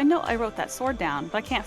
I know I wrote that sword down, but I can't.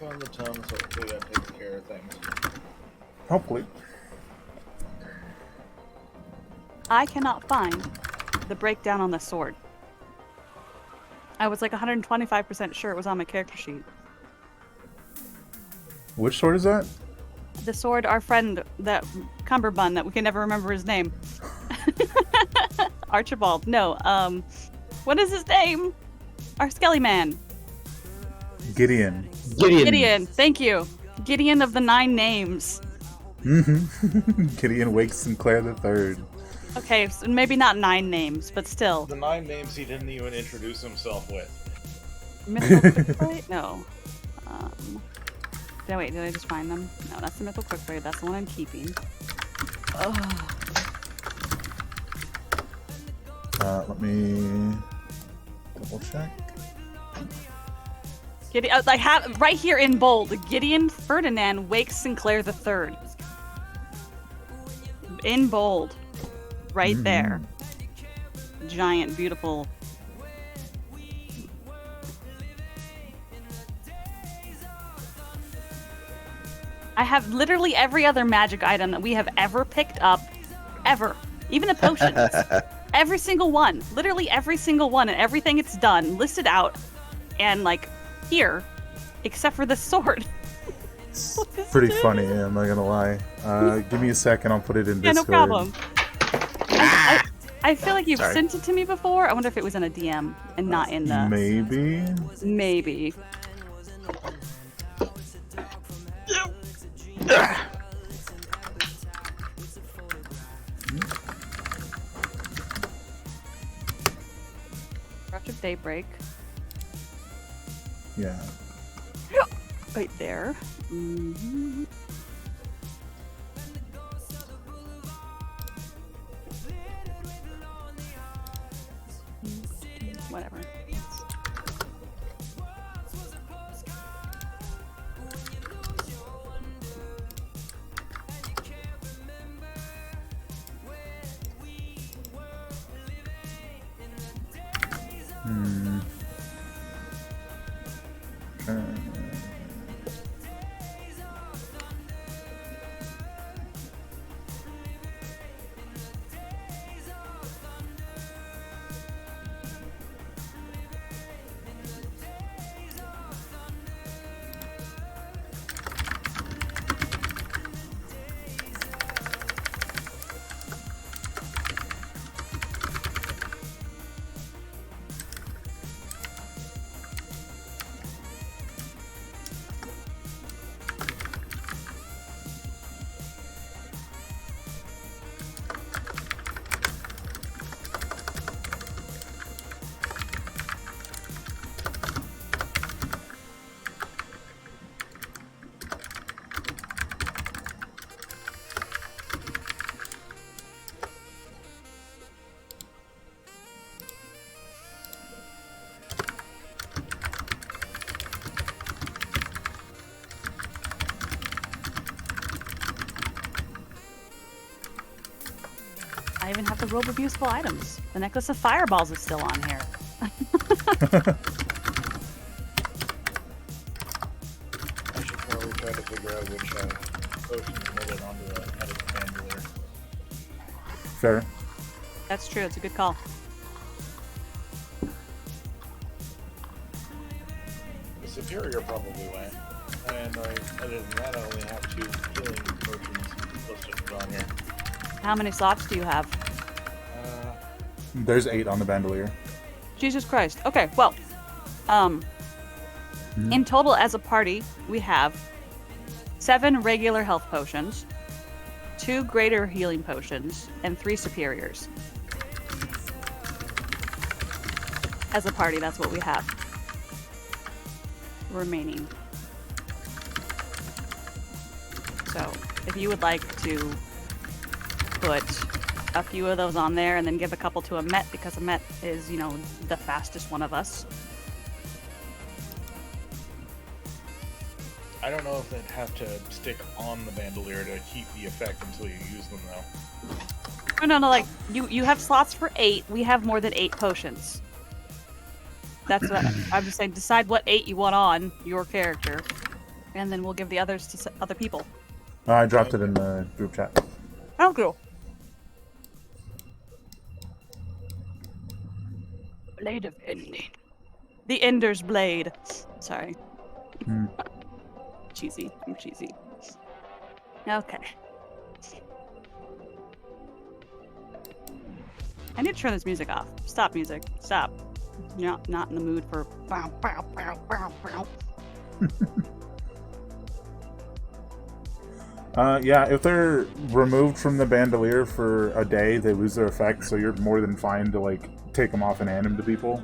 On the tome, so hopefully that takes care of things. Hopefully. I cannot find the breakdown on the sword. I was like 125% sure it was on my character sheet. Which sword is that? the sword, our friend, that Cumberbund, that we can never remember his name. Archibald. No, what is his name? Our Skelly Man. Gideon. Gideon. Thank you. Gideon of the 9 names. Gideon Wake Sinclair the Third. Okay, so maybe not 9 names, but still. The 9 names he didn't even introduce himself with. Mythical Quickblade? No. Did I just find them? No, that's the Mythical Quickblade. That's the one I'm keeping. Oh. Let me double check. Gideon, I have right here in bold. Gideon Ferdinand Wake Sinclair III. In bold. Right there. Giant, beautiful. I have literally every other magic item that we have ever picked up. Ever. Even the potions. Every single one. Literally every single one. And everything it's done. Listed out. And, like, here. Except for the sword. It's pretty funny, I'm not gonna lie. Give me a second, I'll put it in Yeah, Discord. no problem. I feel like you've sent it to me before. I wonder if it was in a DM and not in the... Maybe? Maybe. Rush of Daybreak. Yeah. Right there. Mm-hmm. Whatever. I even have the robe of useful items. The necklace of fireballs is still on here. I should probably try to figure out which potions made it onto the head of the bandolier. Fair. That's true. It's a good call. The superior probably went. And other than that, I only have 2 healing potions listed on here. How many slots do you have? There's 8 on the bandolier. Jesus Christ. Okay, well, in total as a party, we have 7 regular health potions, 2 greater healing potions, and 3 superiors. As a party, that's what we have remaining. So, if you would like to put a few of those on there and then give a couple to Amet, because Amet is, you know, the fastest one of us. I don't know if they'd have to stick on the bandolier to keep the effect until you use them, though. No, like, you have slots for 8. We have more than 8 potions. That's what I'm just saying. Decide what 8 you want on your character, and then we'll give the others to other people. I dropped it in the group chat. Oh, cool. Blade of Ending. The Ender's Blade. Sorry. Cheesy. I'm cheesy. Okay. I need to turn this music off. Stop music. Stop. You're not in the mood for bow, bow, bow, bow, bow. Yeah, if they're removed from the bandolier for a day, they lose their effect, so you're more than fine to, like, take them off and hand them to people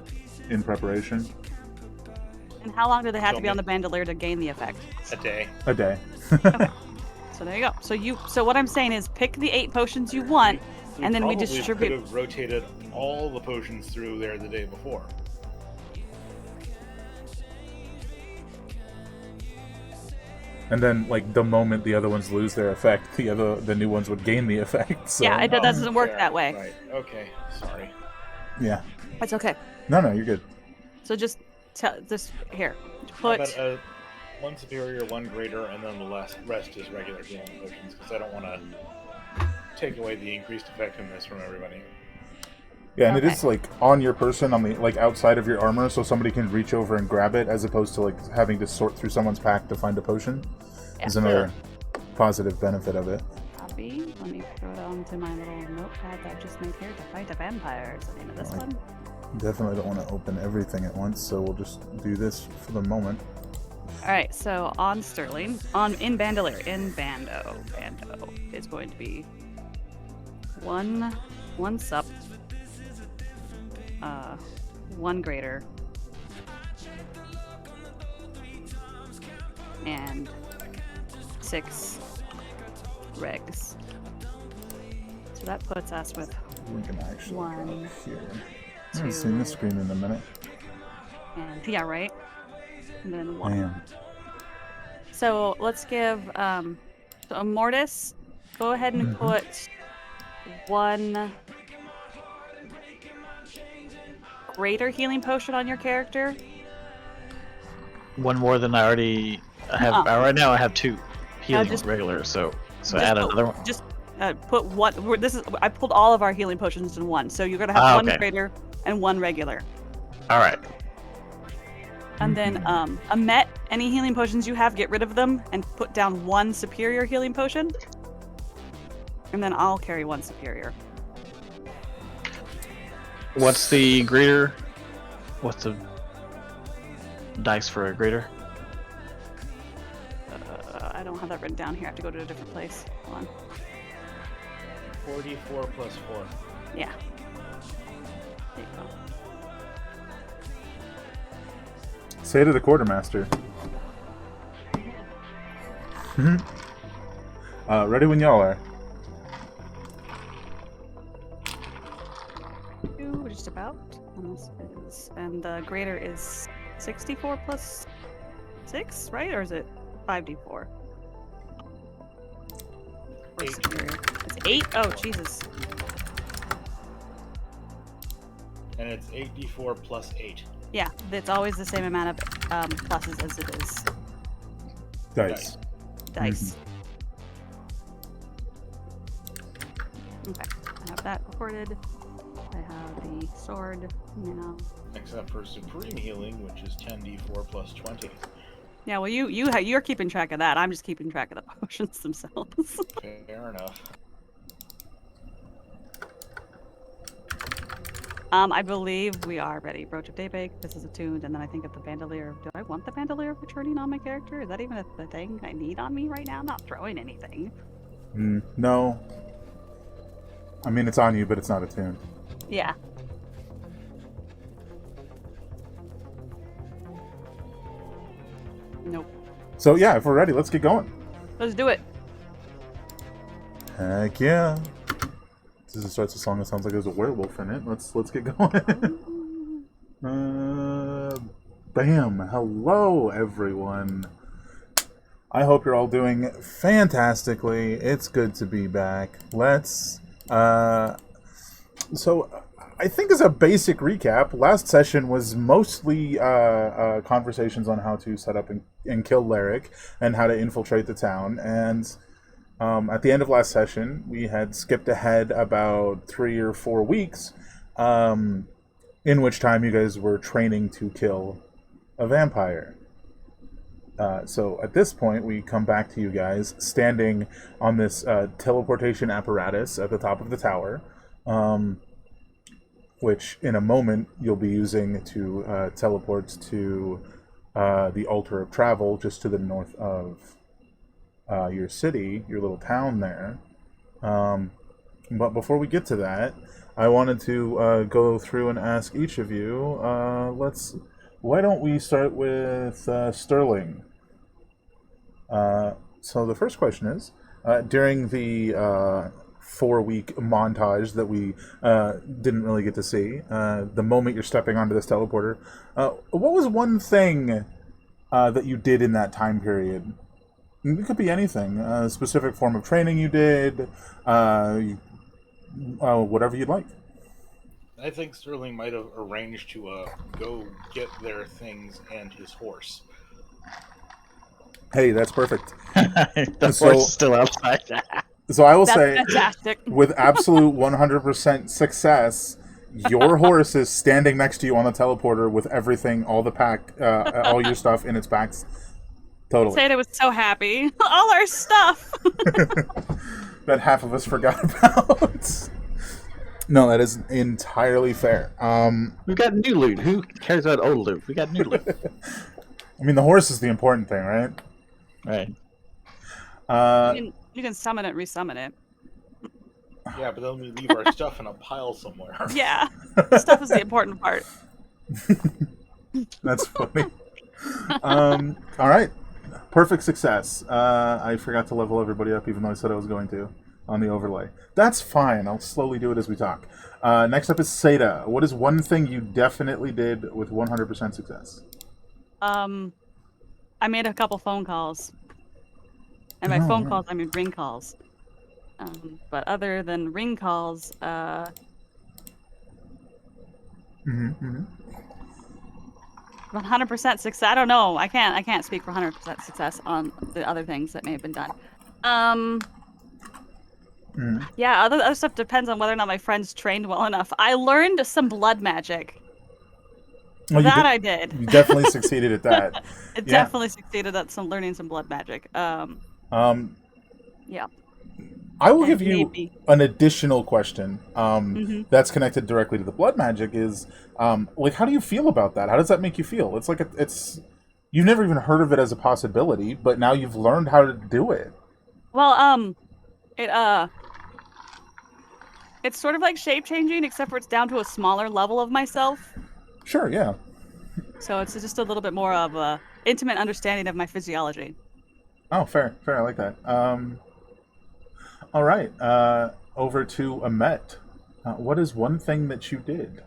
in preparation. And how long do they have to Don't be on the make- bandolier to gain the effect? A day. A day. Okay. So there you go. So what I'm saying is pick the 8 potions you want, and then we probably distribute. could have rotated all the potions through there the day before. And then, like, the moment the other ones lose their effect, the new ones would gain the effect. So, Yeah, it doesn't work Fair. that way. Right. Okay. Sorry. yeah. It's okay. No, you're good. So just here. How Put about, one superior, one greater, and then the rest is regular healing potions, because I don't want to take away the increased effectiveness from everybody. Yeah, and Okay. it is, like, on your person, on the, like, outside of your armor, so somebody can reach over and grab it, as opposed to, like, having to sort through someone's pack to find a potion. Yeah. Is another positive benefit of it. copy. Let me throw it onto my little notepad that I just made here to fight a vampire. Is the name of this Right. one? Definitely don't want to open everything at once, so we'll just do this for the moment. All right. So on Sterling, in Bandolier, in Bando is going to be one sup, one greater, and 6 regs. So that puts us with We can actually go One, up here. I haven't seen this two. screen in a minute. and yeah, right. And then 1. Damn. So let's give so Mortis. Go ahead and put 1 greater healing potion on your character. One more than I already have. Uh-uh. Right now I have 2 healing just- regular, so just add put- another one. Just put one. This is I pulled all of our healing potions in 1, so you're gonna have 1 okay. greater and 1 regular. All right. And then a met, any healing potions you have, get rid of them and put down 1 superior healing potion. And then I'll carry 1 superior. What's the greater? What's the dice for a greater? I don't have that written down here. I have to go to a different place. Hold on. 44 plus 4. Yeah. There you go. Say to the quartermaster. Ready when y'all are. Just about. And the greater is 64 plus 6, right? Or is it 5d4? Or 8. superior? It's 8? Oh, Jesus. And it's 8d4 plus 8. Yeah, it's always the same amount of pluses as it is Dice. dice. Okay, I have that recorded. I have the sword now. Except for supreme healing, which is 10d4 plus 20. Yeah, well, you're keeping track of that. I'm just keeping track of the potions themselves. Fair enough. I believe we are ready. Brooch of Daybreak, this is attuned, and then I think of the Bandolier. Do I want the Bandolier returning on my character? Is that even the thing I need on me right now? I'm not throwing anything. No. I mean, it's on you, but it's not attuned. Yeah. Nope. So yeah, if we're ready, let's get going. Let's do it. Heck yeah. This starts a song that sounds like there's a werewolf in it. Let's get going. Bam. Hello, everyone. I hope you're all doing fantastically. It's good to be back. Let's so I think as a basic recap, last session was mostly conversations on how to set up and kill Lyric and how to infiltrate the town. And at the end of last session, we had skipped ahead about 3 or 4 weeks, in which time you guys were training to kill a vampire. So at this point, we come back to you guys standing on this teleportation apparatus at the top of the tower, which in a moment you'll be using to teleport to the Altar of Travel, just to the north of your city, your little town there. But before we get to that, I wanted to go through and ask each of you. Why don't we start with Sterling? So the first question is, during the 4-week montage that we didn't really get to see, the moment you're stepping onto this teleporter, what was one thing that you did in that time period? It could be anything. A specific form of training you did, whatever you'd like. I think Sterling might have arranged to go get their things and his horse. Hey, that's perfect. The So- horse is still outside. So I will That's say, fantastic. with absolute 100% success, your horse is standing next to you on the teleporter with everything, all the pack, all your stuff in its packs. Totally. Seda was so happy. All our stuff. That half of us forgot about. No, that is entirely fair. We've got new loot. Who cares about old loot? We got new loot. I mean, the horse is the important thing, right? Right. You can summon it, resummon it. Yeah, but then we leave our stuff in a pile somewhere. Yeah. The stuff is the important part. That's funny. All right. Perfect success. I forgot to level everybody up, even though I said I was going to, on the overlay. That's fine. I'll slowly do it as we talk. Next up is Seda. What is one thing you definitely did with 100% success? I made a couple phone calls. And by phone calls, I mean ring calls. But other than ring calls, 100% success. I don't know. I can't speak for 100% success on the other things that may have been done. Yeah, other stuff depends on whether or not my friends trained well enough. I learned some blood magic. Well, I did. You definitely succeeded at that. It Yeah. definitely succeeded at learning some blood magic. Yeah. I will give you Maybe. an additional question that's connected directly to the blood magic is, like, how do you feel about that? How does that make you feel? It's like, you've never even heard of it as a possibility, but now you've learned how to do it. Well, it's sort of like shape changing, except for it's down to a smaller level of myself. Sure, yeah. So it's just a little bit more of a intimate understanding of my physiology. Oh, fair. I like that. All right. Over to Amet. What is one thing that you did?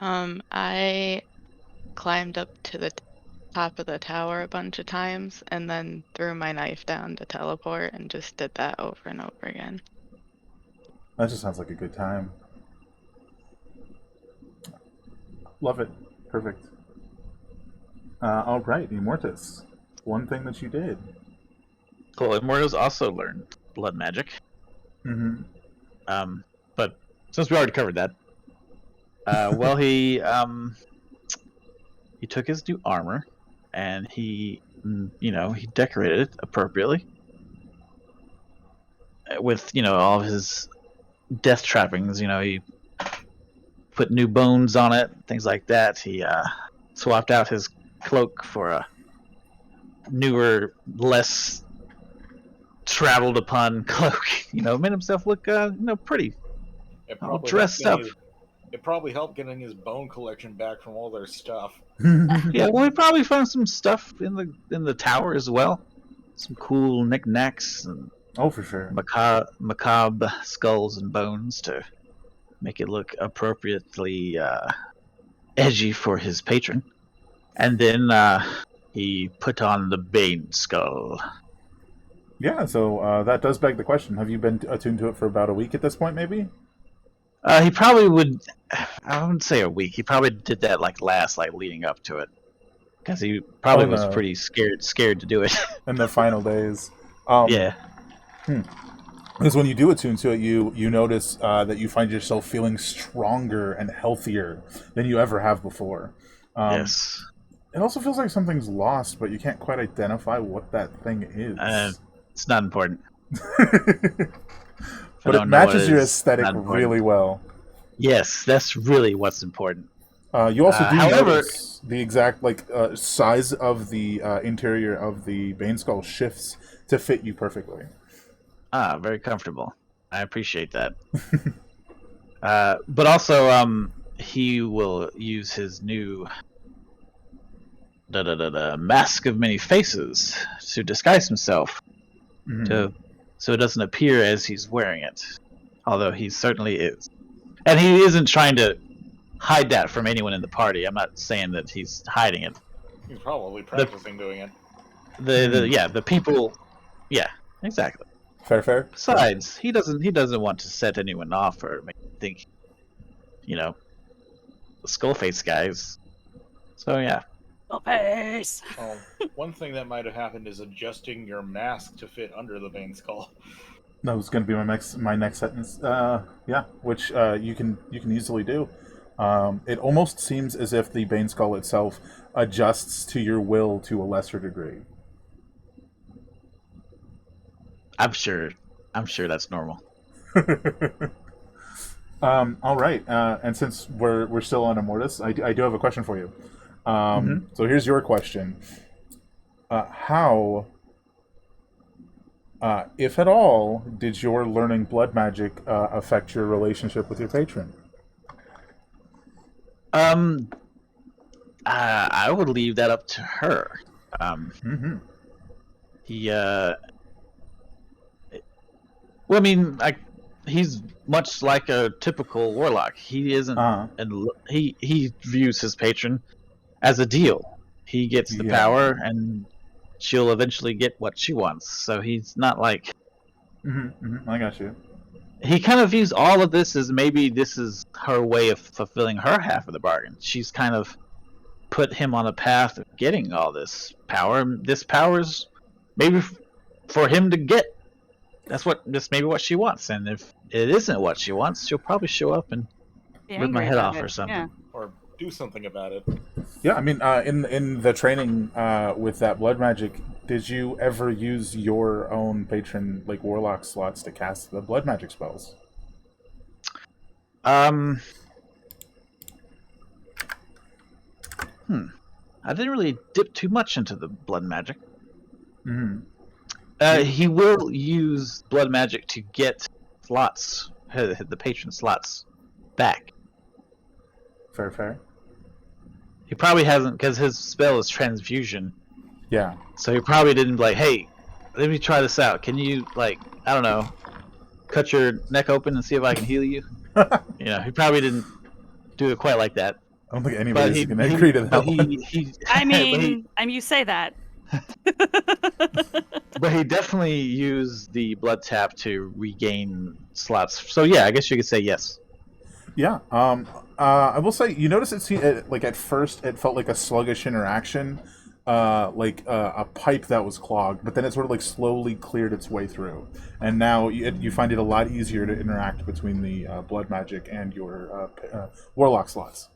I climbed up to the top of the tower a bunch of times and then threw my knife down to teleport and just did that over and over again. That just sounds like a good time. Love it. Perfect. All right, Immortus. One thing that you did. Cool. Immortals also learned blood magic. But since we already covered that, well, he took his new armor and he decorated it appropriately with all of his death trappings. He put new bones on it, things like that. He swapped out his cloak for a newer, less traveled upon cloak. Made himself look pretty. It All probably dressed helped up. it probably helped getting his bone collection back from all their stuff. Yeah, well, we probably found some stuff in the tower as well. Some cool knickknacks and Oh, for sure. macabre skulls and bones to make it look appropriately edgy for his patron. And then he put on the Bane skull. Yeah, so that does beg the question. Have you been attuned to it for about a week at this point, maybe? He probably would. I wouldn't say a week. He probably did that leading up to it, because he probably was no. pretty scared to do it. In the final days. Yeah. Because when you do attune to it, you notice that you find yourself feeling stronger and healthier than you ever have before. Yes. It also feels like something's lost, but you can't quite identify what that thing is. It's not important. But it matches your aesthetic really well. Yes, that's really what's important. You also do however, notice the exact size of the interior of the Bane Skull shifts to fit you perfectly. Very comfortable. I appreciate that. But also, he will use his new mask of many faces to disguise himself, so it doesn't appear as he's wearing it. Although he certainly is, and he isn't trying to hide that from anyone in the party. I'm not saying that he's hiding it. He's probably practicing doing it. The people, yeah, exactly. Fair. Besides, he doesn't want to set anyone off or make them think, the Skullface guys. So yeah. Skullface. One thing that might have happened is adjusting your mask to fit under the Bane Skull. That was going to be my next sentence. Which you can easily do. It almost seems as if the Bane Skull itself adjusts to your will to a lesser degree. I'm sure that's normal. All right, and since we're still on Immortus, I do have a question for you. So here's your question: how, if at all, did your learning blood magic affect your relationship with your patron? I would leave that up to her. He well, I mean, he's much like a typical warlock. He isn't, and he views his patron as a deal. He gets the power, and she'll eventually get what she wants. So he's not like. I got you. He kind of views all of this as maybe this is her way of fulfilling her half of the bargain. She's kind of put him on a path of getting all this power. This power's maybe for him to get. That's maybe what she wants, and if it isn't what she wants, she'll probably show up and rip my head off or something. Yeah. Or do something about it. Yeah, I mean, in the training with that blood magic, did you ever use your own patron warlock slots to cast the blood magic spells? I didn't really dip too much into the blood magic. He will use blood magic to get slots, the patron slots, back. Fair. He probably hasn't, because his spell is transfusion. Yeah. So he probably didn't hey, let me try this out. Can you, I don't know, cut your neck open and see if I can heal you? He probably didn't do it quite like that. I don't think anybody's going to agree to that. I mean, you say that. But he definitely used the blood tap to regain slots. So yeah, I guess you could say yes. Yeah. I will say, you notice at first it felt like a sluggish interaction, a pipe that was clogged, but then it sort of slowly cleared its way through, and now you find it a lot easier to interact between the blood magic and your warlock slots.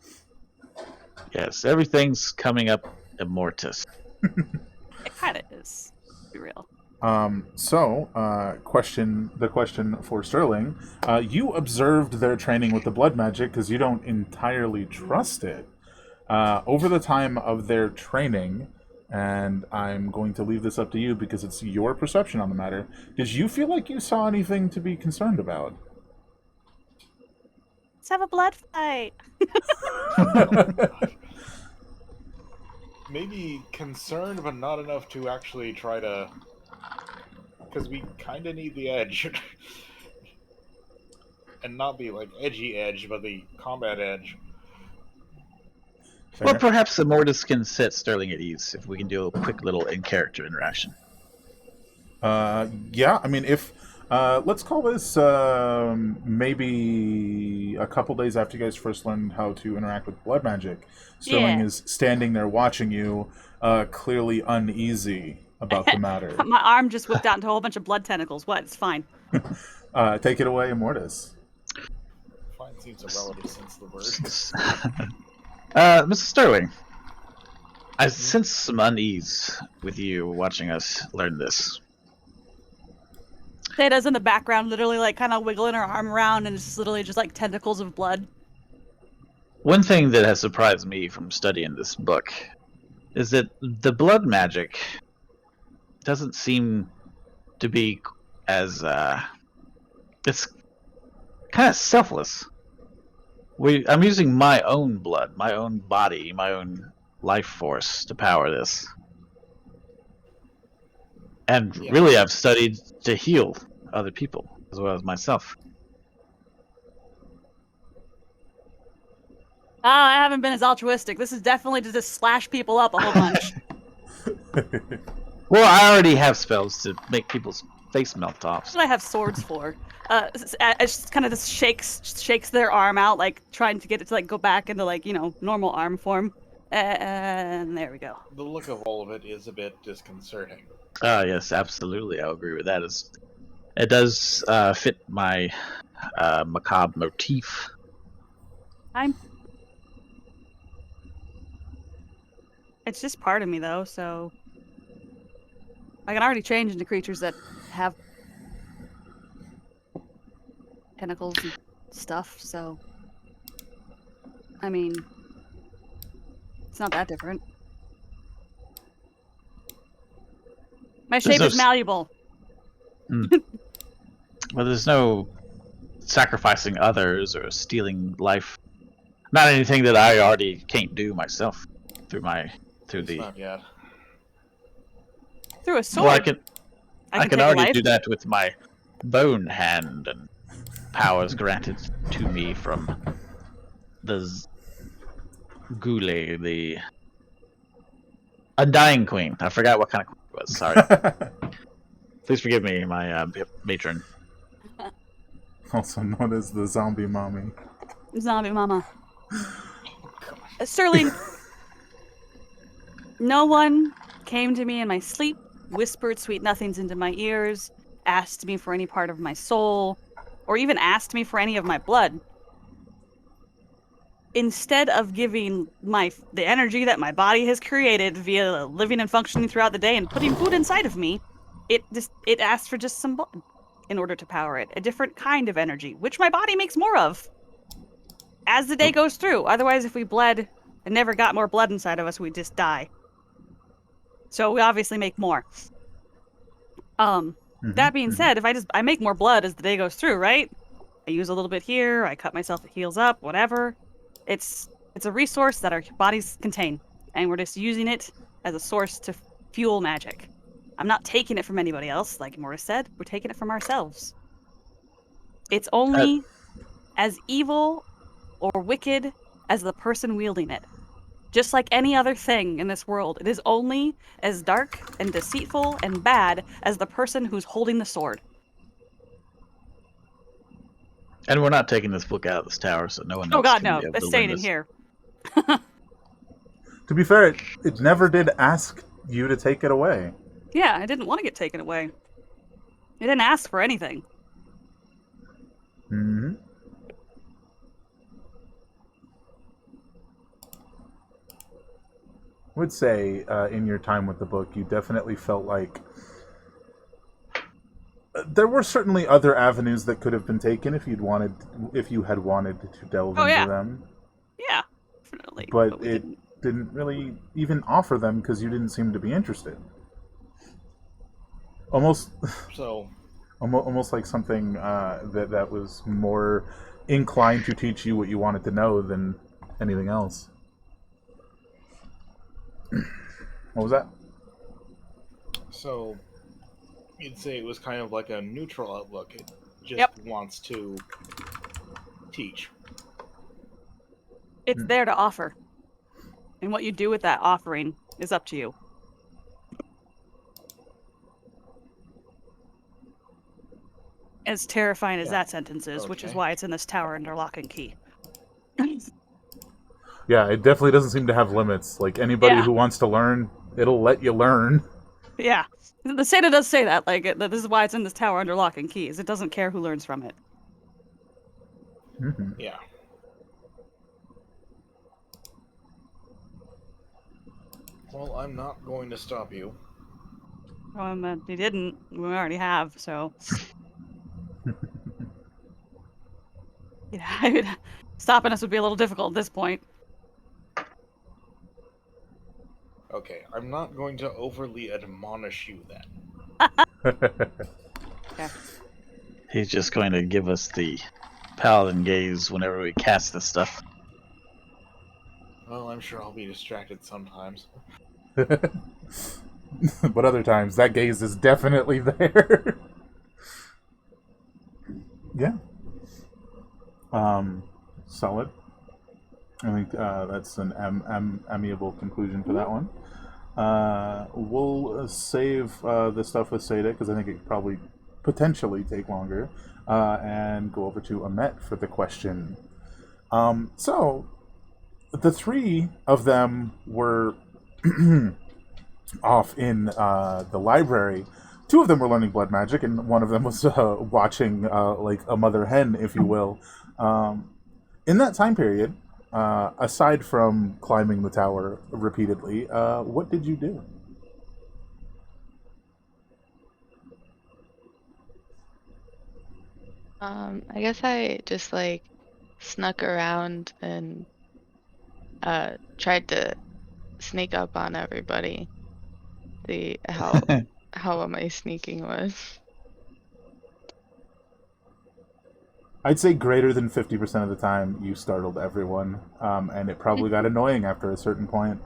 Yes, everything's coming up Immortus. It kind of is, to be real. The question for Sterling. You observed their training with the blood magic because you don't entirely trust it. Over the time of their training, and I'm going to leave this up to you because it's your perception on the matter, did you feel like you saw anything to be concerned about? Let's have a blood fight. Maybe concerned, but not enough to actually try to... Because we kind of need the edge. And not the, edgy edge, but the combat edge. Fair. Well, perhaps Immortus can set Sterling at ease if we can do a quick little in-character interaction. Yeah, I mean, if... let's call this maybe a couple days after you guys first learned how to interact with blood magic. Sterling is standing there watching you, clearly uneasy about the matter. My arm just whipped out into a whole bunch of blood tentacles. What? It's fine. Take it away, Immortus. Fine seems a relative sense of the word. Mrs. Sterling, I sense some unease with you watching us learn this. Theta's in the background, literally like kind of wiggling her arm around, and it's literally just like tentacles of blood. One thing that has surprised me from studying this book is that the blood magic doesn't seem to be as it's kind of selfless. I'm using my own blood, my own body, my own life force to power this. And Yeah. really, I've studied to heal other people as well as myself. I haven't been as altruistic. This is definitely to just slash people up a whole bunch. Well, I already have spells to make people's face melt off. That's what I have swords for. It's kind of just shakes their arm out, like trying to get it to like go back into like normal arm form. And there we go. The look of all of it is a bit disconcerting. Yes, absolutely. I'll agree with that. It does fit my macabre motif. It's just part of me though, so I can already change into creatures that have tentacles and stuff. So I mean, it's not that different. My shape is malleable. Well, there's no sacrificing others or stealing life. Not anything that I already can't do myself through the. Not yet. Through a sword. Well, I can take already life. do that with my bone hand and powers granted to me from the Gule, the Undying Queen. I forgot what kind of queen it was. Sorry. Please forgive me, my matron. Also known as the zombie mommy. Zombie mama. Sterling, no one came to me in my sleep, whispered sweet nothings into my ears, asked me for any part of my soul, or even asked me for any of my blood. Instead of giving the energy that my body has created via living and functioning throughout the day and putting food inside of me, it asked for just some blood in order to power it. A different kind of energy, which my body makes more of as the day goes through. Otherwise, if we bled and never got more blood inside of us, we'd just die. So we obviously make more. That being said, if I make more blood as the day goes through, right? I use a little bit here, I cut myself, it heals up, whatever. It's a resource that our bodies contain, and we're just using it as a source to fuel magic. I'm not taking it from anybody else, like Morris said. We're taking it from ourselves. It's only as evil or wicked as the person wielding it. Just like any other thing in this world, it is only as dark and deceitful and bad as the person who's holding the sword. And we're not taking this book out of this tower, so no one else Oh god, can no. be able It's to staying learn in this. here. To be fair, it never did ask you to take it away. Yeah, I didn't want to get taken away. It didn't ask for anything. Mm-hmm. I would say, in your time with the book, you definitely felt like there were certainly other avenues that could have been taken if you had wanted to delve into them. Yeah, definitely. But we it didn't really even offer them because you didn't seem to be interested. Almost like something that was more inclined to teach you what you wanted to know than anything else. What was that? So, you'd say it was kind of like a neutral outlook. It just Yep. wants to teach. It's there to offer. And what you do with that offering is up to you. As terrifying as that sentence is, which is Okay. why it's in this tower under lock and key. Yeah, it definitely doesn't seem to have limits. Like, anybody Yeah. who wants to learn, it'll let you learn. Yeah. The Sata does say that, like, this is why it's in this tower under lock and key, is it doesn't care who learns from it. Mm-hmm. Yeah. Well, I'm not going to stop you. He didn't. We already have, so. Yeah, I mean, stopping us would be a little difficult at this point. Okay, I'm not going to overly admonish you then. Okay. He's just going to give us the paladin gaze whenever we cast this stuff. Well, I'm sure I'll be distracted sometimes. But other times, that gaze is definitely there. Yeah. Solid. I think that's an amiable conclusion for that one. We'll save the stuff with Seda, because I think it could probably potentially take longer, and go over to Amet for the question. So, the three of them were off in the library. Two of them were learning blood magic, and one of them was watching like a mother hen, if you will. In that time period, aside from climbing the tower repeatedly, what did you do? I guess I just like snuck around and tried to sneak up on everybody. See how my sneaking was. I'd say greater than 50% of the time you startled everyone, and it probably got annoying after a certain point.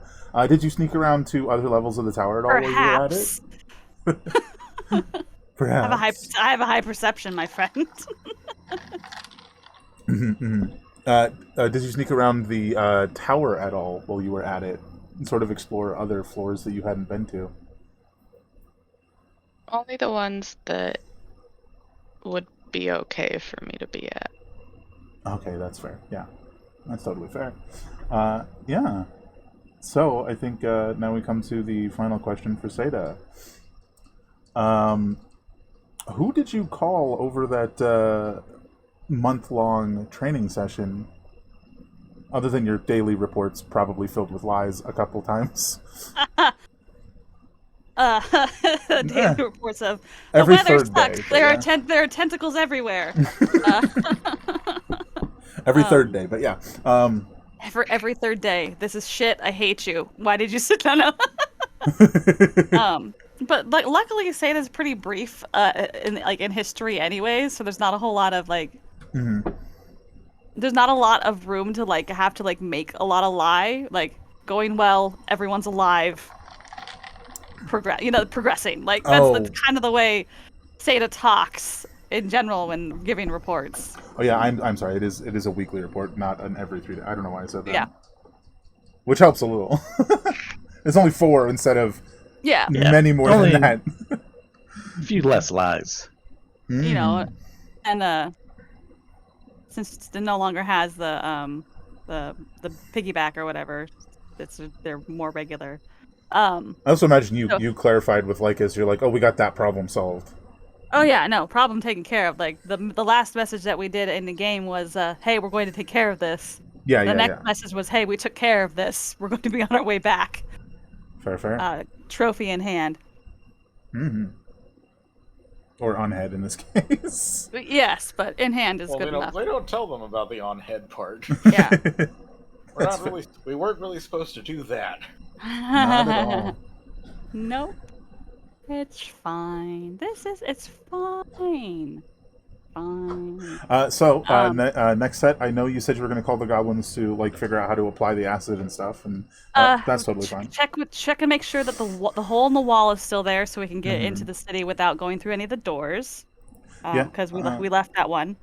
Did you sneak around to other levels of the tower at all while you were at it? Perhaps. Perhaps. I have a high perception, my friend. Did you sneak around the tower at all while you were at it, and sort of explore other floors that you hadn't been to? Only the ones that would be okay for me to be at. Okay, that's fair. Yeah, that's totally fair. Yeah. So I think now we come to the final question for Seda. Who did you call over that month-long training session, other than your daily reports probably filled with lies a couple times? Daily reports of Every the weather third day, sucks. but There yeah. there are tentacles everywhere. Every third day, but yeah. Every third day. This is shit. I hate you. Why did you sit down? But like, luckily, Seda's pretty brief in history, anyways. So there's not a whole lot of like. Mhm. There's not a lot of room to like have to like make a lot of lie. Like going well, everyone's alive. Progressing. Like that's kind of the way Seda talks in general when giving reports. Oh yeah, I'm sorry. It is a weekly report, not an every 3 days. I don't know why I said that. Yeah. Which helps a little. It's only 4 instead of Yeah. many more Only- than that. A few less lies. You know, and since it no longer has the piggyback or whatever, they're more regular. I also imagine you clarified with Lycus. You're like, oh, we got that problem solved. Oh yeah, no problem taken care of. Like the last message that we did in the game was, "Hey, we're going to take care of this." Yeah, the next message was, "Hey, we took care of this. We're going to be on our way back." Fair. Trophy in hand. Mm-hmm. Or on head in this case. But yes, but in hand is good enough. They don't tell them about the on-head part. Yeah. We weren't really supposed to do that. Not at all. Nope. It's fine. It's fine. Fine. Next set, I know you said you were going to call the goblins to like figure out how to apply the acid and stuff, and that's totally fine. Check and make sure that the hole in the wall is still there, so we can get into the city without going through any of the doors. Because we left that one.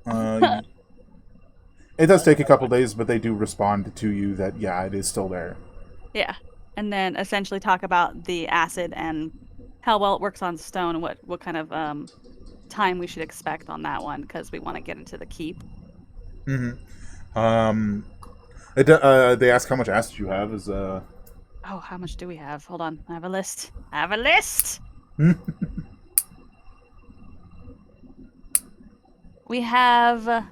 It does take a couple days, but they do respond to you that it is still there. Yeah, and then essentially talk about the acid and how well it works on stone and what kind of time we should expect on that one, because we want to get into the keep. Mm-hmm. They ask how much acid you have. Oh, how much do we have? Hold on, I have a list. We have,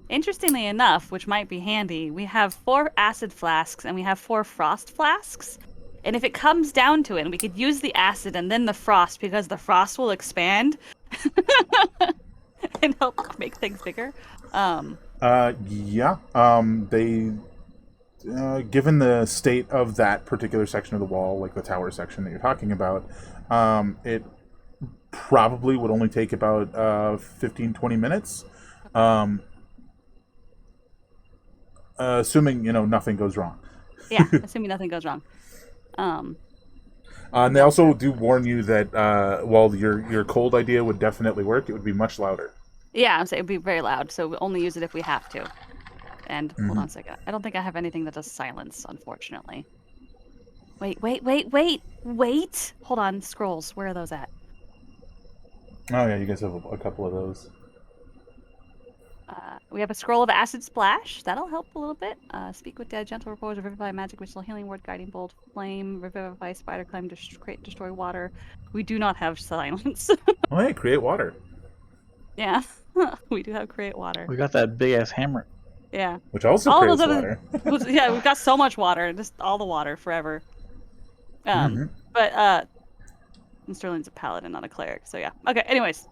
interestingly enough, which might be handy, we have 4 acid flasks and we have 4 frost flasks. And if it comes down to it, and we could use the acid and then the frost, because the frost will expand and help make things bigger. Yeah. They, given the state of that particular section of the wall, like the tower section that you're talking about, it probably would only take about 15, 20 minutes. Assuming, nothing goes wrong. Yeah, assuming nothing goes wrong. And they also do warn you that while your cold idea would definitely work, it would be much louder. Yeah, I'm saying it would be very loud, so we only use it if we have to. And hold on a second. I don't think I have anything that does silence, unfortunately. Wait. Hold on, scrolls. Where are those at? Oh yeah, you guys have a couple of those. We have a scroll of acid splash. That'll help a little bit. Speak with dead, gentle repose, revivify, magic, missile, healing word, guiding bolt, flame, revivify, spider climb, destroy water. We do not have silence. Oh hey, create water. Yeah, we do have create water. We got that big ass hammer. Yeah. Which also All creates those water. Yeah, we've got so much water, just all the water forever. But Sterling's a paladin, not a cleric, so yeah. Okay, anyways,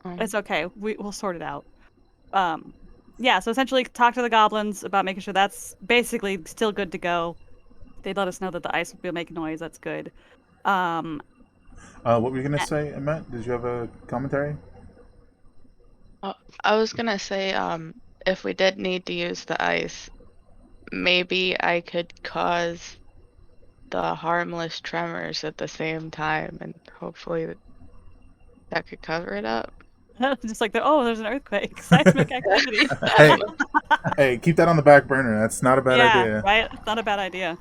it's okay. We'll sort it out. Yeah, so essentially talk to the goblins about making sure that's basically still good to go. They'd let us know that the ice will make noise. That's good. What were you gonna say, Emmett? Did you have a commentary? I was gonna say, if we did need to use the ice, maybe I could cause the harmless tremors at the same time, and hopefully that could cover it up. Just like there's an earthquake, seismic activity. Hey, keep that on the back burner. That's not a bad idea. Right? It's not a bad idea.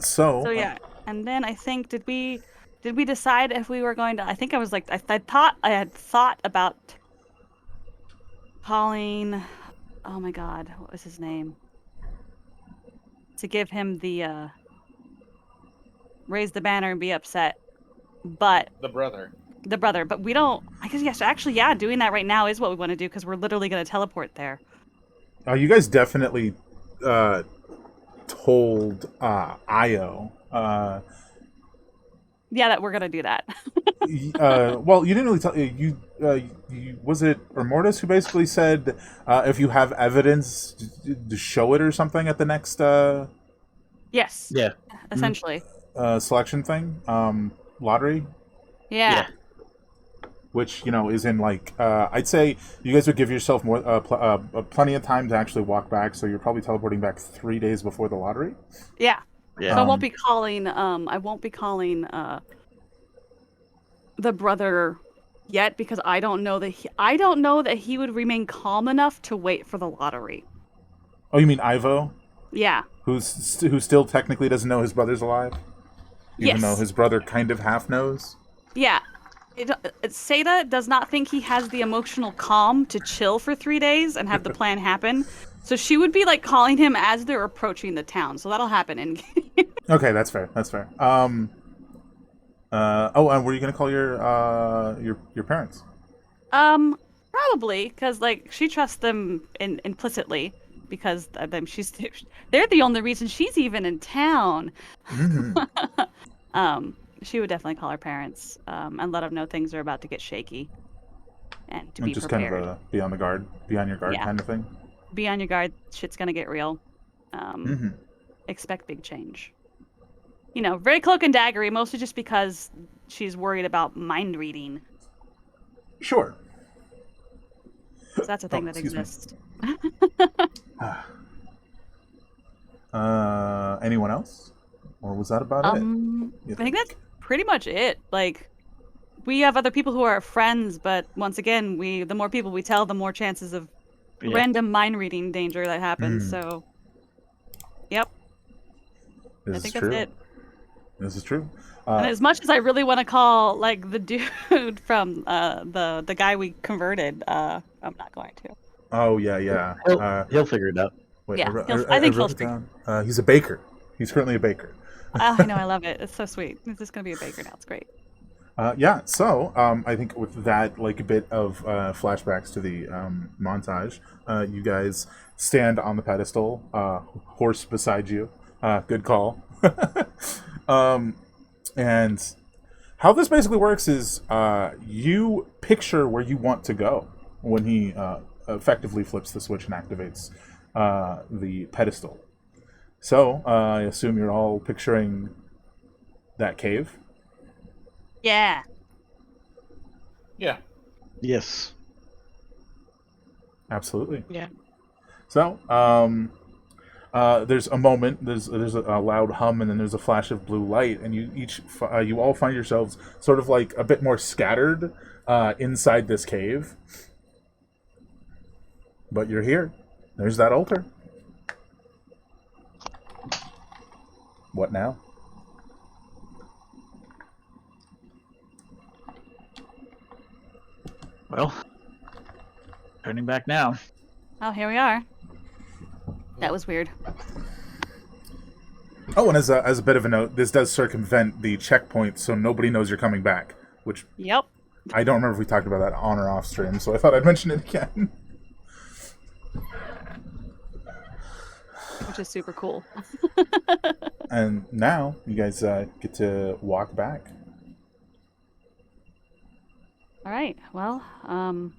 So yeah, and then I think did we decide if we were going to? I think I was like I had thought about calling. Oh my God, what was his name? To give him the raise the banner and be upset, but The brother. But we don't. I guess yes, actually, yeah, doing that right now is what we want to do because we're literally going to teleport there. You guys definitely told Io. Yeah, that we're gonna do that. Well, you didn't really tell you. Was it Mortis who basically said if you have evidence to show it or something at the next Yes. Yeah. Essentially. Selection thing, lottery, Yeah. which is in like I'd say you guys would give yourself more plenty of time to actually walk back. So you're probably teleporting back 3 days before the lottery. Yeah. Yeah. So I won't be calling. I won't be calling the brother yet because I don't know that he would remain calm enough to wait for the lottery. Oh, you mean Ivo? Yeah. Who still technically doesn't know his brother's alive, even though his brother kind of half knows. Yeah. Seda does not think he has the emotional calm to chill for 3 days and have the plan happen. So she would be like calling him as they're approaching the town. So that'll happen in game. Okay, that's fair. And were you gonna call your parents? Probably because like she trusts them implicitly because of them. They're the only reason she's even in town. Mm-hmm. She would definitely call her parents and let them know things are about to get shaky and to be just prepared. kind of be on your guard kind of thing. Be on your guard. Shit's gonna get real. Expect big change. Very cloak and daggery, mostly just because she's worried about mind reading. Sure. So that's a thing that exists. Anyone else? Or was that about it? I think that's pretty much it. Like, we have other people who are friends, but once again, the more people we tell, the more chances of random mind reading danger that happens. So, yep. I think that's it. This is true. And as much as I really want to call like the dude from the guy we converted, I'm not going to. Oh yeah. He'll figure it out. Wait, Yeah, I think he'll figure it down. He's a baker. He's currently a baker. I know, I love it. It's so sweet. He's just gonna be a baker now. It's great. Yeah, so I think with that, like a bit of flashbacks to the montage, you guys stand on the pedestal, horse beside you. Good call. um, and how this basically works is you picture where you want to go when he effectively flips the switch and activates the pedestal. So I assume you're all picturing that cave. Yeah. Yeah. Yes. Absolutely. Yeah. So, there's a moment. There's a loud hum, and then there's a flash of blue light, and you all find yourselves sort of like a bit more scattered inside this cave. But you're here. There's that altar. What now? Well, turning back now. Oh, here we are. That was weird. Oh, and as a bit of a note, this does circumvent the checkpoint, so nobody knows you're coming back. Which Yep. I don't remember if we talked about that on or off stream, so I thought I'd mention it again. Which is super cool. And now you guys get to walk back. All right. Well, I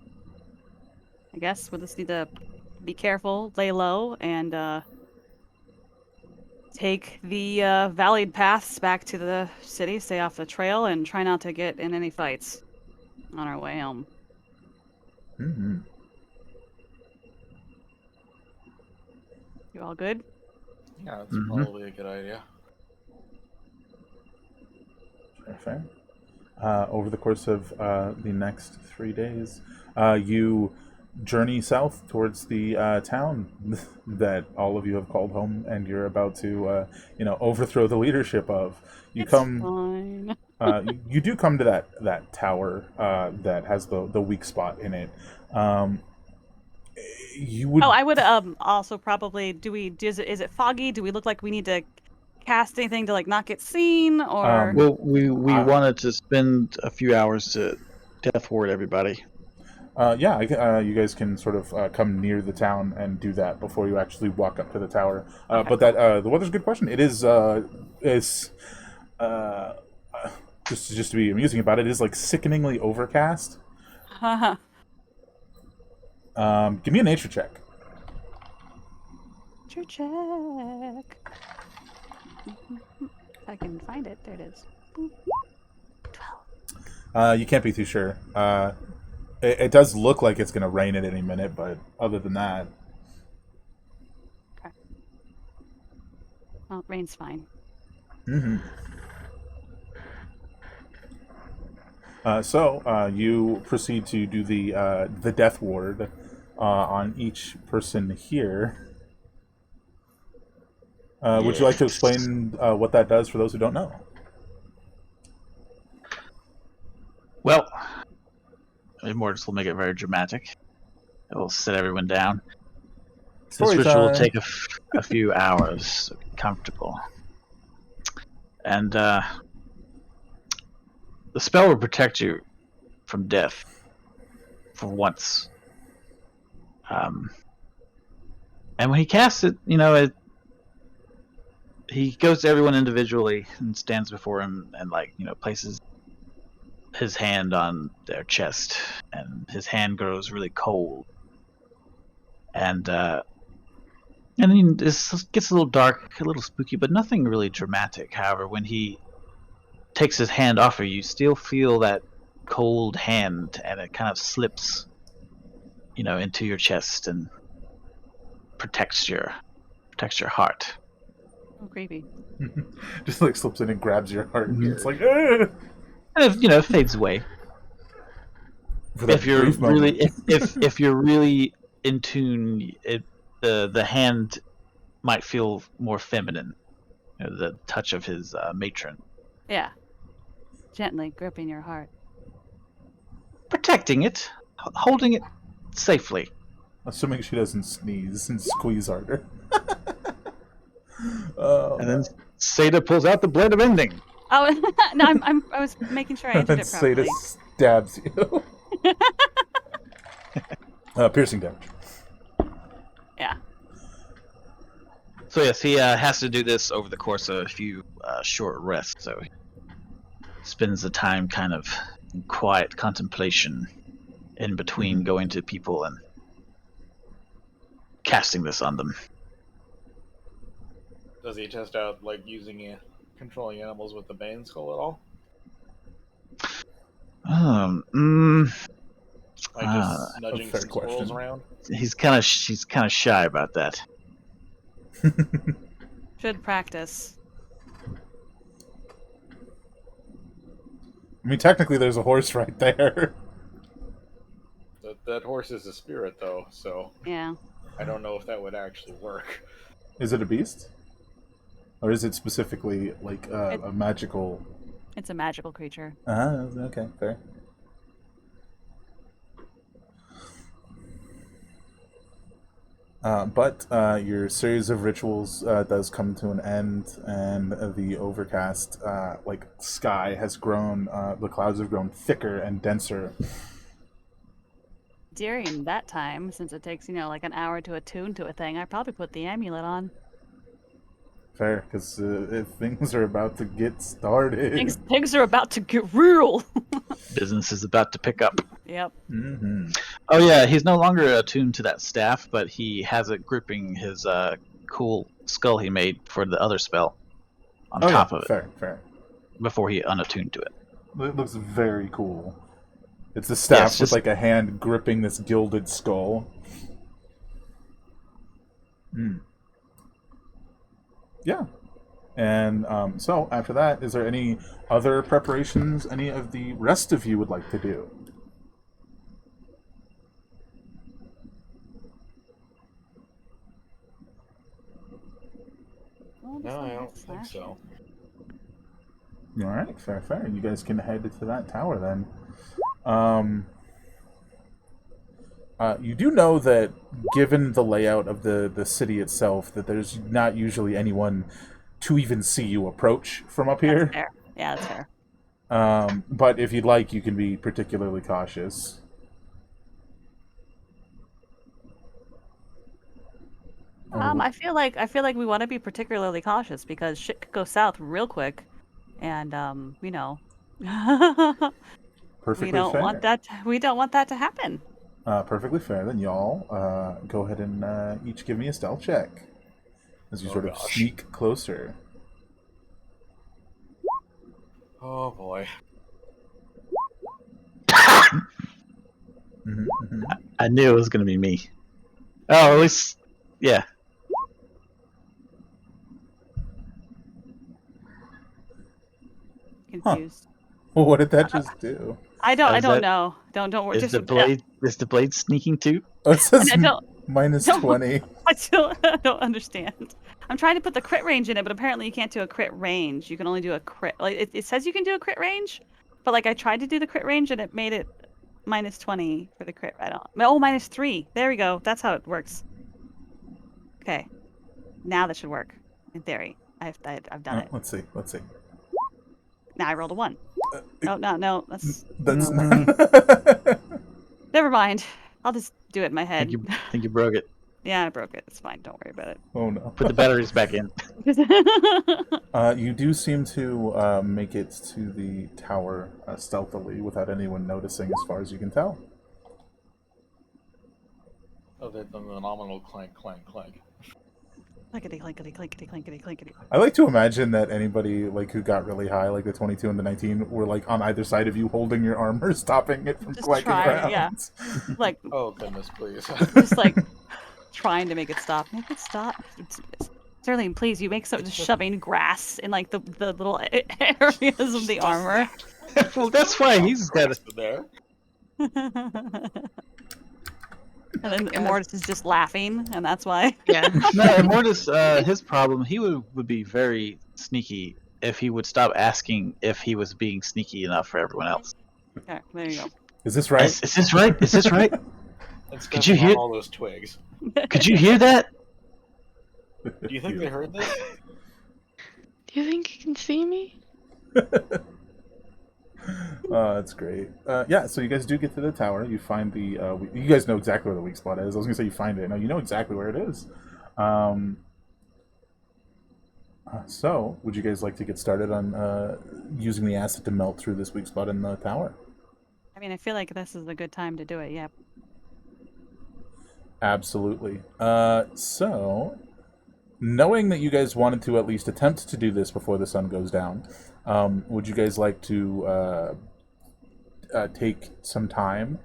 guess we'll just need to be careful, lay low, and take the valleyed paths back to the city, stay off the trail, and try not to get in any fights on our way home. Mm-hmm. You all good? Yeah, that's Mhm. probably a good idea. Fair. Over the course of the next 3 days, you journey south towards the town that all of you have called home, and you're about to, overthrow the leadership of. You It's come. fine. You do come to that tower that has the weak spot in it. You would. Oh, I would also probably is it foggy? Do we look like we need to cast anything to like not get seen or Well, we Uh, wanted to spend a few hours to death ward everybody. You guys can sort of come near the town and do that before you actually walk up to the tower. Okay. But the weather's a good question. It is just to be amusing about it, is like sickeningly overcast. Haha. Give me a nature check. Nature check. If I can find it, there it is. Boop. 12. You can't be too sure. It does look like it's going to rain at any minute, but other than that, Okay. Well, rain's fine. mm-hmm. So you proceed to do the death ward on each person here. Would you like to explain what that does for those who don't know? Well, Immortals will make it very dramatic. It will sit everyone down. Story This ritual will time. take a few hours, so be comfortable. And the spell will protect you from death for once. And when he casts it, he goes to everyone individually and stands before him and places his hand on their chest, and his hand grows really cold. And then this gets a little dark, a little spooky, but nothing really dramatic. However, when he takes his hand off of you, you still feel that cold hand, and it kind of slips, into your chest and protects your heart. Oh, creepy. Just like slips in and grabs your heart. Mhm. It's like, "Ah!" And it fades away. For that If you're brief moment. really, if you're really in tune, the hand might feel more feminine. The touch of his matron, Yeah. Gently gripping your heart. protecting it, holding it safely. Assuming she doesn't sneeze and squeeze harder. And then Seda pulls out the blade of ending. Oh no, I was making sure I answered And it properly. Sadus stabs you. Piercing damage. Yeah. So yes, he has to do this over the course of a few short rests. So he spends the time kind of in quiet contemplation in between going to people and casting this on them. Does he test out like using controlling animals with the Bane skull at all? Like just nudging fair some squirrels question. around? She's kind of shy about that. Should practice. I mean, technically, there's a horse right there. That horse is a spirit, though, so Yeah. I don't know if that would actually work. Is it a beast? Or is it specifically like a magical? It's a magical creature. Okay, fair. But your series of rituals does come to an end, and the overcast, sky has grown. The clouds have grown thicker and denser. During that time, since it takes, like an hour to attune to a thing, I probably put the amulet on. Fair, because things are about to get started. Things are about to get real. Business is about to pick up. Yep. Mm-hmm. Oh yeah, he's no longer attuned to that staff, but he has it gripping his cool skull he made for the other spell on top of it Fair. before he unattuned to it. It looks very cool. It's the staff it's with just- like a hand gripping this gilded skull. Yeah. And so after that, is there any other preparations any of the rest of you would like to do? No, I don't think so. All right, fair. You guys can head to that tower then. You do know that, given the layout of the city itself, that there's not usually anyone to even see you approach from up here. That's fair. Yeah, that's fair. But if you'd like, you can be particularly cautious. I feel like we want to be particularly cautious because shit could go south real quick, and Perfectly we don't fair. want that. We don't want that to happen. Perfectly fair. Then y'all go ahead and each give me a stealth check as you sort of gosh. sneak closer. Oh boy. Mm-hmm. I knew it was going to be me. Oh, at least, yeah. Confused. Well, what did that just do? I don't Is that- know. Don't worry. Is Just the blade sneaking too? Oh, it says I don't- minus don't- 20. I don't understand. I'm trying to put the crit range in it, but apparently you can't do a crit range. You can only do a crit. Like it says you can do a crit range, but like I tried to do the crit range and it made it minus 20 for the crit. I don't. Oh, minus 3. There we go. That's how it works. Okay. Now that should work. In theory, I've done it. Let's see. Now I rolled a 1. No. That's That's never mind. I'll just do it in my I head. think you broke it. Yeah, I broke it. It's fine. Don't worry about Oh no. Put the batteries back in. it. You do seem to make it to the tower stealthily without anyone noticing, as far as you can tell. Other than the nominal clank, clank, clank. Clinkety, clinkety, clinkety, clinkety, clinkety. I like to imagine that anybody like who got really high, like the 22 and the 19, were like on either side of you, holding your armor, stopping it from Just clanking try, around. yeah. Like, Oh goodness, please. just like trying to make it stop. Make it stop. Sterling, please, you make so just shoving grass in like the little areas of the armor. Well, that's why he's got it. there. And then Immortus is just laughing, and that's why. Yeah. No, Immortus, his problem, he would be very sneaky if he would stop asking if he was being sneaky enough for everyone else. Okay, there you go. Is this right? Is this right? Is this right? It's Could you stepping on hear- all those twigs. Could you hear that? Do you think they heard this? Do you think you can see me? That's great. Yeah, so you guys do get to the tower. You find the. You guys know exactly where the weak spot is. I was gonna say you find it. No, you know exactly where it is. So, would you guys like to get started on using the acid to melt through this weak spot in the tower? I mean, I feel like this is a good time to do it. Yep. Absolutely. So, knowing that you guys wanted to at least attempt to do this before the sun goes down, would you guys like to take some time,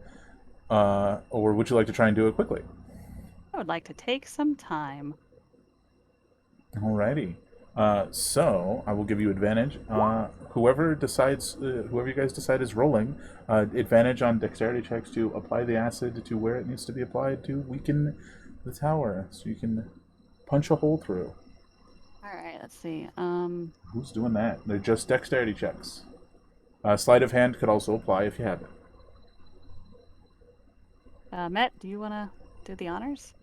or would you like to try and do it quickly? I would like to take some time. Alrighty. So I will give you advantage. Whoever you guys decide is rolling, advantage on dexterity checks to apply the acid to where it needs to be applied to weaken the tower, so you can punch a hole through. All right, let's see. Who's doing that? They're just dexterity checks. Sleight of hand could also apply if you have it. Met, do you want to do the honors?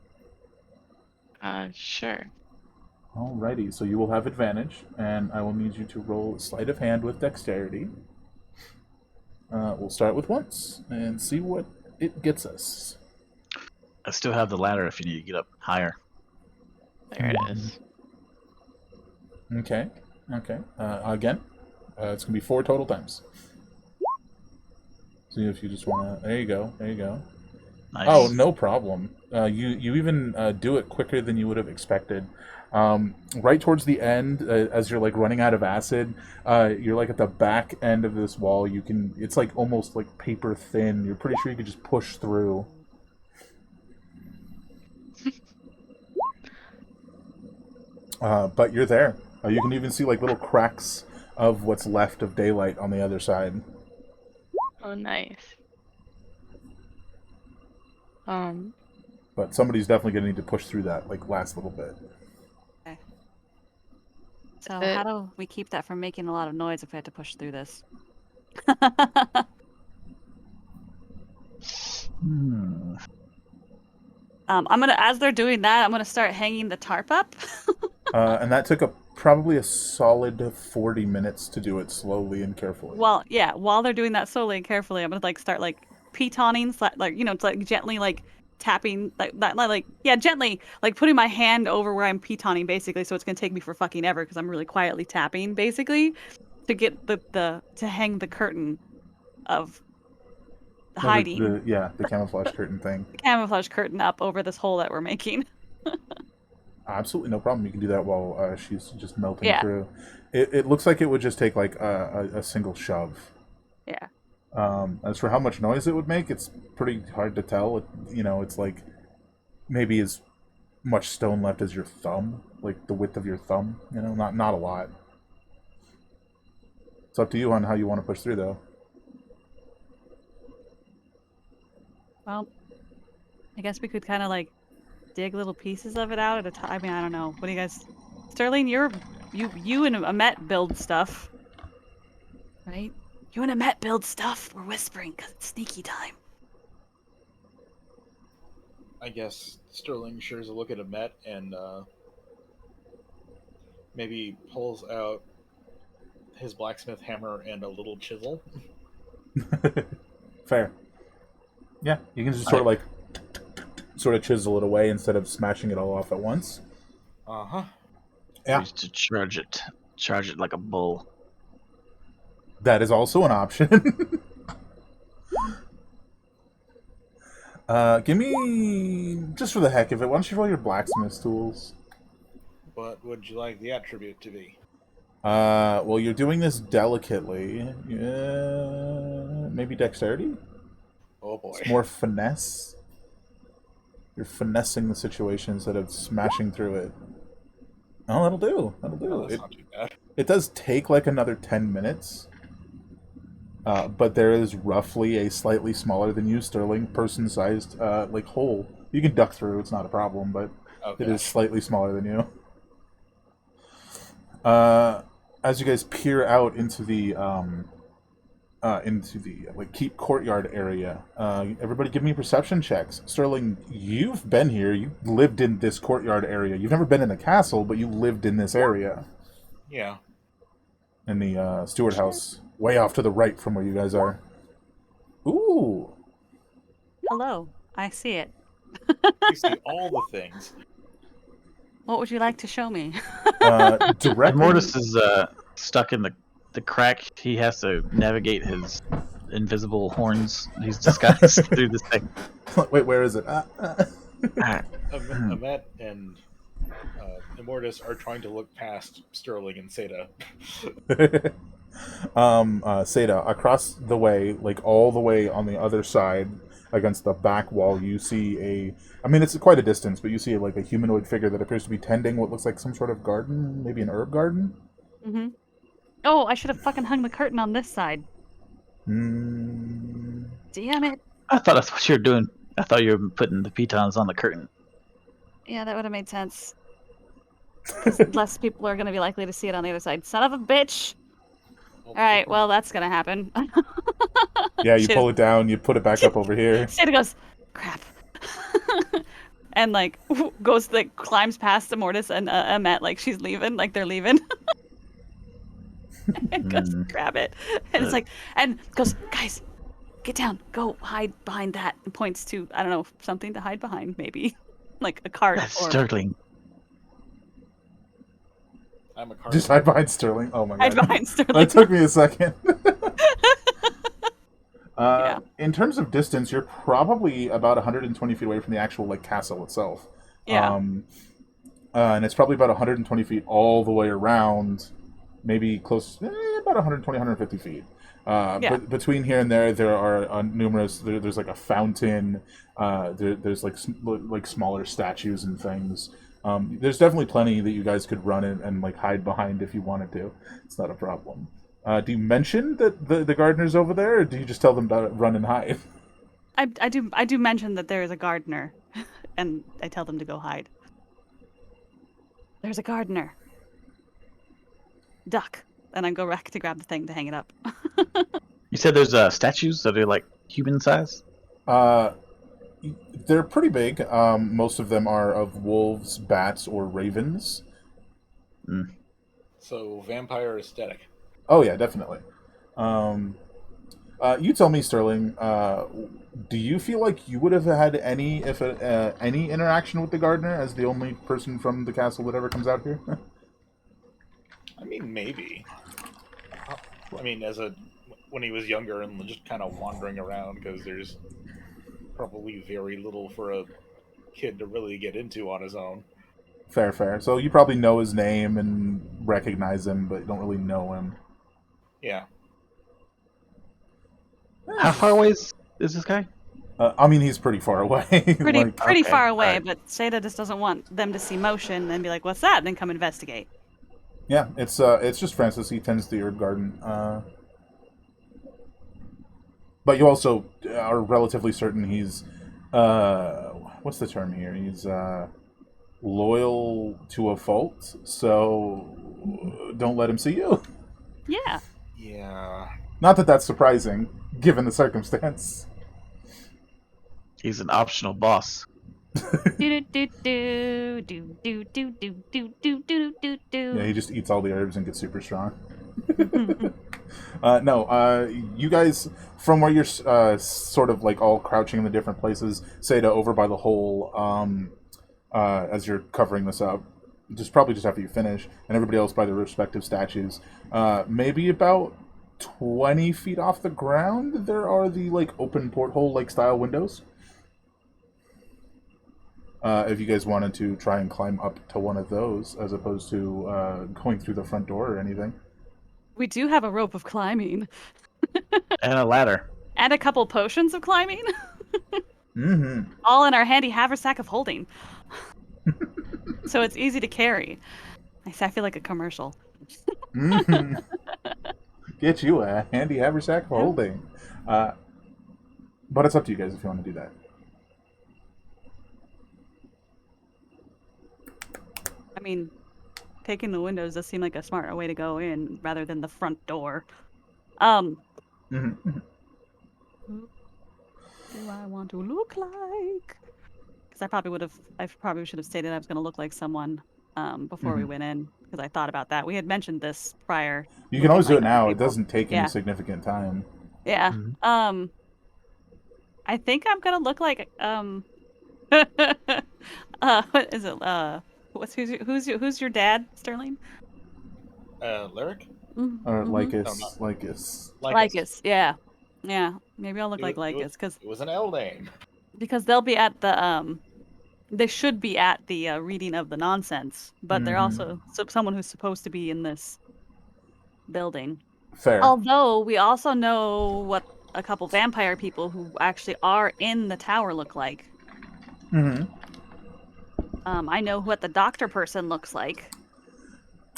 Sure. Alrighty, so you will have advantage, and I will need you to roll sleight of hand with dexterity. We'll start with once and see what it gets us. I still have the ladder if you need to get up higher. There it is. Okay. Again, it's gonna be 4 total times. See if you just wanna. There you go. Nice. Oh, no problem. You even do it quicker than you would have expected. Right towards the end, as you're like running out of acid, you're like at the back end of this wall. It's like almost like paper thin. You're pretty sure you could just push through. But you're there. You can even see like little cracks of what's left of daylight on the other side. Oh, nice. But somebody's definitely gonna need to push through that like last little bit. Okay. So It- how do we keep that from making a lot of noise if we had to push through this? I'm gonna, as they're doing that, I'm gonna start hanging the tarp up. And that took probably a solid 40 minutes to do it slowly and carefully. Well, yeah, while they're doing that slowly and carefully, I'm gonna like start like pitoning, like it's like gently like tapping gently like putting my hand over where I'm pitoning basically. So it's gonna take me for fucking ever because I'm really quietly tapping basically to get the to hang the curtain of hiding The camouflage curtain thing. the camouflage curtain up over this hole that we're making. Absolutely no problem. You can do that while she's just melting Yeah. through. It looks like it would just take like a single shove. Yeah. As for how much noise it would make, it's pretty hard to tell. It's like maybe as much stone left as your thumb, like the width of your thumb. Not a lot. It's up to you on how you want to push through, though. Well, I guess we could kind of like dig little pieces of it out at a time. I mean, I don't know. What do you guys? Sterling, you and Amet build stuff, right? You and Amet build stuff. We're whispering because it's sneaky time. I guess Sterling shares a look at Amet and maybe pulls out his blacksmith hammer and a little chisel. Fair. Yeah, you can just sort of like chisel it away instead of smashing it all off at once. Uh-huh. Yeah. Used to charge it like a bull. That is also an option. Give me, just for the heck of it, why don't you roll your blacksmith's tools? What would you like the attribute to be? Well, you're doing this delicately. Maybe dexterity? Oh boy. It's more finesse. You're finessing the situation instead of smashing through it. Oh, that'll do. Oh, that's not too bad. It does take like another 10 minutes. But there is roughly a slightly smaller than you, Sterling, person-sized like hole. You can duck through; it's not a problem, but Okay. it is slightly smaller than you. As you guys peer out into the like keep courtyard area, everybody give me perception checks. Sterling, you've been here. You lived in this courtyard area. You've never been in the castle, but you lived in this area. Yeah. in the steward house, way off to the right from where you guys are. Ooh. Hello. I see it. You see all the things. What would you like to show me? Directly. Mortis is stuck in the crack. He has to navigate his invisible horns. He's disguised through this thing. Wait, where is it? Amet and Immortus are trying to look past Sterling and Seda. Seda, across the way, like all the way on the other side, against the back wall, you see I mean, it's quite a distance, but you see like a humanoid figure that appears to be tending what looks like some sort of garden, maybe an herb garden. Mm-hmm. Oh, I should have fucking hung the curtain on this side. Mm. Damn it. I thought that's what you were doing. I thought you were putting the pitons on the curtain. Yeah, that would have made sense. 'Cause less people are going to be likely to see it on the other side. Son of a bitch! Alright, well, that's going to happen. Yeah, you Shit. pull it down, you put it back up over here. Seda goes, crap. And, like, climbs past the Mortis and Amet, like she's leaving, like they're leaving. And goes, grab it. And it's like, and goes, guys, get down, go hide behind that. And points to, I don't know, something to hide behind, maybe. Like a cart. That's or... Sterling. I'm a card. Just hide behind Sterling. Oh my Hide god. behind Sterling. That took me a second. Yeah. In terms of distance, you're probably about 120 feet away from the actual like castle itself. Yeah. And it's probably about 120 feet all the way around, maybe close, about 120, 150 feet. Yeah. But between here and there are numerous. There's like a fountain. There's like smaller statues and things. There's definitely plenty that you guys could run and like hide behind if you wanted to. It's not a problem. Do you mention that the gardener's over there, or do you just tell them to run and hide? I do mention that there is a gardener, and I tell them to go hide. There's a gardener. Duck. And I go back to grab the thing to hang it up. You said there's statues that are like human size. They're pretty big. Most of them are of wolves, bats, or ravens. So vampire aesthetic. Oh yeah, definitely. You tell me, Sterling. Do you feel like you would have had any interaction with the gardener as the only person from the castle that ever comes out here? I mean, maybe. I mean, when he was younger and just kind of wandering around, because there's probably very little for a kid to really get into on his own. Fair. So you probably know his name and recognize him, but you don't really know him. Yeah. How far away is this guy? I mean, he's pretty far away. Pretty okay, far away, alright. but Seda just doesn't want them to see motion and be like, "What's that?" and then come investigate. Yeah, it's just Francis. He tends the herb garden. But you also are relatively certain he's what's the term here? He's loyal to a fault. So don't let him see you. Yeah. Yeah. Not that that's surprising, given the circumstance. He's an optional boss. do do do do do do do do do do do do. Yeah, he just eats all the herbs and gets super strong. You guys, from where you're sort of like all crouching in the different places, Seda over by the hole, as you're covering this up, probably just after you finish, and everybody else by their respective statues, maybe about 20 feet off the ground, there are the like open porthole like style windows. If you guys wanted to try and climb up to one of those, as opposed to going through the front door or anything. We do have a rope of climbing. And a ladder. And a couple potions of climbing. Mm-hmm. All in our handy haversack of holding. So it's easy to carry. I feel like a commercial. Mm-hmm. Get you a handy haversack for holding. But it's up to you guys if you want to do that. I mean, taking the windows does seem like a smarter way to go in rather than the front door. Mm-hmm. Who do I want to look like? Because I probably should have stated I was going to look like someone before we went in because I thought about that. We had mentioned this prior. You can always do looking it like other now. It people. doesn't take Yeah. any significant time. Yeah. Mhm. I think I'm gonna look like what is it? Who's your dad, Sterling? Lyric? Or Mm-hmm. Lycus. Lycus. Lycus. Yeah. Yeah. Maybe I'll look like It was, Lycus it was an L name. because they'll be at the they should be at the reading of the nonsense, but they're also someone who's supposed to be in this building. Fair. Although we also know what a couple vampire people who actually are in the tower look like. Mm-hmm. I know what the doctor person looks like.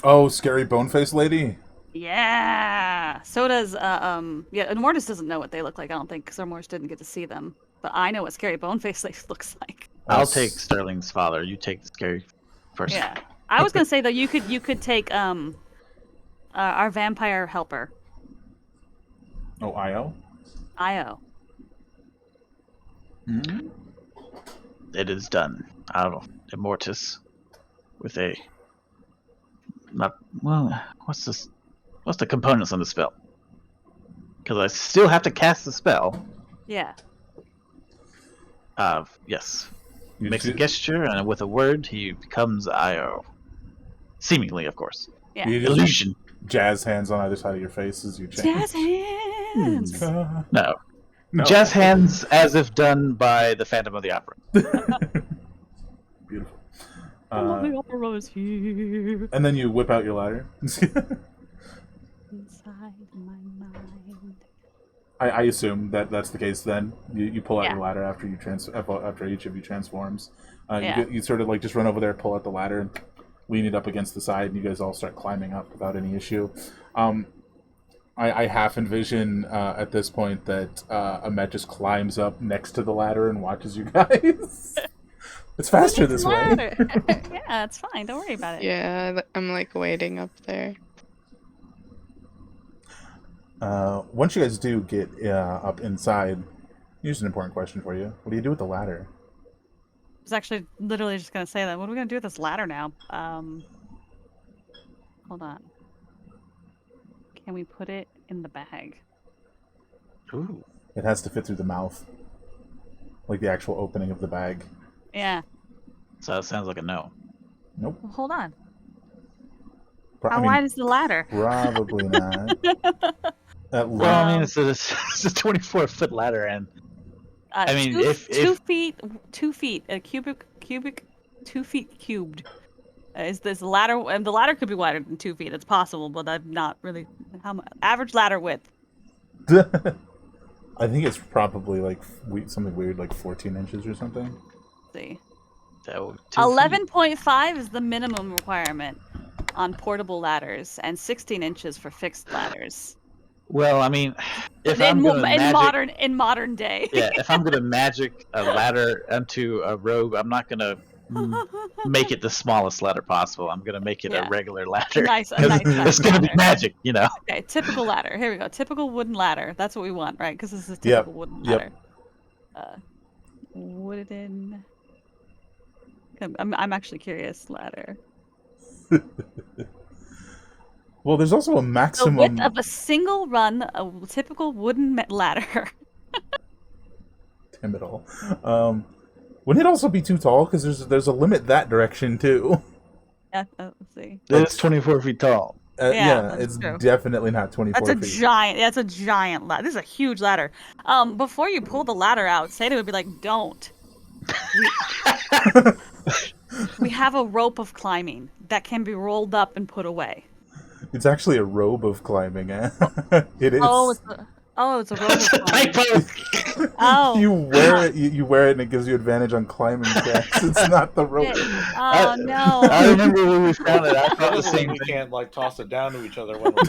Oh, scary bone-faced lady? Yeah. So does yeah, and Mortis doesn't know what they look like, I don't think, because Mortis didn't get to see them. But I know what scary boneface looks like. I'll take Sterling's father. You take the scary person. Yeah. I was gonna say though you could take our vampire helper. Oh, Io? Io. Mm-hmm. It is done. I'll Immortus with a not well. What's this? What's the components on the spell? Because I still have to cast the spell. Yeah. Yes. You Makes a just- gesture, and with a word, he becomes Io. Seemingly, of course. Yeah. You just Illusion. jazz hands on either side of your face as you change. Jazz hands. No. No. Jazz hands as if done by the Phantom of the Opera. Beautiful. I love the opera is here. And then you whip out your ladder. Inside my mind. I assume that that's the case. Then you pull out Yeah. your ladder after you after each of you transforms. Yeah. You sort of like just run over there, pull out the ladder, and lean it up against the side, and you guys all start climbing up without any issue. I half envision at this point that Ahmet just climbs up next to the ladder and watches you guys. It's faster this way. Yeah, it's fine. Don't worry about it. Yeah, I'm like waiting up there. Once you guys do get up inside, here's an important question for you. What do you do with the ladder? I was actually literally just gonna say that. What are we gonna do with this ladder now? Hold on. Can we put it in the bag? Ooh. It has to fit through the mouth, like the actual opening of the bag. Yeah. So that sounds like a no. Nope. Well, hold on. I How mean, wide is the ladder? Probably not. At Well, I mean, Um, it's a 24-foot ladder, and I mean, two, if- 2 feet, a cubic, 2 feet cubed. Is this ladder? And the ladder could be wider than 2 feet. It's possible, but I'm not really. How much? Average ladder width. I think it's probably like something weird, like 14 inches or something. Let's see. so 11.5 is the minimum requirement on portable ladders, and 16 inches for fixed ladders. Well, I mean, if I'm In, gonna in magic, modern day. yeah, if I'm gonna magic a ladder into a robe, I'm not gonna make it the smallest ladder possible. I'm gonna make it Yeah. a regular ladder. Nice, a 'Cause nice it's size gonna be ladder. magic, you know. Okay, typical ladder. Here we go. Typical wooden ladder. That's what we want, right? Because this is a Yep, typical wooden yep. ladder. Wooden. I'm actually curious. Ladder. Well, there's also a The maximum. width of a single run, a typical wooden ladder. Damn it all. Wouldn't it also be too tall? Because there's a limit that direction too. Yeah, let's see. It's 24 feet tall. Yeah, Yeah, that's it's true. definitely not 24 That's a feet. giant. That's a giant ladder. This is a huge ladder. Before you pull the ladder out, Sada would be like, "Don't." We have a rope of climbing that can be rolled up and put away. It's actually a robe of climbing. Eh? It is. Oh, it's a rope of climbing. Typo. Oh. You wear it. You wear it, and it gives you advantage on climbing checks. It's not the rope. Oh no. I remember when we found it. I thought the Probably same we thing. can't like toss it down to each other when we're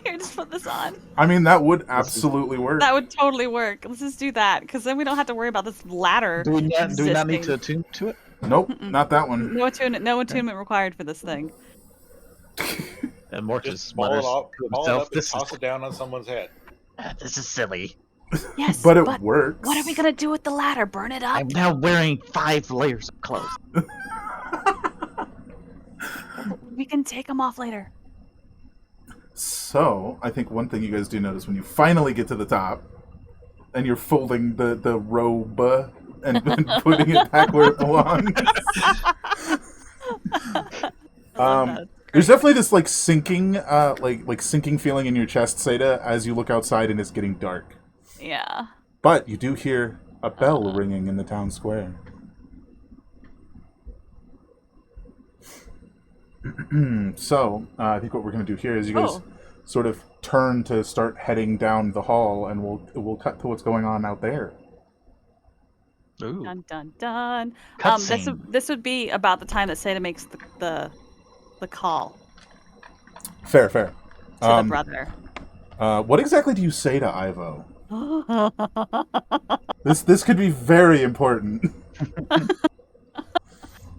Here, just put this on. I mean, that would absolutely work. That would totally work. Let's just do that, because then we don't have to worry about this ladder. Do we not need to existing. attune to it? Nope, not that one. No attunement required for this thing. And Mortis just ball it mutters up, to ball it himself, up and "This toss it down on someone's head. this is silly. Yes, But it works. what are we gonna do with the ladder? Burn it up? I'm now wearing 5 layers of clothes." We can take them off later. So, I think one thing you guys do notice when you finally get to the top, and you're folding the robe and putting it back where it belongs. I love that. There's definitely this like sinking, like sinking feeling in your chest, Seda, as you look outside and it's getting dark. Yeah. But you do hear a bell ringing in the town square. So, I think what we're going to do here is you guys sort of turn to start heading down the hall, and we'll cut to what's going on out there. Ooh. Dun dun dun. Cutscene. This would be about the time that Seda makes the call Fair. to the brother. What exactly do you say to Ivo? This could be very important.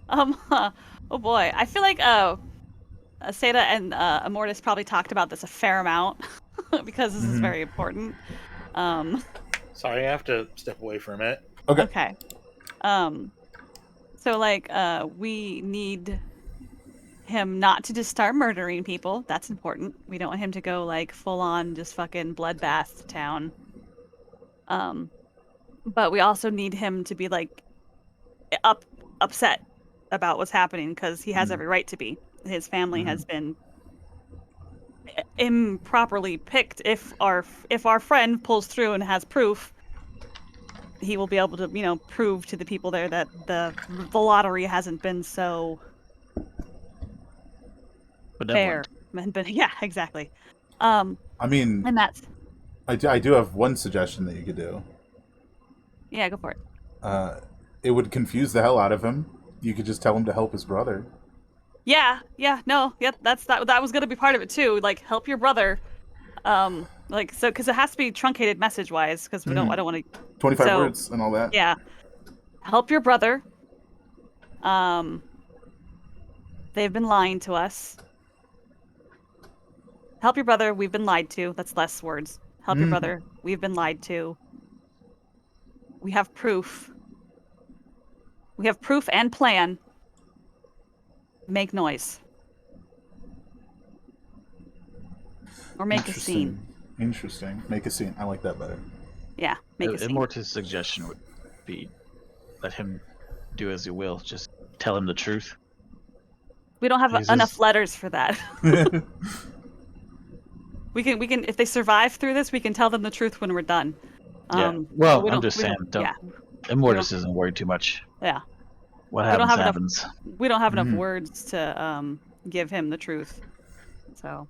Oh boy, I feel like Seda and Immortus probably talked about this a fair amount because this is very important. Sorry, I have to step away for a minute. Okay. So like we need him not to just start murdering people. That's important. We don't want him to go like full on just fucking bloodbath town. But we also need him to be like upset about what's happening because he has every right to be. His family has been improperly picked. If our friend pulls through and has proof, he will be able to, prove to the people there that the lottery hasn't been so fair. But yeah, exactly. I mean, and that's I do have one suggestion that you could do. Yeah, go for it. It would confuse the hell out of him. You could just tell him to help his brother. That was gonna be part of it too. Like, help your brother. Because it has to be truncated message wise. Because I don't want to. 25 words and all that. Yeah, help your brother. They've been lying to us. Help your brother. We've been lied to. That's less words. Help your brother. We've been lied to. We have proof. We have proof and plan. Make noise. Or make a scene. Interesting. Make a scene. I like that better. Yeah, make a scene. Immortus' suggestion would be let him do as he will. Just tell him the truth. We don't have enough letters for that. We can if they survive through this, we can tell them the truth when we're done. Well, I'm just saying, Immortus isn't worried too much. Yeah. What happens. We don't have enough words to give him the truth. So,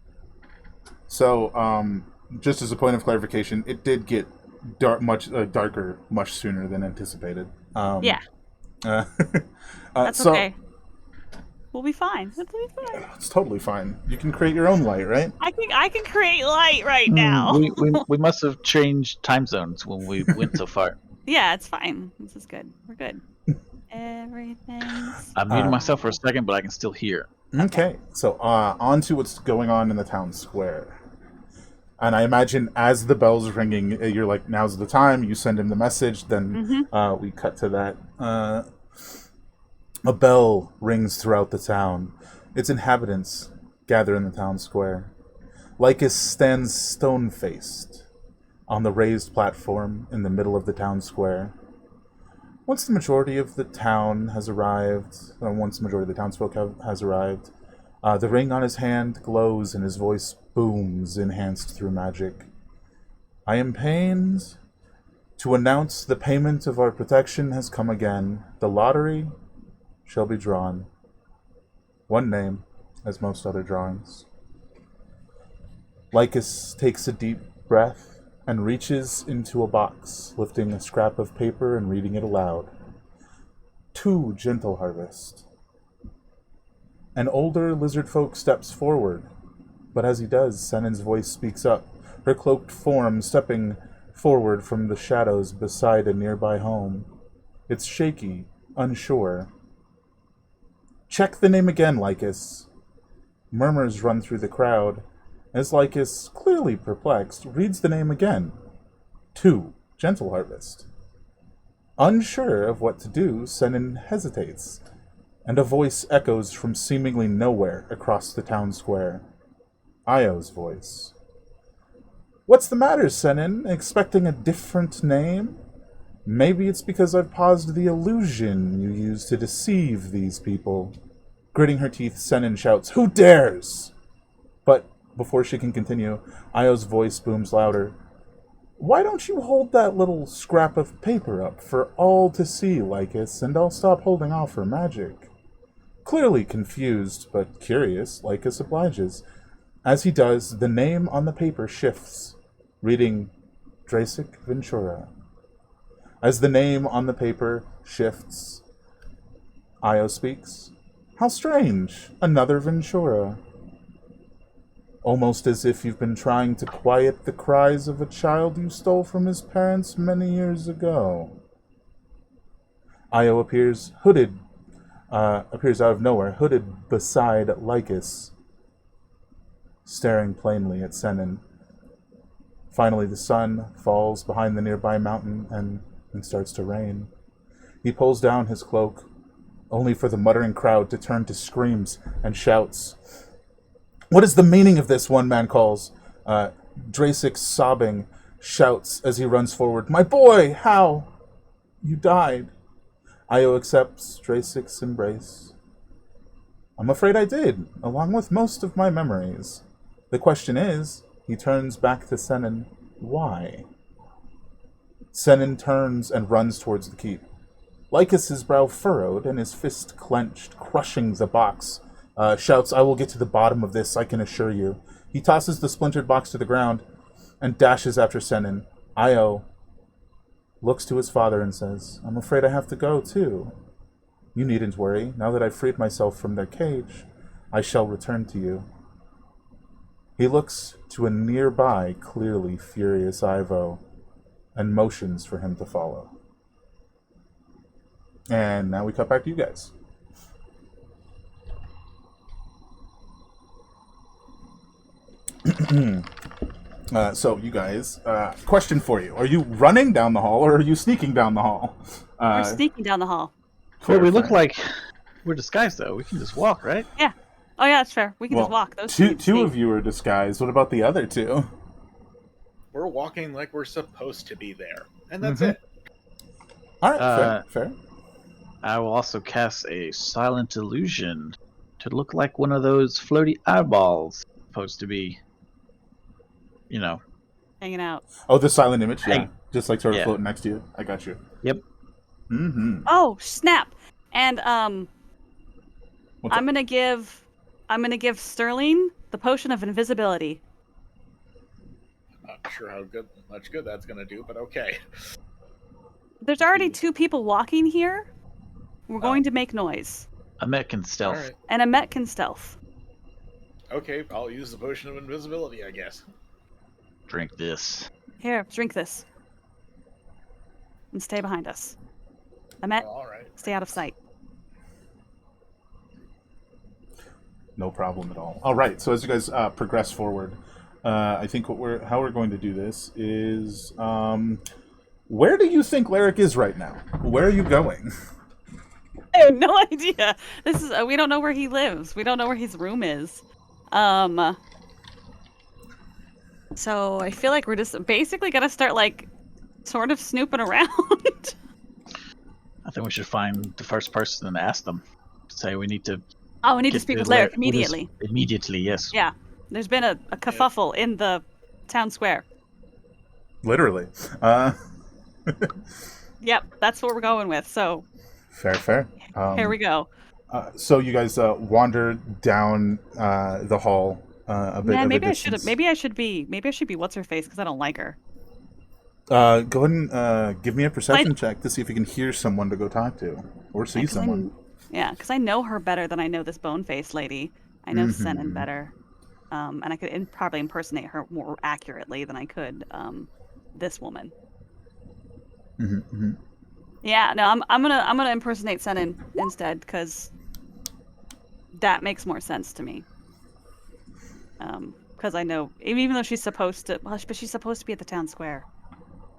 just as a point of clarification, it did get much darker much sooner than anticipated. That's okay. We'll be fine. It's totally fine. You can create your own light, right? I can create light right now. We must have changed time zones when we went so far. Yeah, it's fine. This is good. We're good. Everything's I muted myself for a second, but I can still hear. Okay. So, on to what's going on in the town square. And I imagine as the bell's ringing, you're like, now's the time. You send him the message. Then we cut to that. A bell rings throughout the town. Its inhabitants gather in the town square. Lycus stands stone-faced on the raised platform in the middle of the town square. Once the majority of the town has arrived, the ring on his hand glows and his voice booms, enhanced through magic. I am pained to announce the payment of our protection has come again. The lottery shall be drawn. One name, as most other drawings. Lycus takes a deep breath and reaches into a box, lifting a scrap of paper and reading it aloud. To Gentle Harvest. An older lizard folk steps forward, but as he does, Sennin's voice speaks up, her cloaked form stepping forward from the shadows beside a nearby home. It's shaky, unsure. Check the name again, Lycus. Murmurs run through the crowd, as Lycus, clearly perplexed, reads the name again. To Gentle Harvest. Unsure of what to do, Sennin hesitates. and a voice echoes from seemingly nowhere across the town square. Io's voice. What's the matter, Senin? Expecting a different name? Maybe it's because I've paused the illusion you use to deceive these people. Gritting her teeth, Senin shouts, Who dares? But before she can continue, Io's voice booms louder. Why don't you hold that little scrap of paper up for all to see, Lycus, and I'll stop holding off her magic. Clearly confused, but curious, Lycus obliges. As he does, the name on the paper shifts, reading Drasic Ventura. As the name on the paper shifts, Io speaks. How strange, another Ventura. Almost as if you've been trying to quiet the cries of a child you stole from his parents many years ago. Io appears out of nowhere, hooded beside Lycus, staring plainly at Senin. Finally, the sun falls behind the nearby mountain and starts to rain. He pulls down his cloak, only for the muttering crowd to turn to screams and shouts. What is the meaning of this? One man calls. Drasic, sobbing, shouts as he runs forward. My boy, how? You died. Io accepts Drasic's embrace. I'm afraid I did, along with most of my memories. The question is, he turns back to Senin, why? Senin turns and runs towards the keep. Lycus's brow furrowed and his fist clenched, crushing the box. Shouts, I will get to the bottom of this, I can assure you. He tosses the splintered box to the ground and dashes after Senin. Io looks to his father and says, I'm afraid I have to go, too. You needn't worry. Now that I've freed myself from their cage, I shall return to you. He looks to a nearby, clearly furious Ivo and motions for him to follow. And now we cut back to you guys. So, you guys, question for you. Are you running down the hall or are you sneaking down the hall? We're sneaking down the hall. Well, we look like we're disguised, though. We can just walk, right? Yeah. Oh, yeah, that's fair. We can just walk. Those two of you are disguised. What about the other two? We're walking like we're supposed to be there, and that's it. All right, fair. I will also cast a silent illusion to look like one of those floaty eyeballs supposed to be, hanging out. Oh, the silent image, yeah. Hey. Just like sort of floating next to you. I got you. Yep. Mm-hmm. Oh, snap. And What's I'm gonna give Sterling the potion of invisibility. Not sure how much good that's gonna do, but okay. There's already two people walking here. We're going to make noise. A Met can stealth. All right. And a Met can stealth. Okay, I'll use the potion of invisibility, I guess. Drink this. Here, drink this. And stay behind us. A Met, All right. stay out of sight. No problem at all. All right. So as you guys progress forward, I think how we're going to do this is, where do you think Lyric is right now? Where are you going? I have no idea. This is we don't know where he lives. We don't know where his room is. So I feel like we're just basically gonna start sort of snooping around. I think we should find the first person and ask them. Say we need to. Oh, we need to speak with Lyric immediately. Immediately, yes. Yeah, there's been a kerfuffle in the town square. Literally. Yep, that's what we're going with. So Fair. here we go. So you guys wander down the hall a bit. Man, of maybe a I should. distance. Maybe I should be what's her face because I don't like her. Go ahead and give me a perception check to see if you can hear someone to go talk to or see someone. Because I know her better than I know this bone-faced lady. I know Senin better, and I could probably impersonate her more accurately than I could this woman. Mm-hmm. Yeah, no, I'm gonna impersonate Senin instead because that makes more sense to me. Because I know even though she's supposed to, but she's supposed to be at the town square.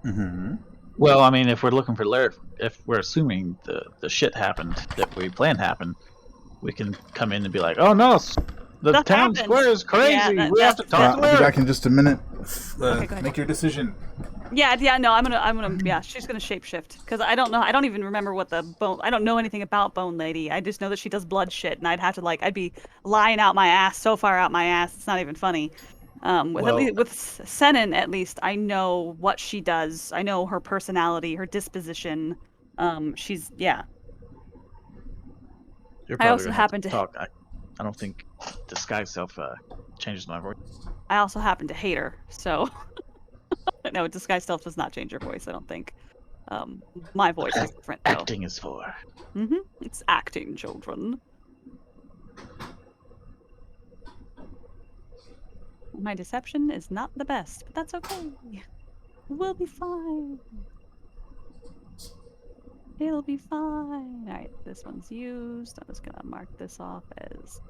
Mm-hmm. Well, I mean, if we're looking for Lyric, if we're assuming the shit happened that we planned happened, we can come in and be like, "Oh no, the That town happened. square is crazy. Yeah, we have to talk to I'll be Larry." back in just a minute. Okay, go ahead. Make your decision. Yeah, no, yeah, she's gonna shapeshift because I don't even remember what I don't know anything about Bone Lady. I just know that she does blood shit, and I'd have to I'd be lying out my ass so far out my ass, it's not even funny. With Senin, at least, I know what she does. I know her personality, her disposition. Yeah. You're I probably also gonna have happen to to talk. I don't think disguise self changes my voice. I also happen to hate her, so no, disguise self does not change your voice. I don't think. My voice is different though. Acting is for. It's acting, children. My deception is not the best, but that's okay. We'll be fine. It'll be fine. Alright, this one's used. I'm just gonna mark this off as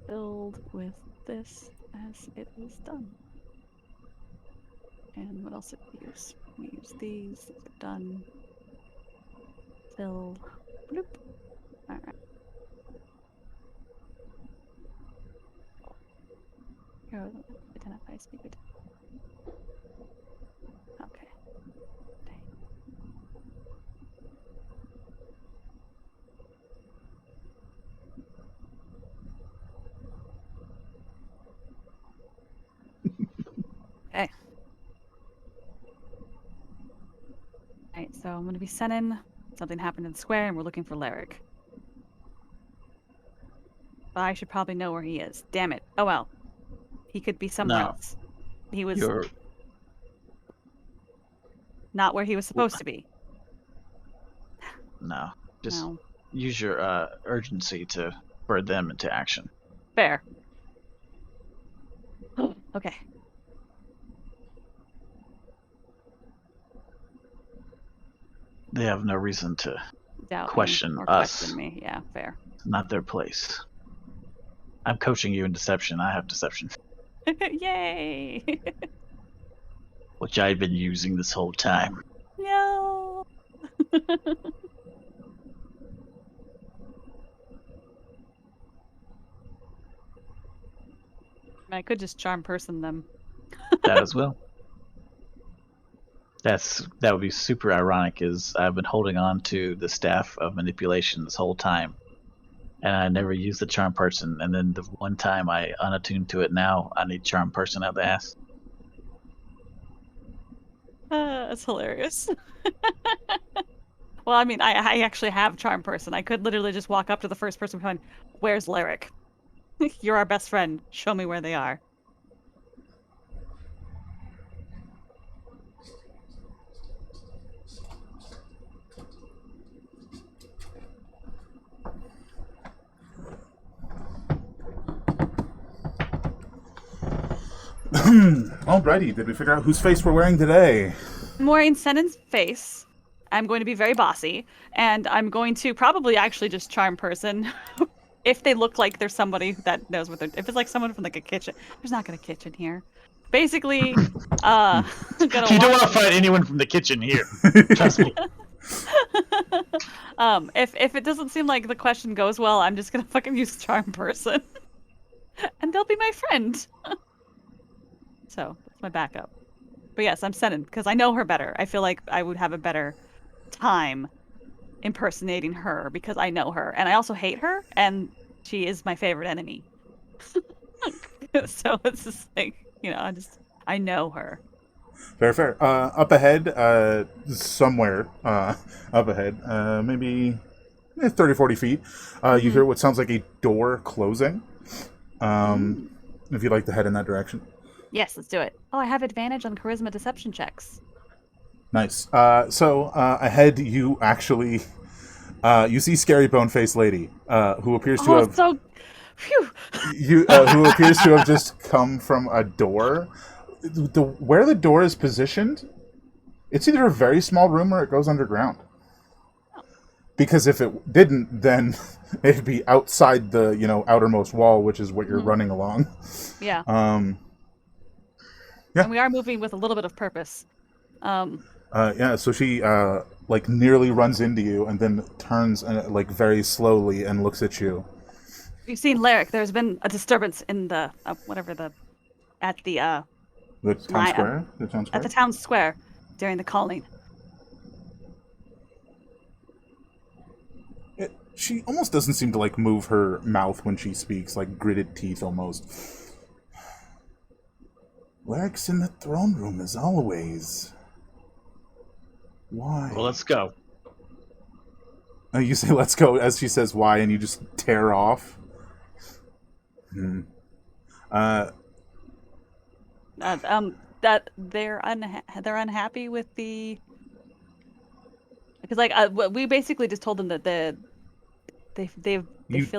filled with this as it is done. And what else did we use? We use these are done. Fill. Bloop. Alright. Here, identify speed. Okay. Okay. Alright, so I'm gonna be sending something happened in the square and we're looking for Lyric. But I should probably know where he is. Damn it. Oh well. He could be somewhere No. else. He was You're not where he was supposed to be. no. Just No. use your urgency to spur them into action. Fair. Okay. They have no reason to Doubt me question or us. question me. Yeah, fair. It's not their place. I'm coaching you in deception. I have deception, Yay! which I've been using this whole time. No. I could just charm person them. That as well. That would be super ironic. Is I've been holding on to the staff of manipulation this whole time, and I never used the charm person. And then the one time I unattuned to it, now I need charm person out the ass. That's hilarious. Well, I mean, I actually have charm person. I could literally just walk up to the first person going, "Where's Lyric? You're our best friend. Show me where they are." Alrighty, did we figure out whose face we're wearing today? I'm wearing Senin's face. I'm going to be very bossy, and I'm going to probably actually just charm person. If they look like there's somebody that knows what they're... If it's like someone from like a kitchen. There's not gonna kitchen here. Basically, gonna You don't want to find anyone from the kitchen here. Trust me. If it doesn't seem like the question goes well, I'm just gonna fucking use charm person. And they'll be my friend. So, that's my backup. But yes, I'm Senin, because I know her better. I feel like I would have a better time impersonating her, because I know her. And I also hate her, and she is my favorite enemy. So it's just like, I know her. Fair. Up ahead, somewhere up ahead, maybe 30, 40 feet, you hear what sounds like a door closing. If you'd like to head in that direction. Yes, let's do it. Oh, I have advantage on charisma deception checks. Nice. So ahead, you actually you see Scary Bone Face Lady, who appears to have Phew. who appears to have just come from a door. Where the door is positioned, it's either a very small room or it goes underground. Because if it didn't, then it'd be outside the outermost wall, which is what you're running along. Yeah. Yeah. And we are moving with a little bit of purpose. So she like Mm-hmm. nearly runs into you and then turns like very slowly and looks at you. You've seen Lyric. There's been a disturbance in the at the The town line square. The town at the square. town square during the calling. She almost doesn't seem to like move her mouth when she speaks, like gritted teeth almost. Lyric's in the throne room as always. Why? Well, let's go. You say "let's go" as she says "why," and you just tear off. That they're unhappy with the because like we basically just told them that they feel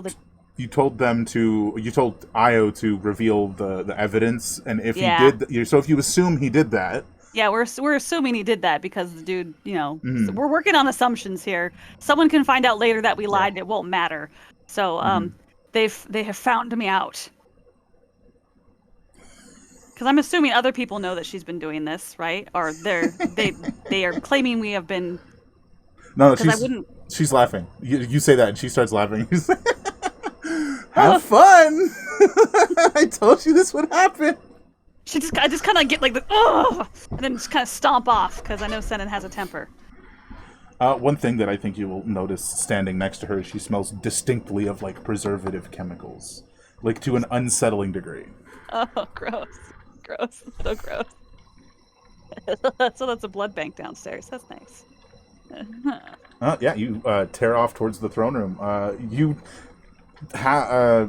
that You told them to. You told Io to reveal the evidence, and if he Yeah. did, so if you assume he did that, yeah we're assuming he did that because the dude we're working on assumptions here. Someone can find out later that we lied. It won't matter. So they have found me out. Because I'm assuming other people know that she's been doing this, right? Or they are claiming we have been. no, Because I wouldn't. she's laughing. You say that, and she starts laughing. Have fun! I told you this would happen. I just kind of get like the ugh, and then just kind of stomp off because I know Senan has a temper. One thing that I think you will notice standing next to her, she smells distinctly of like preservative chemicals, like to an unsettling degree. Oh, gross, so gross. So that's a blood bank downstairs. That's nice. Yeah, you tear off towards the throne room. You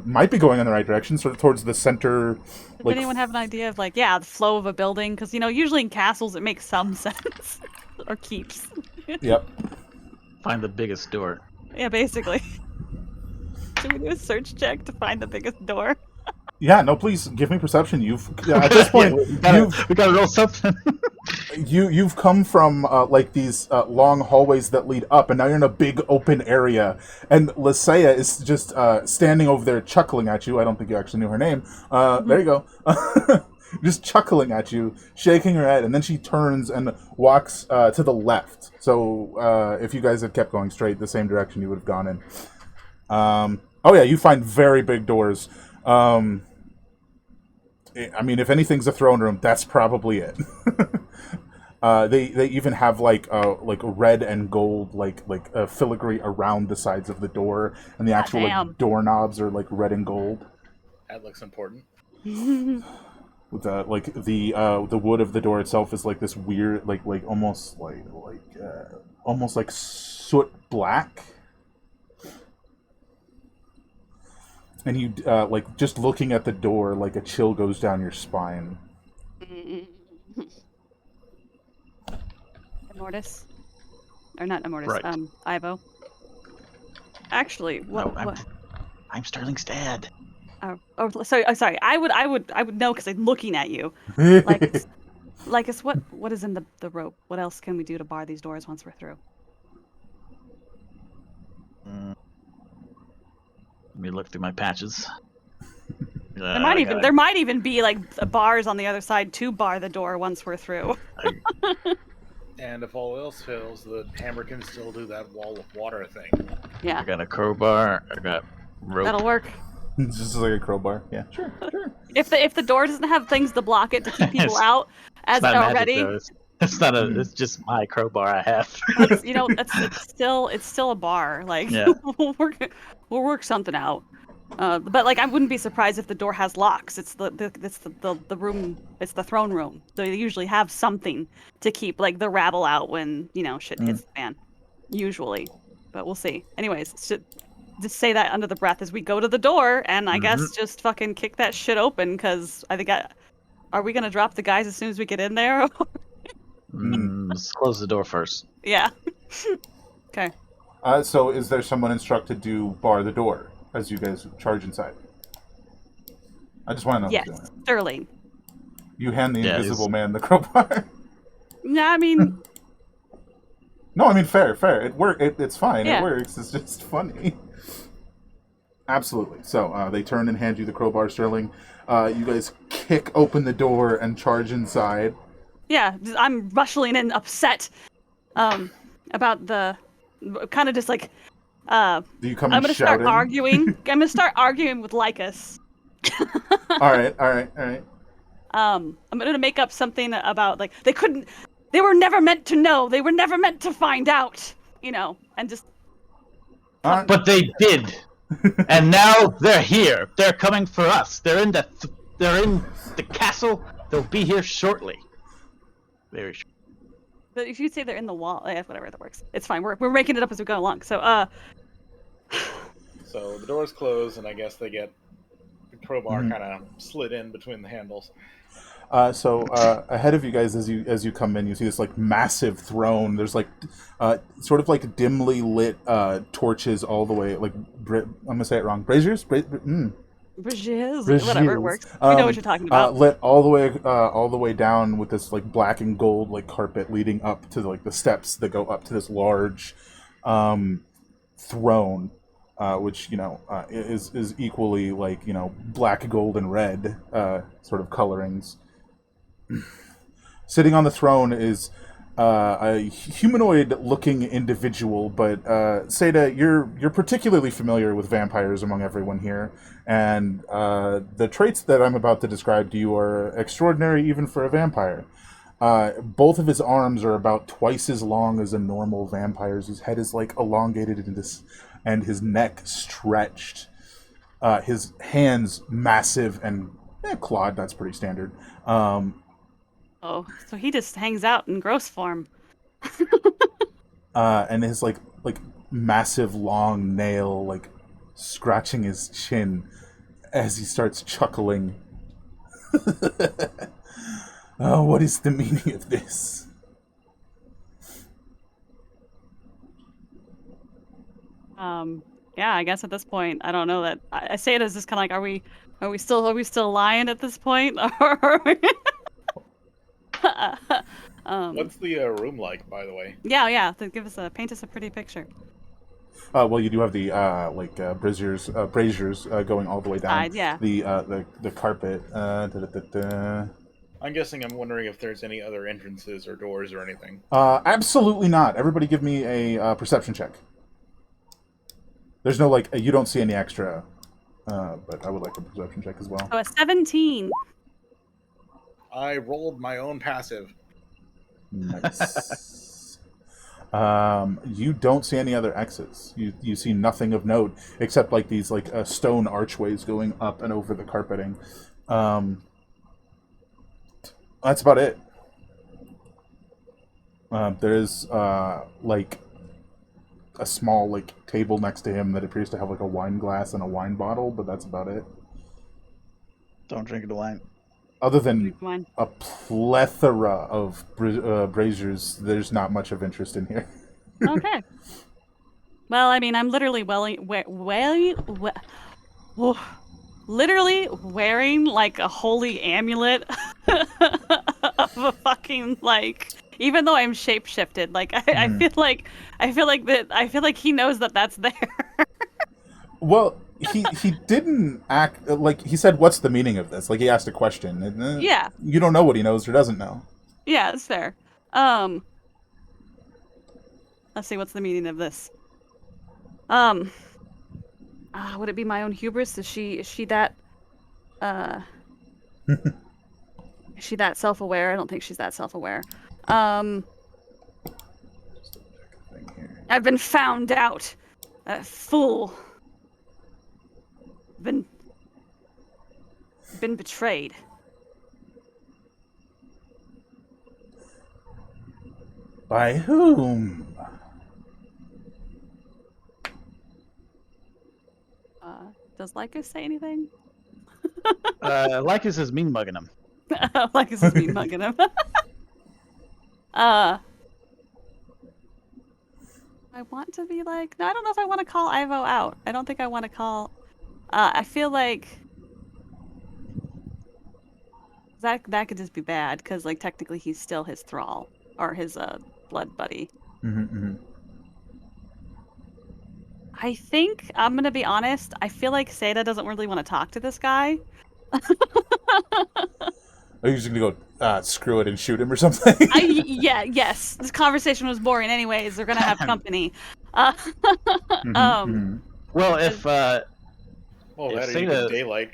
might be going in the right direction, sort of towards the center. Does anyone have an idea of the flow of a building? Because usually in castles it makes some sense, or keeps. Yep. Find the biggest door. Yeah, basically. Should we do a search check to find the biggest door? Yeah, no, please give me perception. You've at this point, we gotta roll something. you've come from like these long hallways that lead up, and now you're in a big open area. And Lysaea is just standing over there chuckling at you. I don't think you actually knew her name. There you go. Just chuckling at you, shaking her head, and then she turns and walks to the left. So if you guys had kept going straight the same direction, you would have gone in. Oh yeah, you find very big doors. I mean, if anything's a throne room, that's probably it. They even have like red and gold filigree around the sides of the door, and the actual like doorknobs are like red and gold. That looks important. With the wood of the door itself is like this weird almost like soot black. And you, just looking at the door, like a chill goes down your spine. Immortus? Or not Immortus, Right. Ivo. Actually, what? I'm Sterling's dad. Sorry. I would know because I'm looking at you. What is in the rope? What else can we do to bar these doors once we're through? Let me look through my patches. There might even be like bars on the other side to bar the door once we're through. And if all else fails, the hammer can still do that wall of water thing. Yeah, I got a crowbar. I got rope. that'll work. Just like a crowbar. Yeah, sure. If the door doesn't have things to block it to keep people out as It's not already, magic, though. It's not a. It's just my crowbar I have. it's still a bar. Like Yeah. we'll work something out. But I wouldn't be surprised if the door has locks. It's the room. It's the throne room. So they usually have something to keep the rabble out when shit hits the fan. Usually, but we'll see. Anyways, just say that under the breath as we go to the door, and I guess just fucking kick that shit open because I think are we gonna drop the guys as soon as we get in there? Let's close the door first. Yeah. Okay. So is there someone instructed to bar the door as you guys charge inside? I just want to know. Yes, who's doing it. Sterling. You hand the invisible man the crowbar. Yeah, I mean. No, I mean fair. It's fine. Yeah. It works. It's just funny. Absolutely. So they turn and hand you the crowbar, Sterling. You guys kick open the door and charge inside. Yeah, I'm rustling in, upset. about the kind of just like Do you come I'm and gonna shout start in? arguing. I'm gonna start arguing with Lycus. All right, all right, all right. I'm gonna make up something about like they were never meant to know. They were never meant to find out. You know, and just All right. But they did, and now they're here. They're coming for us. They're in the castle. They'll be here shortly. Very short. but if you say they're in the wall, whatever, that works. It's fine. We're making it up as we go along. So So the doors close, and I guess they get the crowbar Mhm. kind of slid in between the handles. So ahead of you guys, as you come in, you see this like massive throne. There's like sort of like dimly lit torches all the way. Like I'm gonna say it wrong. Braziers, Brigiz, Braziers. whatever, it works. We know what you're talking about. Lit all the way down with this like black and gold like carpet leading up to like the steps that go up to this large throne. Which is equally like black, gold, and red sort of colorings. Sitting on the throne is a humanoid-looking individual, but Seda, you're particularly familiar with vampires among everyone here, and the traits that I'm about to describe to you are extraordinary even for a vampire. Both of his arms are about twice as long as a normal vampire's. His head is like elongated into this, and his neck stretched. His hands massive and clawed. That's pretty standard. Oh, so he just hangs out in gross form. And his like massive long nail like scratching his chin as he starts chuckling. Oh, what is the meaning of this? Yeah, I guess at this point, I don't know that I say it as just kind of like, are we still lying at this point, or are we... What's the room like, by the way? yeah, to paint us a pretty picture. Well, you do have the braziers going all the way down. Yeah. The carpet. I'm guessing. I'm wondering if there's any other entrances or doors or anything. Absolutely not. Everybody, give me a perception check. There's no like you don't see any extra, but I would like a perception check as well. Oh, a 17. I rolled my own passive. Nice. You don't see any other exits. You see nothing of note except like these like stone archways going up and over the carpeting. That's about it. There's like a small like table next to him that appears to have like a wine glass and a wine bottle, but that's about it. Don't drink the wine. Other than Wine. a plethora of braziers, there's not much of interest in here. Okay. Well, I mean, I'm literally literally wearing like a holy amulet of a fucking like. Even though I'm shapeshifted, like I feel like he knows that that's there. Well, he didn't act like he said, "What's the meaning of this?" Like he asked a question. And, Yeah. You don't know what he knows or doesn't know. Yeah, it's fair. Let's see, what's the meaning of this? Would it be my own hubris? Is she that is she that self-aware? I don't think she's that self-aware. I've been found out. Fool. Been betrayed. By whom? Does Lycus say anything? Lycus is mean mugging him. Lycus is me mugging him. I want to be like... No, I don't know if I want to call Ivo out. I don't think I want to call... I feel like... That could just be bad, because like technically he's still his thrall. Or his blood buddy. Mm-hmm. I think, I'm going to be honest, I feel like Seda doesn't really want to talk to this guy. Are you just gonna go screw it and shoot him or something? Yes. This conversation was boring anyways. They're gonna have company. Uh, um, Well, Well, if that or you could Seda daylight.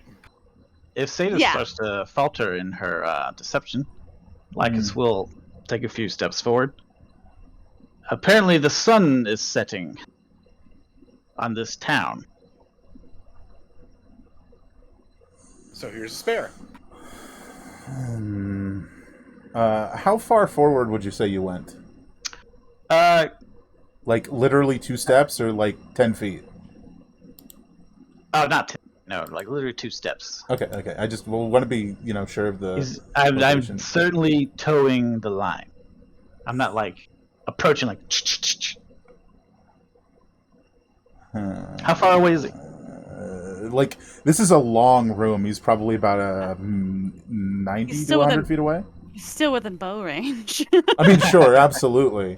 Sada's Yeah. supposed to falter in her deception, Lycus will take a few steps forward. Apparently, the sun is setting on this town. So here's a spare. How far forward would you say you went? Like literally 2 steps or like 10 feet? Oh, not 10. No, like literally 2 steps. Okay. I just want to be, sure of the I'm location. certainly towing the line. I'm not like approaching like. How far away is he? Like, this is a long room. He's probably about 90 He's to still 100 feet away. He's still within bow range. I mean, sure, absolutely.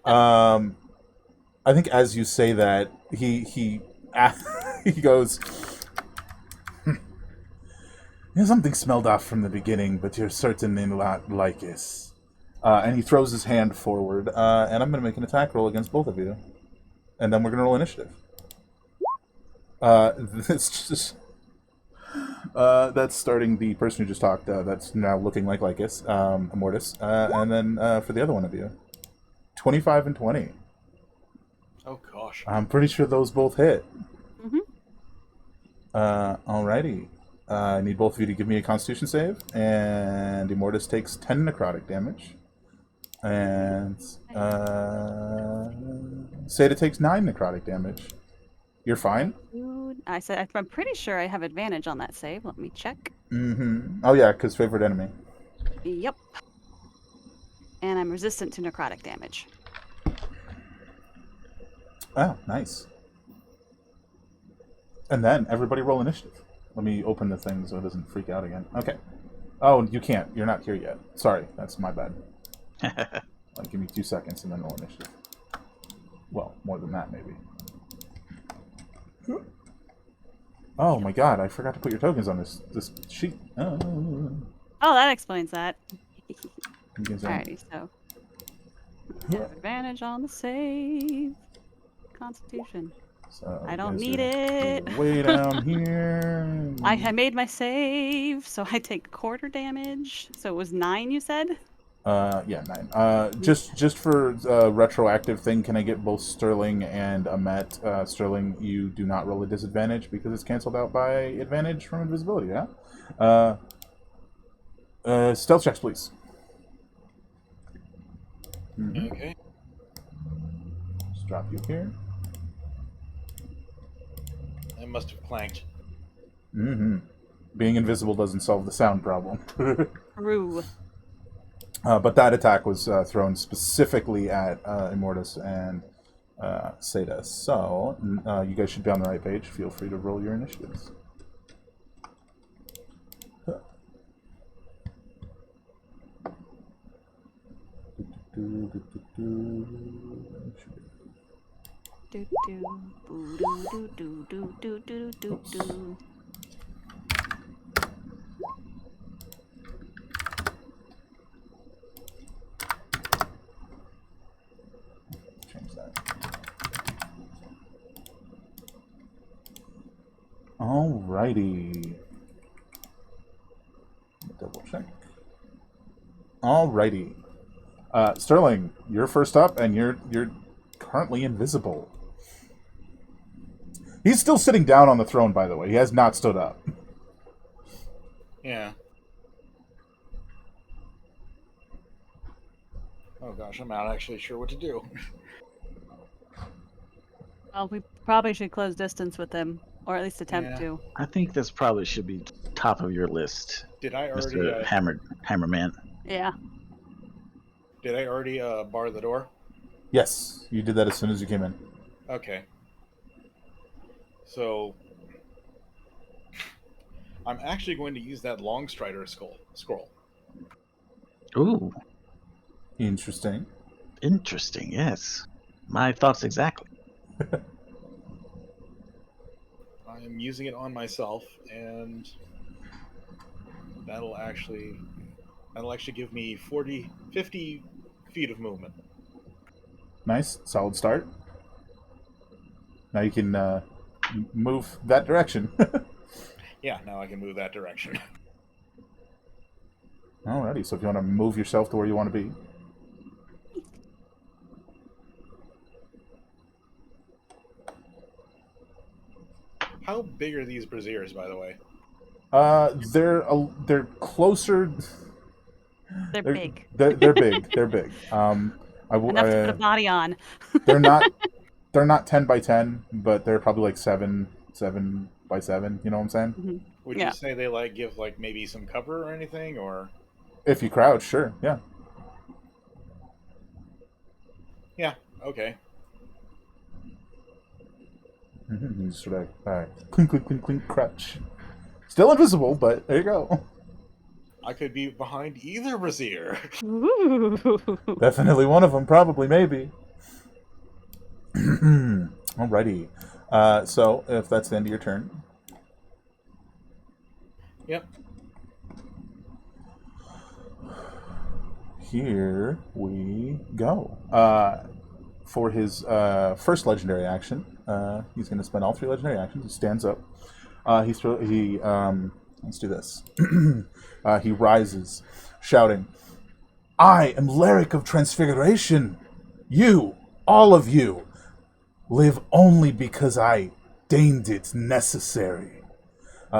I think as you say that, he he goes, something smelled off from the beginning, but you're certainly not like us. And he throws his hand forward, and I'm going to make an attack roll against both of you. And then we're going to roll initiative. That's starting the person who just talked. That's now looking like Lycus, Immortus. And then for the other one of you, 25 and 20. Oh gosh. I'm pretty sure those both hit. Mm-hmm. Alrighty. I need both of you to give me a Constitution save, and Immortus takes 10 necrotic damage, and Seda takes 9 necrotic damage. You're fine. I said I'm pretty sure I have advantage on that save. Let me check. Mm-hmm. Oh yeah, because favorite enemy. Yep. And I'm resistant to necrotic damage. Oh, nice. And then everybody roll initiative. Let me open the thing so it doesn't freak out again. Okay. Oh, you can't. You're not here yet. Sorry, that's my bad. Give me 2 seconds and then roll initiative. Well, more than that, maybe. Oh my god, I forgot to put your tokens on this sheet. Oh, that explains that. Alrighty, Alrighty, so I have advantage on the save. Constitution. So I don't need it. Way down here. I made my save, so I take quarter damage. So it was 9, you said? Yeah, 9. Just for retroactive thing, can I get both Sterling and Amet? Sterling, you do not roll a disadvantage because it's canceled out by advantage from invisibility, yeah? Stealth checks, please. Mm-hmm. Okay. Just drop you here. I must have clanked. Mm-hmm. Being invisible doesn't solve the sound problem. True. But that attack was thrown specifically at Immortus and Seda. So, you guys should be on the right page. Feel free to roll your initiatives. Change that. Alrighty. Double check. Alrighty. Sterling, you're first up, and you're currently invisible. He's still sitting down on the throne, by the way. He has not stood up. Yeah. Oh gosh, I'm not actually sure what to do. Well, we probably should close distance with him, or at least attempt Yeah. to. I think this probably should be top of your list, Did I already? Mr. Hammerman. Yeah. Did I already bar the door? Yes, you did that as soon as you came in. Okay. So I'm actually going to use that long strider scroll. Ooh, Interesting. interesting. Yes, my thoughts exactly. I am using it on myself, and That'll actually give me 50 feet of movement. Nice, solid start. Now you can move that direction. Yeah, now I can move that direction. Alrighty, so if you want to move yourself to where you want to be. How big are these braziers, by the way? They're closer. They're big. They're big. They're big. Enough to put a body on. they're not 10 by 10, but they're probably like 7 by 7. You know what I'm saying? Mhm. Would Yeah. you say they like give like maybe some cover or anything, or? If you crouch, sure, yeah. Yeah. Okay. You sort of clink, clink, clink, clink, crouch. Still invisible, but there you go. I could be behind either brazier. Ooh. Definitely one of them, probably, maybe. Alrighty. So, if that's the end of your turn. Yep. Here we go. For his first legendary action, he's going to spend all 3 legendary actions. He stands up. Let's do this. He rises, shouting, "I am Lyric of Transfiguration. You, all of you, live only because I deemed it necessary."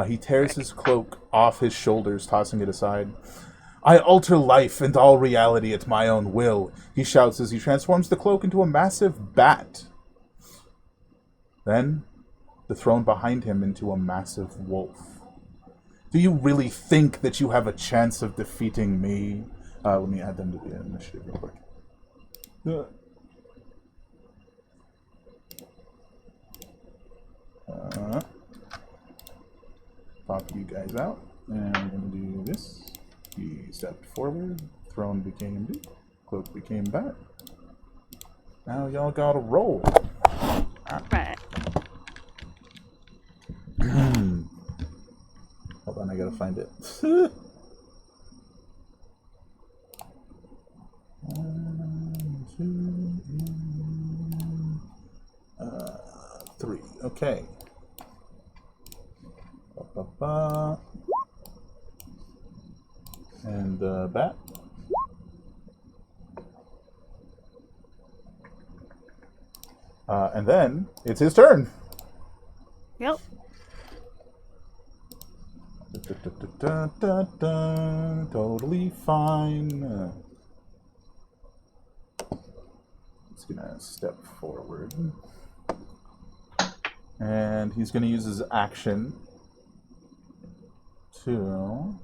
He tears his cloak off his shoulders, tossing it aside. "I alter life and all reality at my own will," he shouts as he transforms the cloak into a massive bat. Then, the throne behind him into a massive wolf. "Do you really think that you have a chance of defeating me?" Let me add them to the initiative real quick. Pop you guys out, and I'm going to do this. He stepped forward, throne became big, cloak became bat. Now y'all gotta roll. Right. Hold on, I gotta find it. 1, 2, 3. Okay. Ba-ba-ba. And bat. And then it's his turn. Yep. Totally fine. He's gonna step forward. And he's gonna use his action to...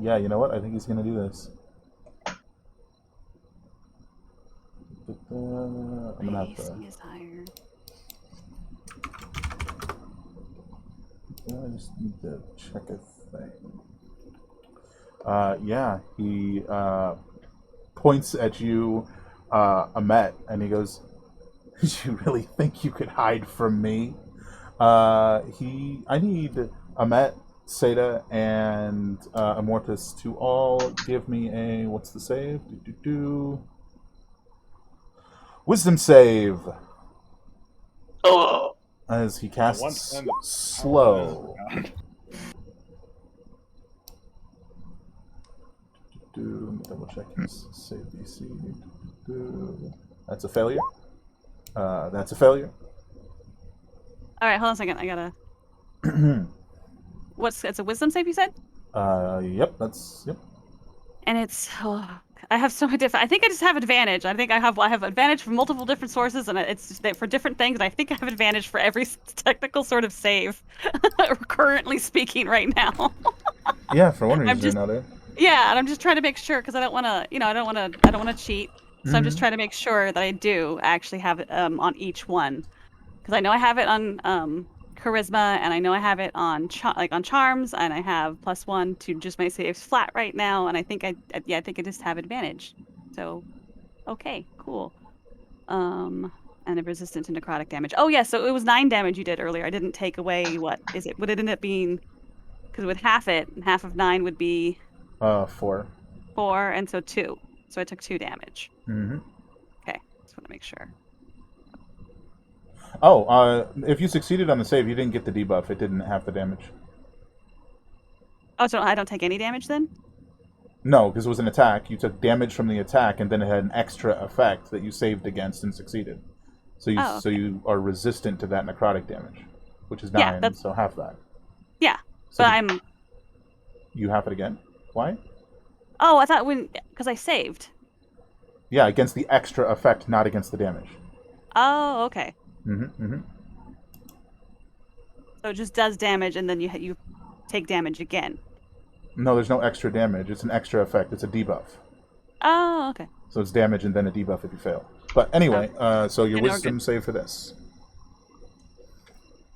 Yeah, you know what? I think he's gonna do this. I'm gonna have to... Is higher. I just need to check a thing. Yeah, he points at you, Amet, and he goes, "You really think you could hide from me?" I need Amet, Seda, and Amortus to all give me a... What's the save? Wisdom save! Oh, As he Once casts then- slow. Let me double check his save DC. That's a failure. That's a failure. All right, hold on a second. I gotta. It's a wisdom save, you said? Yep, that's... Yep. And it's I have so many different. I think I just have advantage. I think I have advantage from multiple different sources, and it's just that for different things. And I think I have advantage for every technical sort of save. Currently speaking, right now. Yeah, for one reason I'm just- or another. Yeah, and I'm just trying to make sure because I don't want to, I don't want to cheat. So I'm just trying to make sure that I do actually have it on each one, because I know I have it on charisma, and I know I have it on on charms, and I have +1 to just my saves flat right now, and I think I think I just have advantage. So, okay, cool. And and resistant to necrotic damage. Oh yeah, so it was 9 damage you did earlier. I didn't take away what is it? Would it end up being? Because with half it, half of 9 would be 4. 4, and so 2. So I took 2 damage. Mm-hmm. Okay, just want to make sure. Oh, if you succeeded on the save, you didn't get the debuff. It didn't half the damage. Oh, so I don't take any damage then? No, because it was an attack. You took damage from the attack, and then it had an extra effect that you saved against and succeeded. So you Oh, okay. you are resistant to that necrotic damage, which is 9. Yeah, that's- so half that. Yeah, So but I'm. you half it again. Why? Oh, I thought because I saved. Yeah, against the extra effect, not against the damage. Oh, okay. Mm-hmm. Mm-hmm. So it just does damage, and then you take damage again. No, there's no extra damage. It's an extra effect. It's a debuff. Oh, okay. So it's damage and then a debuff if you fail. But anyway, so your Yeah, no, we're wisdom good. save for this.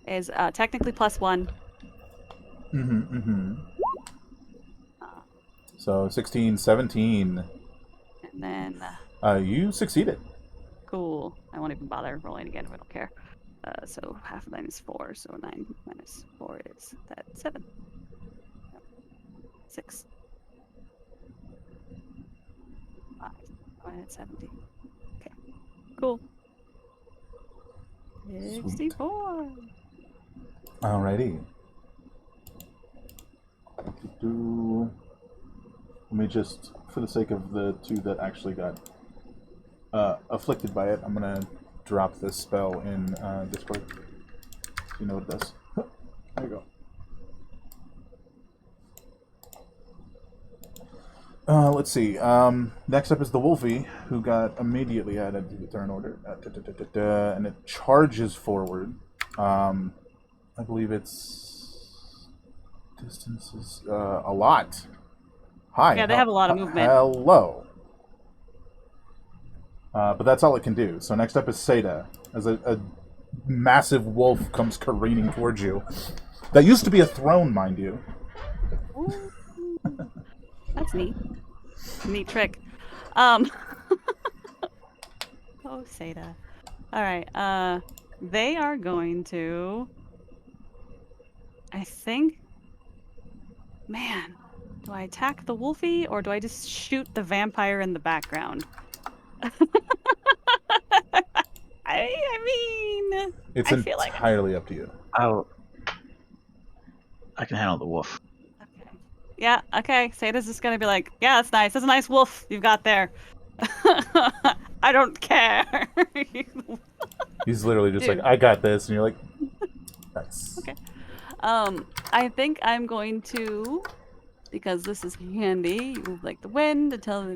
Is technically +1. Mm-hmm. Mm-hmm. So 16, 17. And then You succeeded. cool. I won't even bother rolling again if I don't care. So half of 9 is 4. So 9 minus 4 is that 7. 6. 5. I'm at 70. Okay. Cool. Sweet. 64. Alrighty. Let me just, for the sake of the 2 that actually got afflicted by it, I'm gonna drop this spell in Discord. So you know what it does. There you go. Let's see. Next up is the Wolfie, who got immediately added to the turn order. And it charges forward. I believe its distance is a lot. Hi. Yeah, they have a lot of movement. Hello. But that's all it can do. So next up is Seda, as a massive wolf comes careening towards you. That used to be a throne, mind you. Ooh. That's neat. Neat trick. Oh, Seda. All right. They are going to. I think. Man, do I attack the Wolfie or do I just shoot the vampire in the background? I mean, It's I feel like. entirely up to you. I can handle the wolf. Okay. Yeah. Okay. Seda's just gonna be like, yeah, that's nice. That's a nice wolf you've got there. I don't care. He's literally just Dude. like, I got this, and you're like, nice. Okay. I think I'm going to, because this is handy, move like the wind until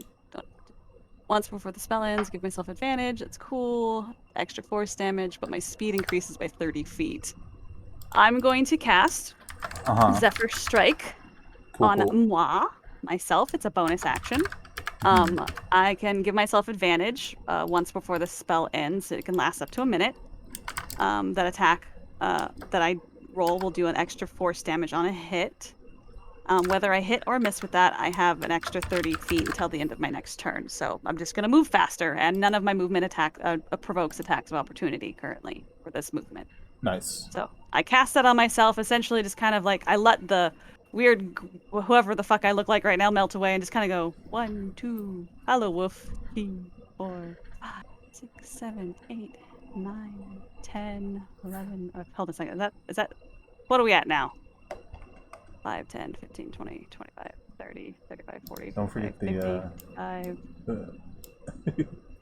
once before the spell ends, give myself advantage. That's cool. Extra force damage, but my speed increases by 30 feet. I'm going to cast Zephyr Strike Cool, on cool. moi, myself. It's a bonus action. I can give myself advantage once before the spell ends. It can last up to a minute. That attack that I roll will do an extra force damage on a hit. Whether I hit or miss with that, I have an extra 30 feet until the end of my next turn. So I'm just going to move faster, and none of my movement attack provokes attacks of opportunity currently for this movement. Nice. So I cast that on myself, essentially just kind of like I let the weird, whoever the fuck I look like right now, melt away and just kind of go 1, 2, hello wolf, 3, 4, 5, 6, 7, 8, 9, 10, 11. Hold on a second. Is that what are we at now? 5, 10, 15, 20, 25, 30, 35, 40. Don't forget 50, the 5.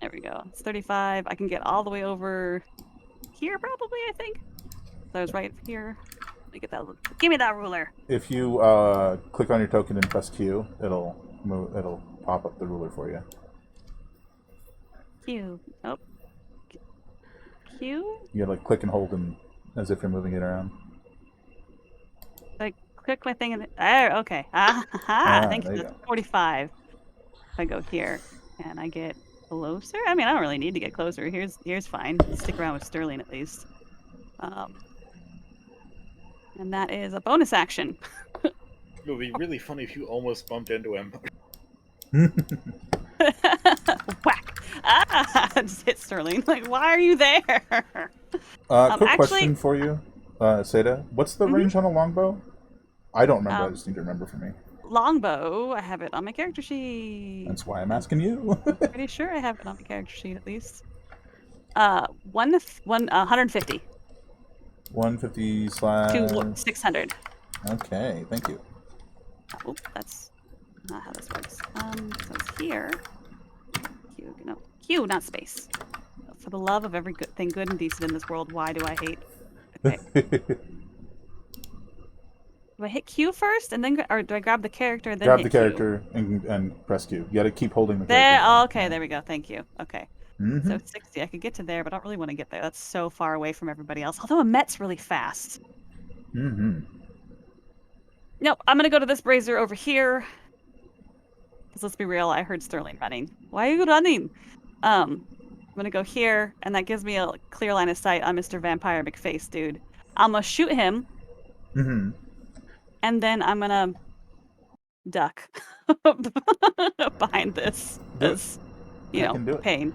There we go. It's 35. I can get all the way over here, probably, I think. So I was right here. Let me get that. Give me that ruler. If you click on your token and press Q, it'll move. It'll pop up the ruler for you. Q. Oh. Q? You gotta like click and hold them as if you're moving it around. Like, click my thing and there. Okay. I think there you it's go. 45. If I go here and I get closer. I mean, I don't really need to get closer. Here's fine. Stick around with Sterling at least. And that is a bonus action. It would be really funny if you almost bumped into him. Whack. that just hit Sterling. Like, why are you there? Quick Actually, question for you, Seda. What's the Mhm. range on a longbow? I don't remember. I Um, just need to remember for me. longbow. I have it on my character sheet. That's why I'm asking you. Pretty sure I have it on my character sheet at least. 150 150 to slash. 600. Okay, thank you. Oh, that's not how this works. So it's here. Q, no, Q, not space. For the love of every good thing good and decent in this world, why do I hate? Okay. Do I hit Q first and then, or do I grab the character and then Grab hit the Q? character and press Q. You got to keep holding the There. character. Oh, okay, there we go. Thank you. Okay. Mm-hmm. So 60. I could get to there, but I don't really want to get there. That's so far away from everybody else. Although a Met's really fast. Mm-hmm. Nope. I'm gonna go to this brazier over here. Because let's be real, I heard Sterling running. Why are you running? I'm gonna go here, and that gives me a clear line of sight on Mr. Vampire McFace, dude. I'm gonna shoot him, Mm-hmm. and then I'm gonna duck behind this Do it. as, I can do it. pain.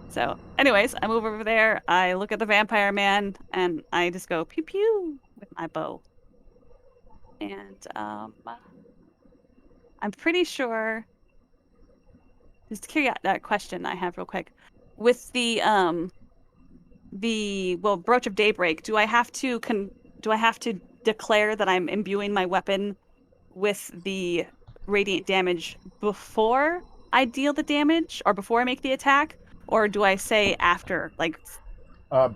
So, anyways, I move over there. I look at the vampire man, and I just go pew pew with my bow. And I'm pretty sure. Just that question I have real quick with the brooch of daybreak. Do I have to declare that I'm imbuing my weapon with the radiant damage before I deal the damage or before I make the attack, or do I say after? Like,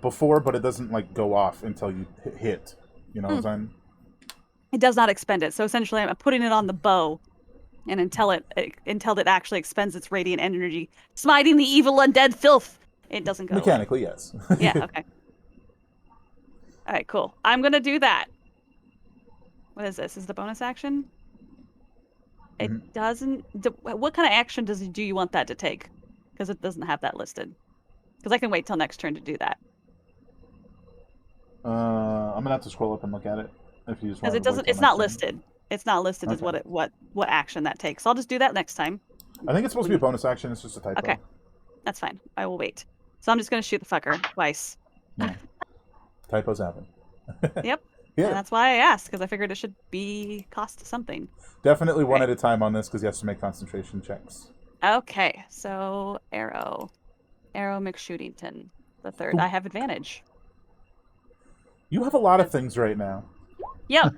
Before, but it doesn't like go off until you hit. You know what I'm saying? it does not expend it. So essentially, I'm putting it on the bow, and until it actually expends its radiant energy, smiting the evil undead filth, it doesn't go away. Mechanically, yes. Yeah. Okay. All right. Cool. I'm gonna do that. What is this? Is it a bonus action? It Mhm. doesn't. What kind of action do you want that to take? Because it doesn't have that listed. Because I can wait till next turn to do that. I'm gonna have to scroll up and look at it. If you just Because want it to wait doesn't. till It's not next turn. listed. It's not listed as Okay. what action that takes. So I'll just do that next time. I think it's supposed to be a bonus action. It's just a typo. Okay. That's fine. I will wait. So I'm just gonna shoot the fucker twice. Yeah. Typos happen. Yep. Yeah. And that's why I asked, because I figured it should be cost something. Definitely one Right. at a time on this because you have to make concentration checks. Okay, so Arrow McShootington the third. I have advantage. You have a lot of things right now. Yep,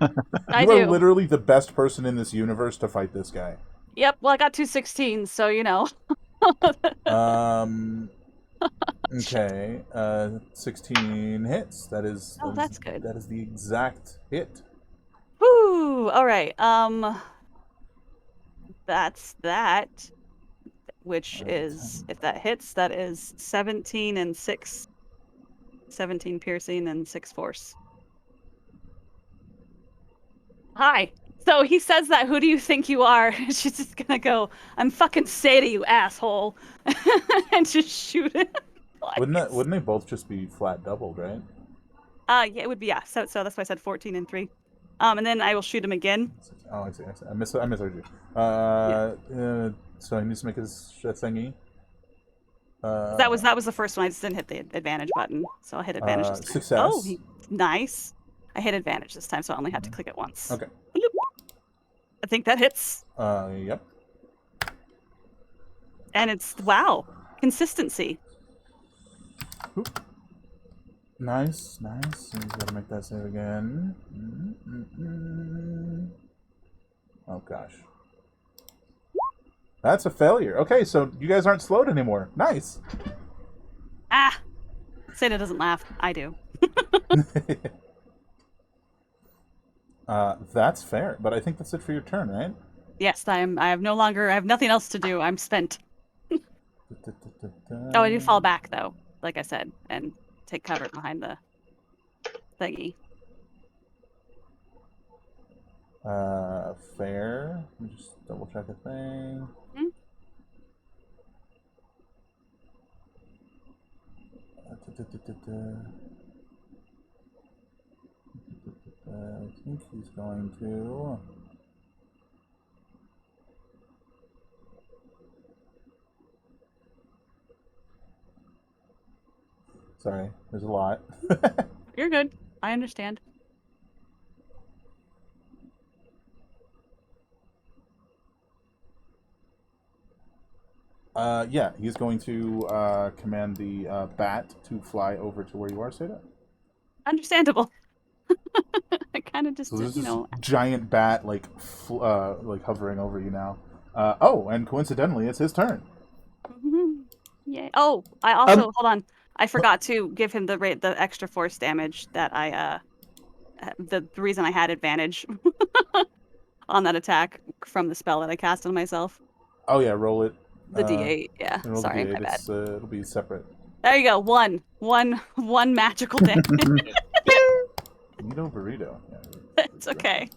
I You are do. literally the best person in this universe to fight this guy. Yep. Well, I got 216, so Okay. 16 hits. That is. Oh, that's good. That is the exact hit. Woo! All right. That's that. Which is, if that hits, that is 17 and 6. 17 piercing and 6 force. Hi. So he says that, who do you think you are? She's just gonna go, I'm fucking Sada, you asshole. And just shoot it. Wouldn't they both just be flat doubled, right? Yeah, it would be, yeah. So that's why I said 14 and 3. And then I will shoot him again. Oh, I see. I misheard you. So he needs to make his thingy. That was the first one. I just didn't hit the advantage button. So I'll hit advantage this time. Success. Oh, nice. I hit advantage this time, so I only have to click it once. Okay. Bloop. I think that hits. Yep. And it's, wow, consistency. Oop. Nice. So he's got to make that save again. Oh gosh. That's a failure. Okay, so you guys aren't slowed anymore. Nice. Ah! Sada doesn't laugh. I do. That's fair, but I think that's it for your turn, right? Yes, I have nothing else to do. I'm spent. Oh, I do fall back though, like I said, and take cover behind the thingy. Fair. Let me just double check a thing. I think he's going to. Sorry, there's a lot. You're good. I understand. Yeah, he's going to command the bat to fly over to where you are, Seda. Understandable. I kind of just, So there's you this know. giant bat like hovering over you now. Oh, and coincidentally, it's his turn. Yay. Oh, I also hold on. I forgot to give him the extra force damage that I the reason I had advantage on that attack from the spell that I cast on myself. Oh yeah, roll it. The D8. Yeah. Roll Sorry, the D8. my bad. It'll be separate. There you go. One magical damage. Burrito burrito. Yeah. It's okay.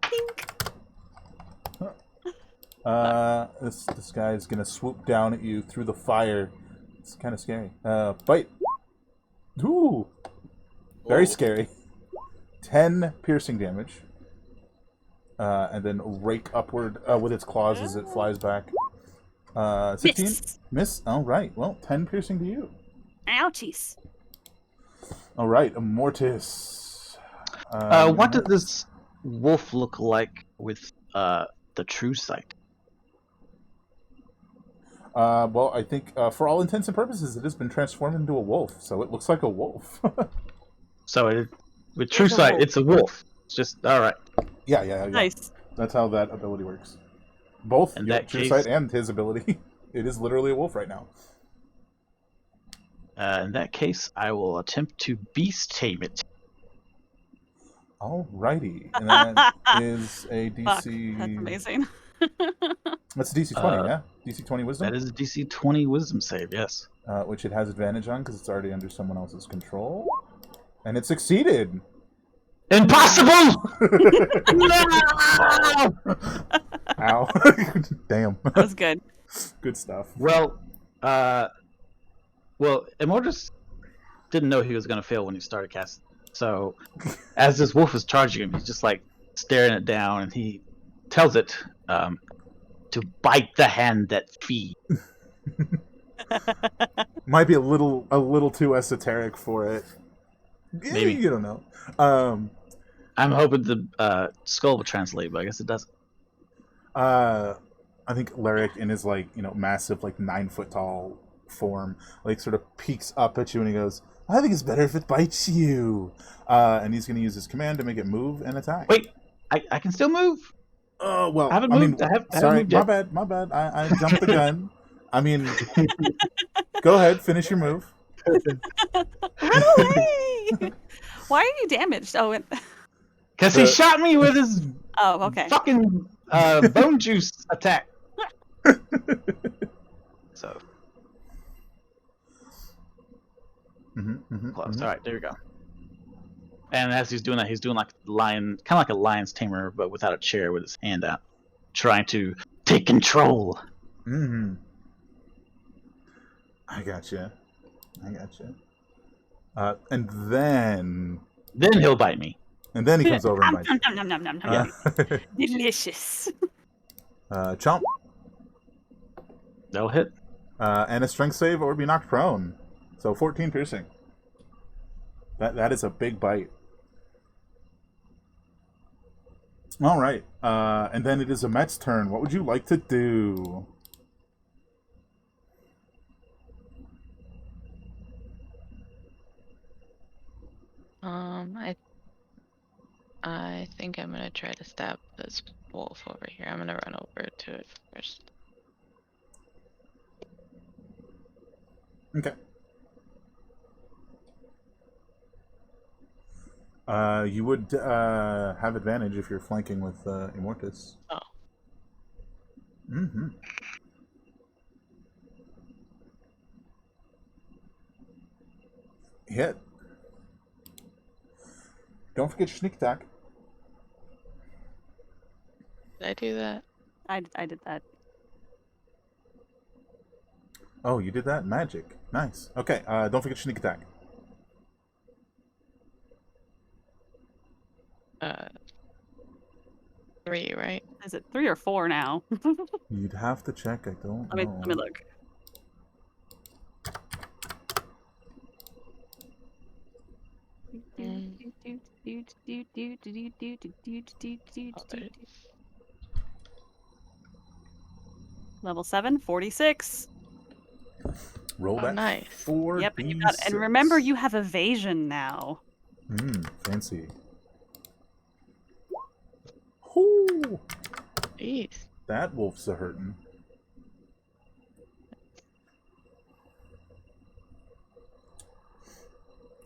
Pink. This guy's gonna swoop down at you through the fire. It's kind of scary. Bite. Ooh, very Oh. scary. 10 piercing damage. And then rake upward with its claws as it flies back. 16? Miss? Alright, well, 10 piercing to you. Ouchies. Alright, Immortus. What does this wolf look like with the true sight? Well, I think for all intents and purposes, it has been transformed into a wolf, so it looks like a wolf. So with true It's a sight, wolf. it's a wolf. It's just all right. Yeah. Nice. That's how that ability works. Both In your that true case- sight and his ability. It is literally a wolf right now. In that case, I will attempt to beast tame it. Alrighty. And that is a Fuck. DC... That's amazing. That's a DC 20, yeah? DC 20 Wisdom? That is a DC 20 Wisdom save. Yes. Which it has advantage on because it's already under someone else's control. And it succeeded! Impossible! No! Ow. Damn. That was good. Good stuff. Well, Immortus didn't know he was going to fail when he started casting. So, as this wolf is charging him, he's just like staring it down, and he tells it to bite the hand that feeds. Might be a little too esoteric for it. Maybe. You don't know. I'm hoping the skull will translate, but I guess it doesn't. I think Lyric in his massive 9-foot tall form sort of peeks up at you and he goes, I think it's better if it bites you. And he's going to use his command to make it move and attack. Wait, I can still move. Oh well. I haven't I mean, moved. I haven't sorry, moved my yet. bad. I jumped the gun. I mean, go ahead, finish your move. Run away! Why are you damaged? Oh, Because he shot me with his okay. fucking bone juice attack. So close. All right, there we go. And as he's doing that, he's doing like lion, kind of like a lion's tamer, but without a chair, with his hand out, trying to take control. Mm-hmm. I gotcha. And then He'll bite me. he comes over and bites you. Nom, nom, nom, nom, nom. Delicious. Chomp. That'll hit. And a strength save or be knocked prone. So 14 piercing. That is a big bite. All right. And then it is Amet's turn. What would you like to do? I think I'm gonna try to stab this wolf over here. I'm gonna run over to it first. Okay. You would have advantage if you're flanking with Immortus. Oh. Mm-hmm. Hit. Don't forget your sneak attack. Did I do that? I did that. Oh, you did that? Magic. Nice. Okay, don't forget your sneak attack. 3, right? Is it 3 or 4 now? You'd have to check. I don't know. Let me look. Alright. Level 7, 46. Roll Oh, that nice. 4d6. Yep, and remember you have evasion now. Fancy. Whoo! Jeez. That wolf's a hurtin'.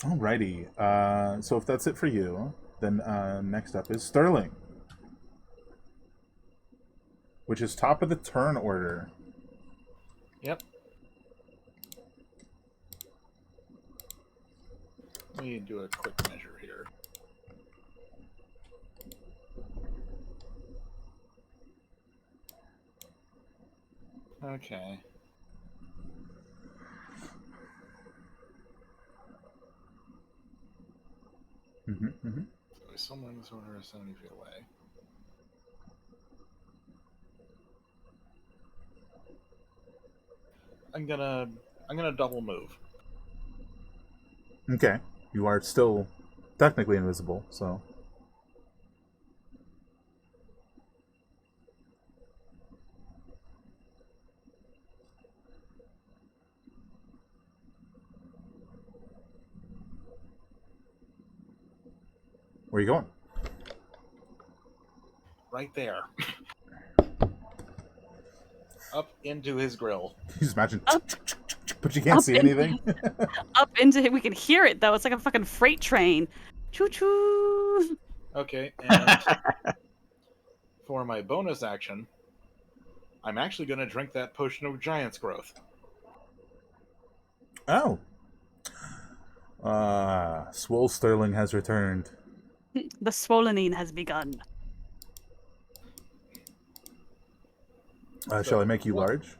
Alrighty. So if that's it for you, then next up is Sterling, which is top of the turn order. Yep. Let me do a quick measure here. Okay. So he's somewhere in this order, 70 feet away. I'm gonna double move. Okay. You are still technically invisible, so. Where are you going? Right there. Up into his grill. You just imagine. Up. But you can't Up see into- anything. Up into it, we can hear it though. It's like a fucking freight train. Choo choo. Okay, and for my bonus action, I'm actually going to drink that potion of giant's growth. Oh. Swole Sterling has returned. The swollening has begun. Shall I make you large?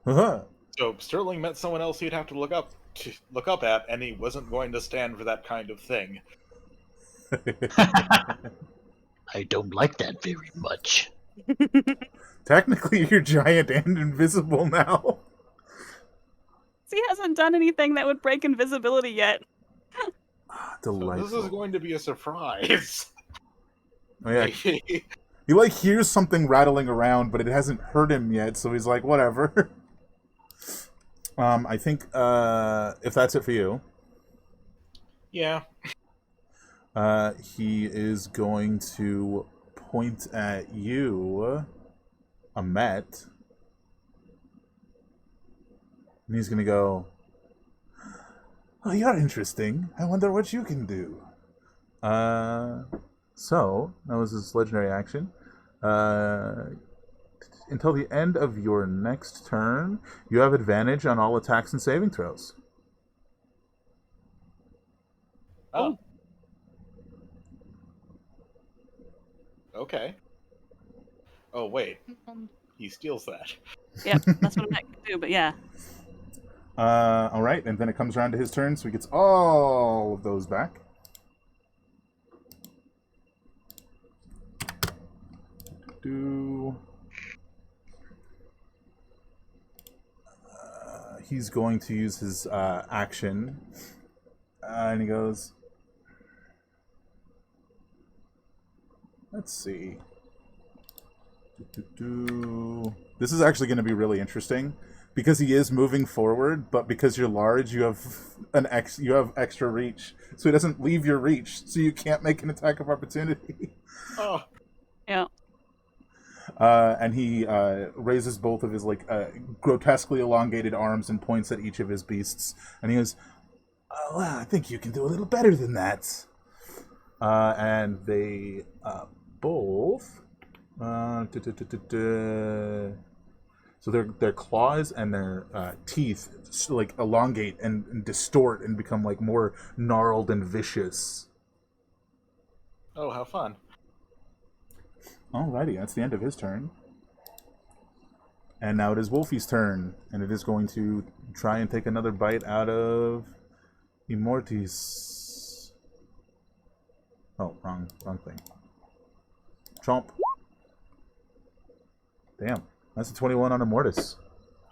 Uh-huh. So Sterling met someone else he'd have to look up at, and he wasn't going to stand for that kind of thing. I don't like that very much. Technically, you're giant and invisible now. He hasn't done anything that would break invisibility yet. So Delightful. this is going to be a surprise. Oh, yeah. He like hears something rattling around, but it hasn't hurt him yet, so he's like, whatever. I think if that's it for you, Yeah. he is going to point at you, Amet, and he's going to go, "Oh, you're interesting. I wonder what you can do." So that was his legendary action. Until the end of your next turn, you have advantage on all attacks and saving throws. Oh. Okay. Oh, wait. He steals that. Yep, that's what I meant to do, but yeah. All right, and then it comes around to his turn, so he gets all of those back. He's going to use his action, and he goes, let's see. This is actually going to be really interesting because he is moving forward, but because you're large, you have extra reach, so he doesn't leave your reach, so you can't make an attack of opportunity. Oh. Yeah. And he raises both of his grotesquely elongated arms and points at each of his beasts, and he goes, "Oh, well, I think you can do a little better than that." And they both. So their claws and their teeth elongate and distort and become more gnarled and vicious. Oh, how fun. Alrighty, that's the end of his turn. And now it is Wolfie's turn, and it is going to try and take another bite out of Immortis. Oh, wrong thing. Chomp. Damn, that's a 21 on Immortis.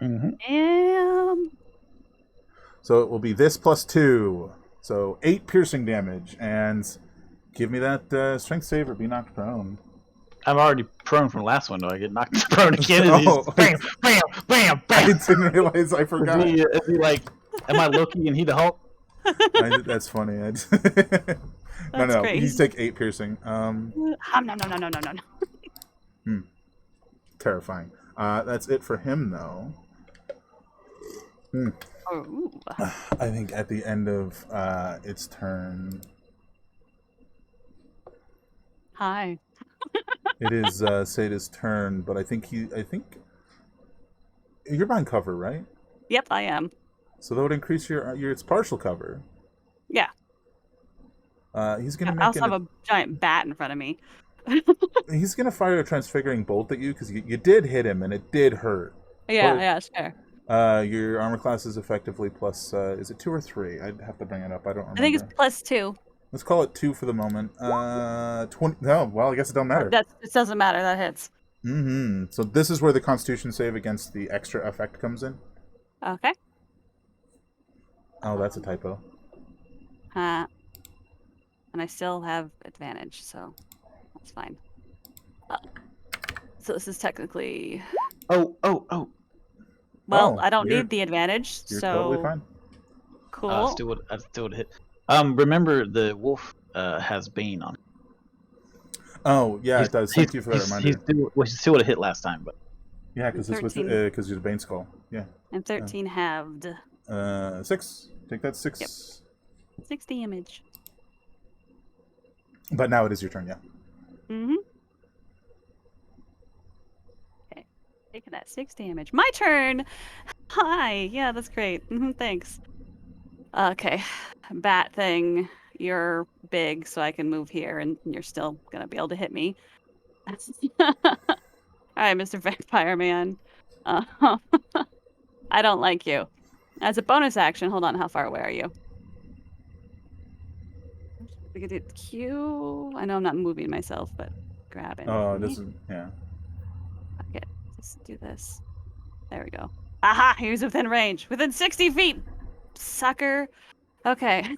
Mm-hmm. Damn. So it will be this plus 2. So 8 piercing damage, and Give me that strength save or be knocked prone. I'm already prone from the last one. Do I get knocked prone again? Oh, Bam, bam, bam, I bam. didn't realize I forgot. Is he like, am I Loki and he the Hulk? That's funny. That's no, great. you take 8 piercing. No. Terrifying. That's it for him, though. Oh, I think at the end of its turn, hi. it is Sada's turn, but I think you're behind cover, right? Yep, I am. So that would increase your its partial cover. Yeah. He's gonna I make also have a giant bat in front of me. he's gonna fire a transfiguring bolt at you because you did hit him and it did hurt. Yeah, sure. Your armor class is effectively plus. Is it 2 or 3? I'd have to bring it up. I don't remember. I think it's +2. Let's call it 2 for the moment. 20. No, well, I guess it don't matter. It doesn't matter. That hits. Mm-hmm. So this is where the Constitution save against the extra effect comes in. Okay. Oh, that's a typo. And I still have advantage, so that's fine. So this is technically. Oh. Well, Oh, I don't you're- need the advantage, You're so totally fine. cool. I still would hit. Remember the wolf has Bane on it. Oh, yeah, it does. Thank you for that reminder. He still would have hit last time, but Yeah, because it's with 13. because you're the Bane Skull. Yeah. And 13 halved. 6. Take that 6. Yep. 6 damage. But now it is your turn. Yeah. Mm-hmm. Okay. Taking that 6 damage. My turn! Hi! Yeah, that's great. Thanks. Okay. Bat thing. You're big, so I can move here, and you're still gonna be able to hit me. Alright, Mr. Vampire Man. I don't like you. As a bonus action, hold on, how far away are you? We could do Q. I know I'm not moving myself, but grabbing. Oh, this is yeah. Okay, just do this. There we go. Aha! He was within range. Within 60 feet! Sucker. Okay.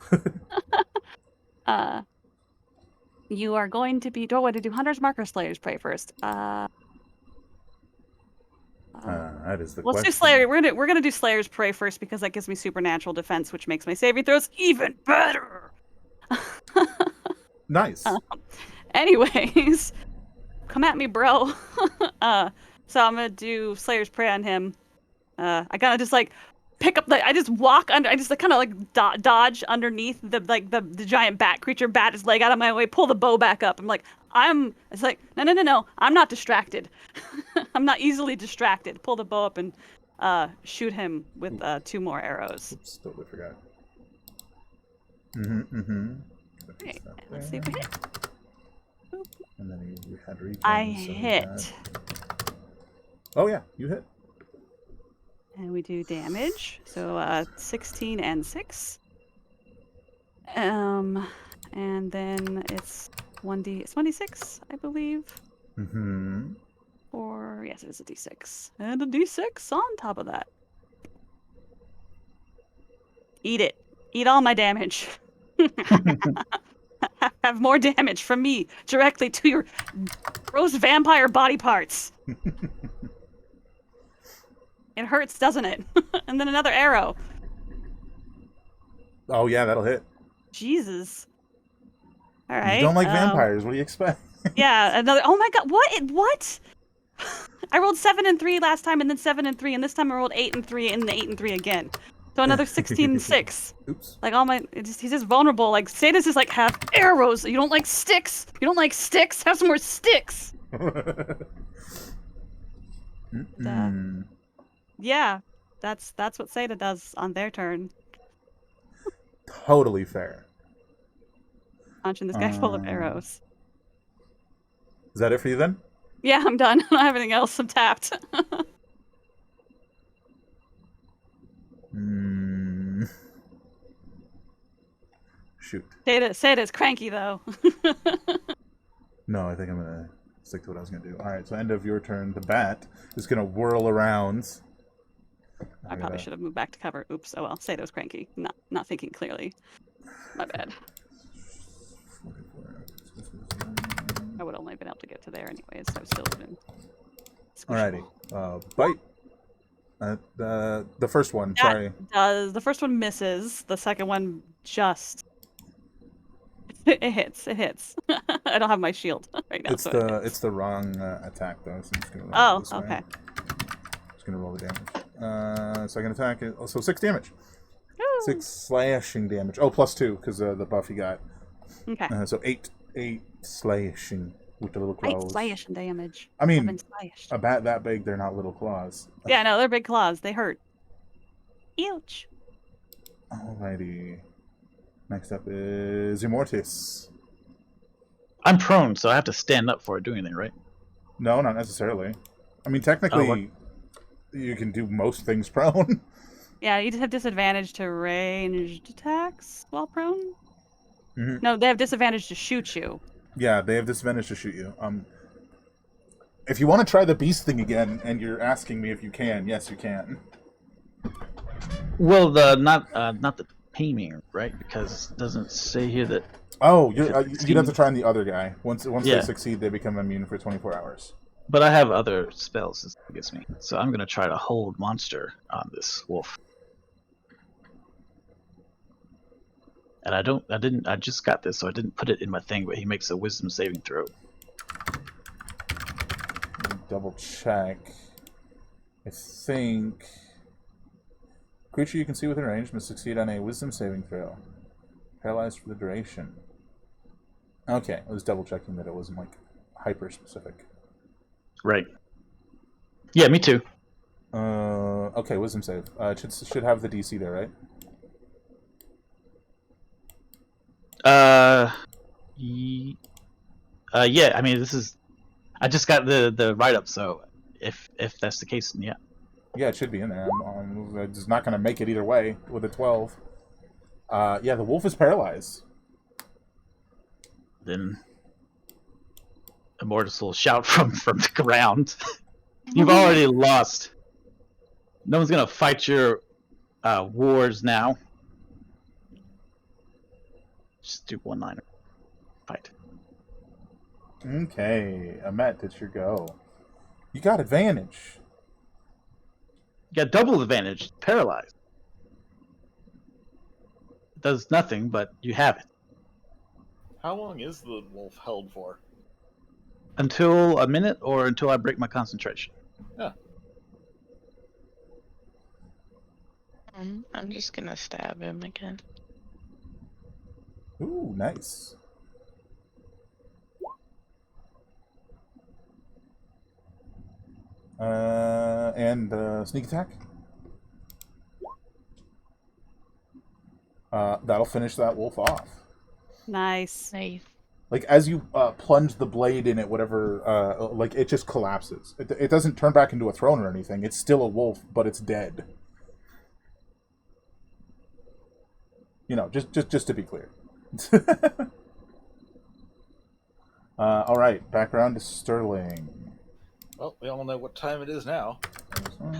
You are going to be. Do I want to do Hunter's Mark or Slayer's Prey first? That is the Let's question. do Slayer. We're gonna do Slayer's Prey first because that gives me supernatural defense, which makes my saving throws even better. Nice. Anyways, come at me, bro. So I'm gonna do Slayer's Prey on him. I gotta just like pick up I just walk under. I just kind of like dodge underneath the giant bat creature, bat his leg out of my way, pull the bow back up. I'm like, it's like no. I'm not distracted. I'm not easily distracted. Pull the bow up and shoot him with 2 more arrows. Oops, totally forgot. Okay, let's see if we hit. And then you had recon, I so hit. Oh yeah, you hit. And we do damage. So 16 and 6. And then it's 1d. It's 1d6, I believe. Or yes, it is a d6. And a d6 on top of that. Eat it. Eat all my damage. Have more damage from me directly to your gross vampire body parts. It hurts, doesn't it? And then another arrow. Oh yeah, that'll hit. Jesus. All right. You don't like vampires. What do you expect? Yeah, another. Oh my god, what? I rolled 7 and 3 last time, and then 7 and 3, and this time I rolled 8 and 3, and then 8 and 3 again. So another 16 and 6. Oops. Like he's just vulnerable. Like Sata's just like, have arrows. You don't like sticks. You don't like sticks. Have some more sticks. Yeah, that's what Sata does on their turn. Totally fair. Punching this guy full of arrows. Is that it for you then? Yeah, I'm done. I don't have anything else. I'm tapped. Shoot. Sata's cranky though. No, I think I'm gonna stick to what I was gonna do. All right, so end of your turn. The bat is gonna whirl around. I probably should have moved back to cover. Oops. Oh well. Sato's cranky. Not thinking clearly. My bad. 44. would only have been able to get to there anyways, so I still would have been Alrighty. squishable. Bite. The first one. That Sorry. does. The first one misses. The second one just... it hits. It hits. I don't have my shield right now, so it hits. It's the wrong attack though. So I'm just gonna roll Oh, it this way. okay. Just gonna roll the damage. Second attack is also 6 damage. Woo! 6 slashing damage. Oh, +2 because the buff you got. Okay. So 8 slashing with the little 8 claws. slashing damage. I mean, 7 slashed. a bat that big, they're not little claws. Yeah, no, they're big claws. They hurt. Ouch. Alrighty. Next up is Immortis. I'm prone, so I have to stand up before I do anything, right? No, not necessarily. I mean, technically, you can do most things prone. Yeah, you just have disadvantage to ranged attacks while prone. Mhm. No, they have disadvantage to shoot you. Yeah, they have disadvantage to shoot you. If you want to try the beast thing again, and you're asking me if you can, yes, you can. Well, not the taming, right? Because it doesn't say here that. Oh, If it's you'd have to try on the other guy. Once Yeah. they succeed, they become immune for 24 hours. But I have other spells this gives me, so I'm gonna try to hold monster on this wolf. And I just got this, so I didn't put it in my thing. But he makes a wisdom saving throw. Let me double check. I think creature you can see within range must succeed on a wisdom saving throw. Paralyzed for the duration. Okay, I was double checking that it wasn't like hyper specific. Right. Yeah, me too. Okay, wisdom save. It should have the DC there, right? Yeah. I mean, I just got the write up, so if that's the case, then yeah. Yeah, it should be in there. It's not going to make it either way with a 12. Yeah, the wolf is paralyzed. Then Immortus will shout from the ground. You've already lost. No one's gonna fight your wars now. Just do one-liner. Fight. Okay, Amet, it's your go. You got advantage. You got double advantage. Paralyzed. It does nothing, but you have it. How long is the wolf held for? Until a minute or until I break my concentration. Yeah. I'm just gonna stab him again. Ooh, nice. And sneak attack. That'll finish that wolf off. Nice. Nice. Like as you plunge the blade in it, whatever, like it just collapses. It doesn't turn back into a throne or anything. It's still a wolf, but it's dead. You know, just to be clear. All right, back around to Sterling. Well, we all know what time it is now.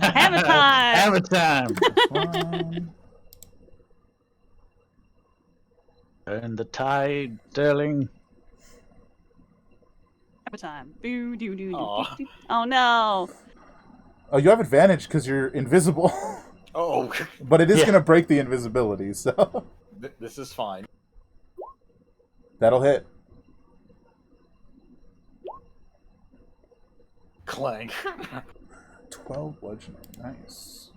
Hammer time! Hammer time! One. Turn the tide, Sterling. Hammer time. Boo, doo, doo, doo, Aw. doo, doo. Oh no. Oh, you have advantage because you're invisible, Oh, but it is Yeah. going to break the invisibility, so this is fine. that'll hit. Clank. 12 bludgeoning. Nice.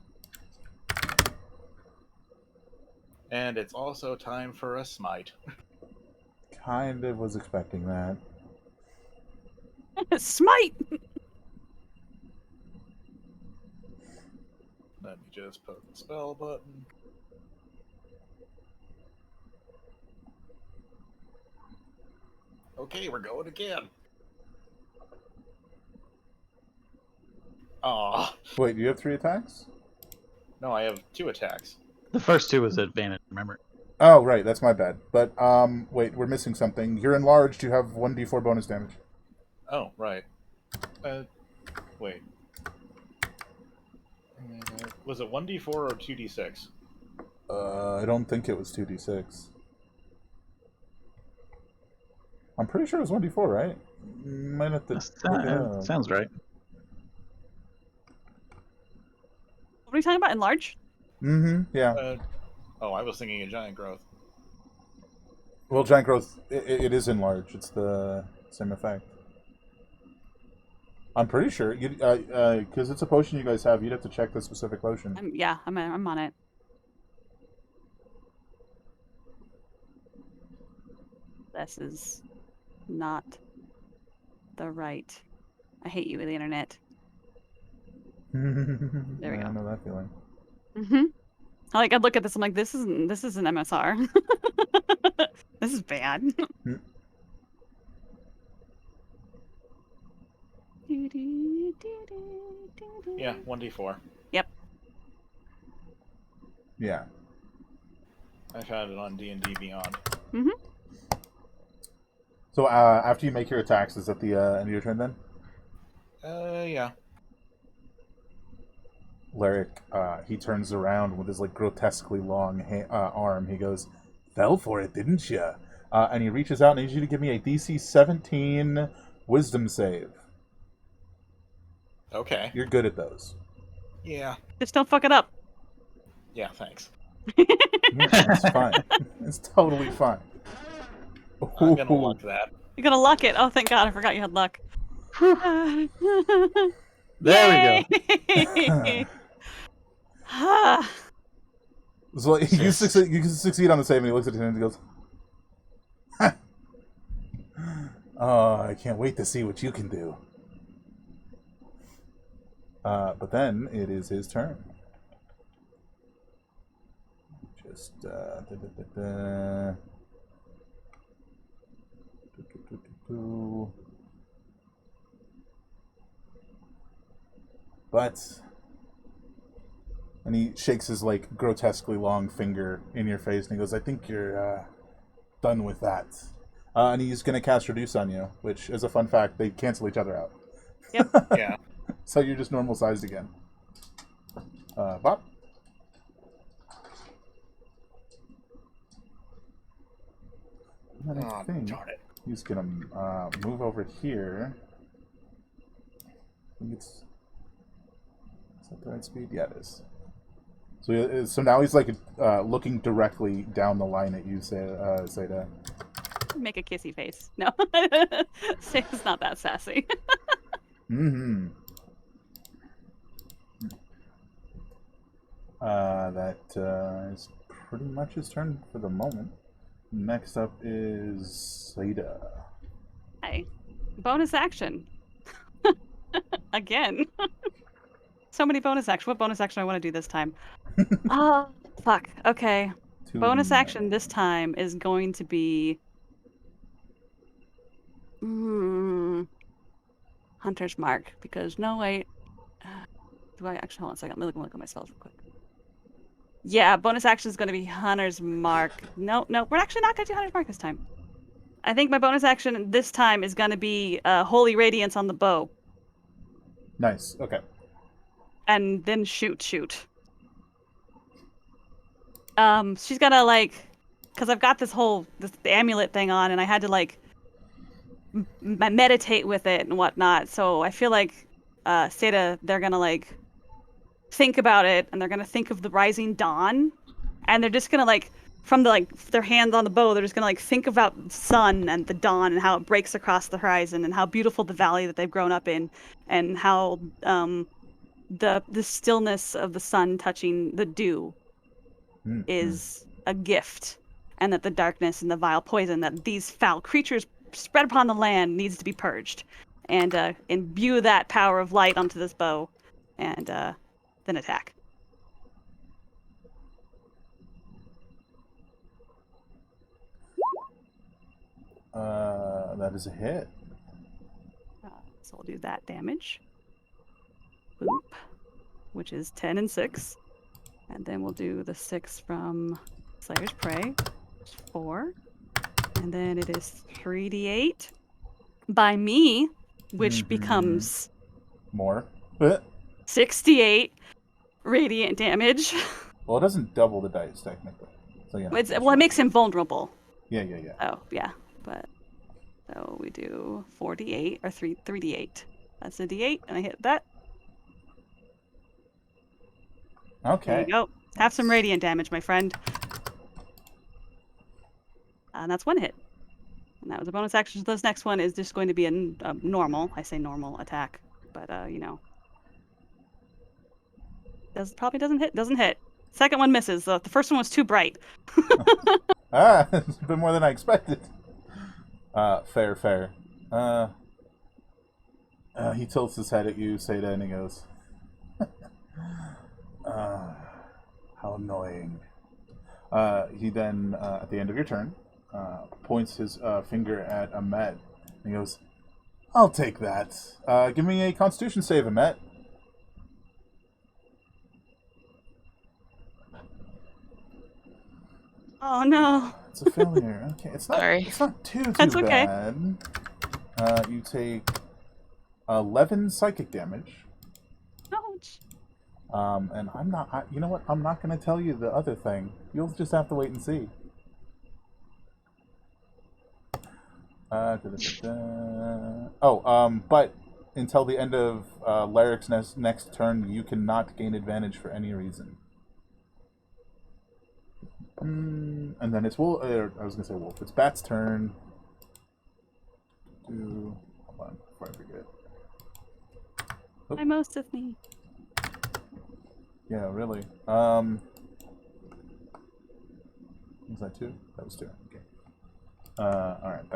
And it's also time for a smite. Kind of was expecting that. Smite! Let me just poke the spell button. Okay, we're going again. Aw. Wait, do you have 3 attacks? No, I have 2 attacks. The first two was advantage, remember? Oh, right, that's my bad. But, wait, we're missing something. You're enlarged, you have 1d4 bonus damage. Oh, right. Wait. Was it 1d4 or 2d6? I don't think it was 2d6. I'm pretty sure it was 1d4, right? Might have to look it up. Sounds right. What are you talking about? Enlarge? Yeah. Oh, I was thinking of giant growth. Well, giant growth, it is enlarged. It's the same effect. I'm pretty sure. You, because it's a potion you guys have, you'd have to check the specific potion. I'm on it. This is not the right. I hate you, the internet. There we go. I know that feeling. I look at this. I'm like, this isn't MSR. This is bad. Yeah, 1d4. Yep. Yeah. I found it on D&D Beyond. So after you make your attacks, is that the end of your turn then? Yeah. Lyric, he turns around with his like grotesquely long arm. He goes, "Fell for it, didn't you?" And he reaches out and needs you to give me a DC 17 Wisdom save. Okay. You're good at those. Yeah. Just don't fuck it up. Yeah, thanks. Yeah, it's fine. It's totally fine. I'm gonna luck that. You're gonna luck it. Oh, thank God! I forgot you had luck. There we Yay! go. So like, you succeed on the save, and he looks at him and he goes, "Oh, I can't wait to see what you can do." But then it is his turn. Just But, and he shakes his like grotesquely long finger in your face, and he goes, "I think you're done with that." And he's gonna cast Reduce on you, which, as a fun fact, they cancel each other out. Yep. Yeah. So you're just normal sized again. Bob. And I Oh, think darn it. he's gonna move over here. I think it's. Is that the right speed? Yeah, it is. So now he's like looking directly down the line at you, Zeta. Make a kissy face. No, it's not that sassy. That is pretty much his turn for the moment. Next up is Zeta. Hey, bonus action. Again. So many bonus actions. What bonus action I want to do this time? Fuck. Okay. Bonus action this time is going to be Hunter's Mark, because no wait. Do I actually hold on a second? Let me look at my spells real quick. Yeah, bonus action is going to be Hunter's Mark. No, we're actually not going to do Hunter's Mark this time. I think my bonus action this time is going to be Holy Radiance on the bow. Nice. Okay. And then shoot. She's gonna because I've got this amulet thing on, and I had to meditate with it and whatnot. So I feel like Seda, they're gonna think about it, and they're gonna think of the rising dawn, and they're just gonna from the their hands on the bow, they're just gonna think about the sun and the dawn and how it breaks across the horizon and how beautiful the valley that they've grown up in, and how the stillness of the sun touching the dew is a gift, and that the darkness and the vile poison that these foul creatures spread upon the land needs to be purged, and imbue that power of light onto this bow, and then attack. That is a hit. So we'll do that damage. Boop. Which is 10 and 6. And then we'll do the 6 from Slayer's Prey. 4. And then it is 3d8 by me, which becomes more. 68 radiant damage. Well, it doesn't double the dice technically. So yeah. It makes him vulnerable. Yeah. Oh, yeah. But So we do 4d8 or 3d8. That's a d8, and I hit that. There Okay. you go. Have some radiant damage, my friend. And that's one hit. And that was a bonus action. So this next one is just going to be a normal. I say normal attack, but you know, probably doesn't hit. Doesn't hit. Second one misses. The first one was too bright. Ah, it's a bit more than I expected. Fair. He tilts his head at you, Seda, and he goes, how annoying. He then, at the end of your turn, points his finger at Ahmet, and he goes, I'll take that. Give me a Constitution save, Ahmet. Oh no. It's a failure. Okay, it's not. Sorry. It's not too That's okay. bad. You take 11 psychic damage. Ouch. And I'm not. You know what? I'm not going to tell you the other thing. You'll just have to wait and see. But until the end of Laric's next turn, you cannot gain advantage for any reason. And then it's Wolf. I was gonna say Wolf. It's Bat's turn. Hold on, before I forget. By most of me. Yeah, really. Was that 2? That was 2. Okay. All right,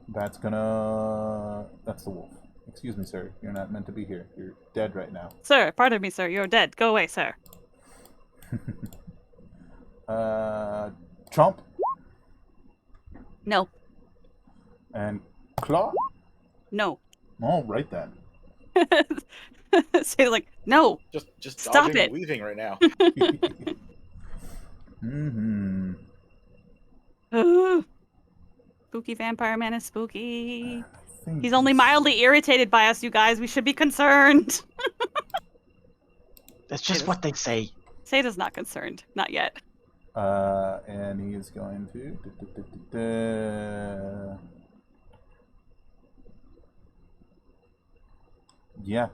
Bat's gonna. That's the Wolf. Excuse me, sir. You're not meant to be here. You're dead right now. Sir, pardon me, sir. You're dead. Go away, sir. Chomp No. and Claw. No. All right then. Say like, no. Just Stop dodging it. and weaving right now. Mm-hmm. Spooky vampire man is spooky. I think He's only mildly irritated by us, you guys. We should be concerned. That's just what they say. Seda's not concerned. Not yet. And he is going to. Yeah.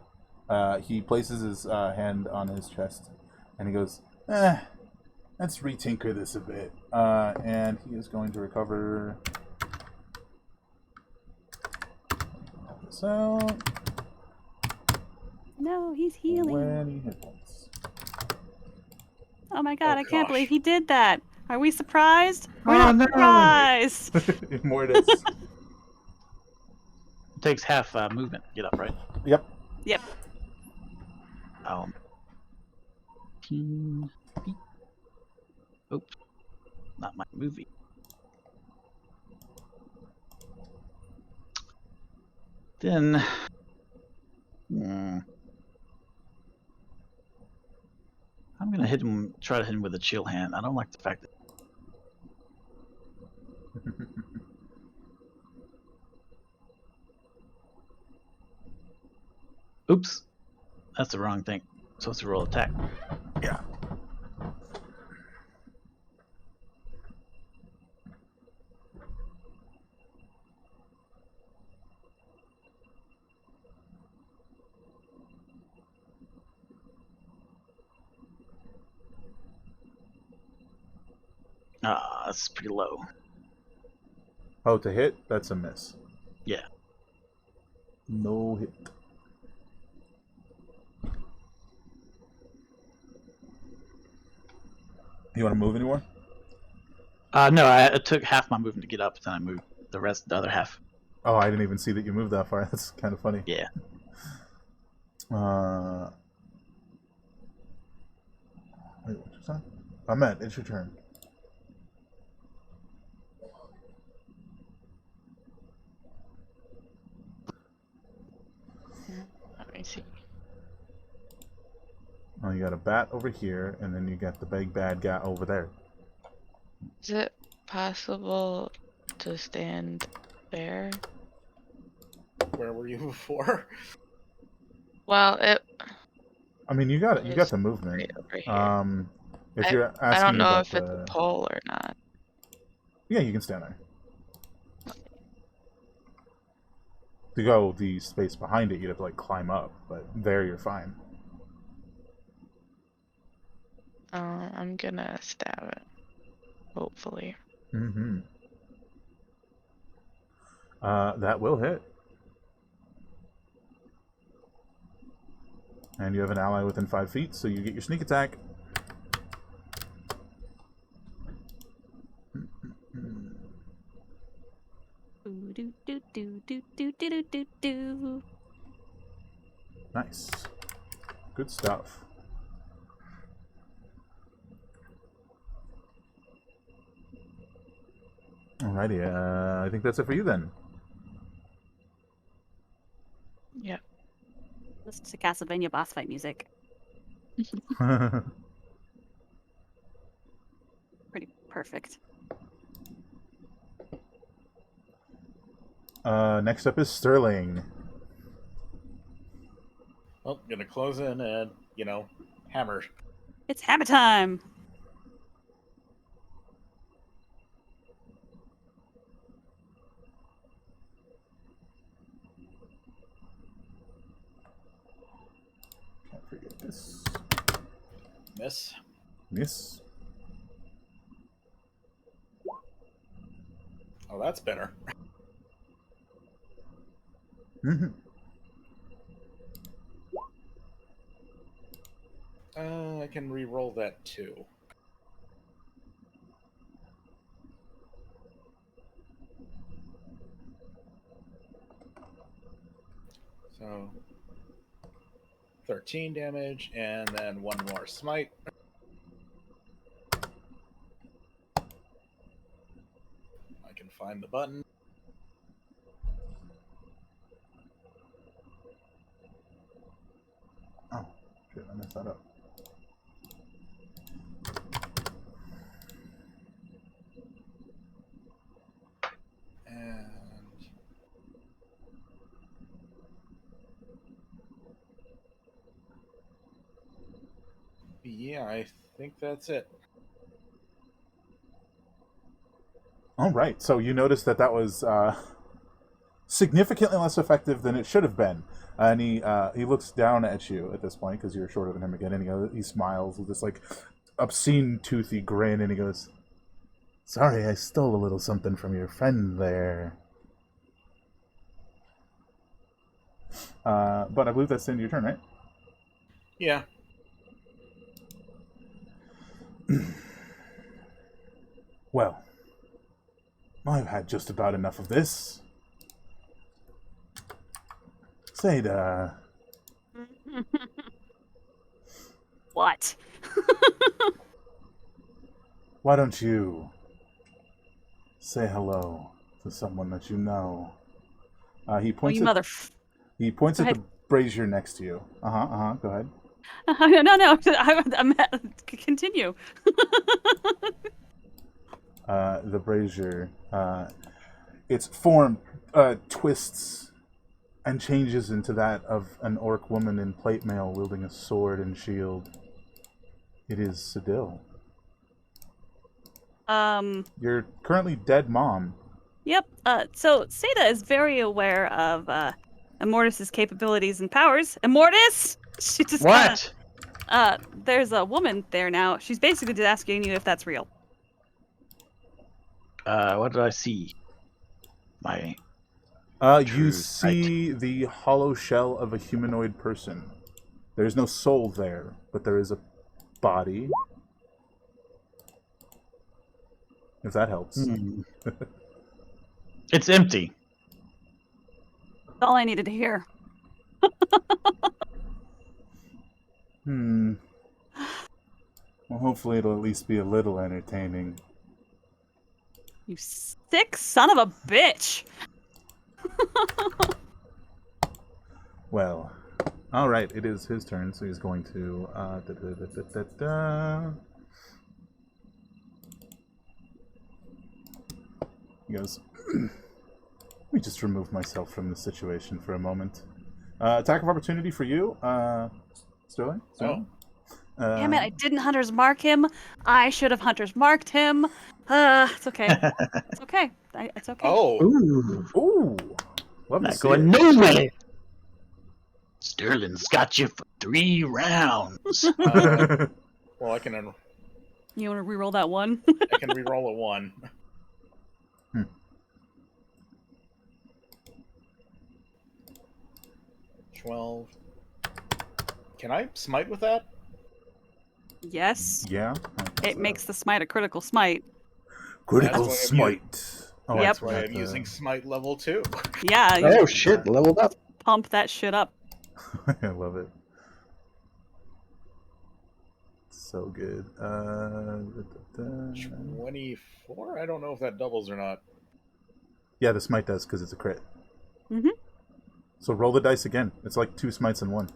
He places his hand on his chest, and he goes, let's retinker this a bit. And he is going to recover. So. No, he's healing. 20 hit points. Oh my god, Oh, I can't gosh. believe he did that. Are we surprised? We're Oh, not no. surprised. Immortus. It takes half movement to get up, right? Yep. Yep. Oops. Not my movie. Then. I'm gonna hit him. Try to hit him with a chill hand. I don't like the fact that. Oops, that's the wrong thing. Supposed to roll attack. Yeah. Ah, that's pretty low. Oh, to hit? That's a miss. Yeah. No hit. You want to move anymore? No, I took half my movement to get up, then I moved the other half. Oh, I didn't even see that you moved that far. That's kind of funny. Yeah. Wait, what's your sign? Ahmet, it's your turn. Let me see. Oh, you got a bat over here, and then you got the big bad guy over there. Is it possible to stand there? Where were you before? Well, I mean, you got it. You got the movement. right over here. If you're asking I don't know about if it's a pole or not. Yeah, you can stand there. To go the space behind it, you'd have to like climb up, but there you're fine. I'm gonna stab it. Hopefully. Mm-hmm. That will hit. And you have an ally within 5 feet, so you get your sneak attack. Do, do, do, do, do, do, do, do, do. Nice. Good stuff. Alrighty, I think that's it for you then. Yep. Listen to Castlevania boss fight music. Pretty perfect. Next up is Sterling. Well, gonna close in and, hammer. It's hammer time! Can't forget this. Miss. Miss. Oh, that's better. Mm-hmm. I can re-roll that too. So 13 damage, and then one more smite. I can find the button. Oh, shit, I messed that up. And yeah, I think that's it. All right, so you notice that was significantly less effective than it should have been. And he looks down at you at this point because you're shorter than him again, and he smiles with this like obscene toothy grin, and he goes, "Sorry, I stole a little something from your friend there." But I believe that's the end of your turn, right? Yeah. Well, I've had just about enough of this. Seda, What? why don't you say hello to someone that you know? He Oh, points you at mother... he points Go at ahead. the brazier next to you. Go ahead. No. Continue. The brazier, its form twists and changes into that of an orc woman in plate mail wielding a sword and shield. It is Sedil. Your currently dead mom. Yep. So Seda is very aware of Immortus's capabilities and powers. Immortus! She just What? there's a woman there now. She's basically just asking you if that's real. What did I see? My You True see the hollow shell of a humanoid person. There's no soul there, but there is a body. If that helps. It's empty. That's all I needed to hear. Well, hopefully it'll at least be a little entertaining. You sick son of a bitch! Well, all right, it is his turn, so he's going to He goes, "Let me just remove myself from the situation for a moment." Attack of opportunity for you, Sterling. Damn it, I didn't Hunter's Mark him. I should have Hunter's Marked him. It's okay. It's okay. It's okay. Oh, Ooh. Ooh. Love to Not see going it. nowhere. Sterling's got you for 3 rounds. Well, I can You want to re-roll that one? I can re-roll a 1. 12. Can I smite with that? Yes. Yeah. It makes the smite a critical smite. critical That's why I'm smite. Oh, Yep. I That's why forgot I'm the- using smite level 2. Yeah. You Oh shit! Leveled up. pump that shit up. I love it. So good. 24? I don't know if that doubles or not. Yeah, the smite does because it's a crit. Mhm. So roll the dice again. It's like 2 smites in 1.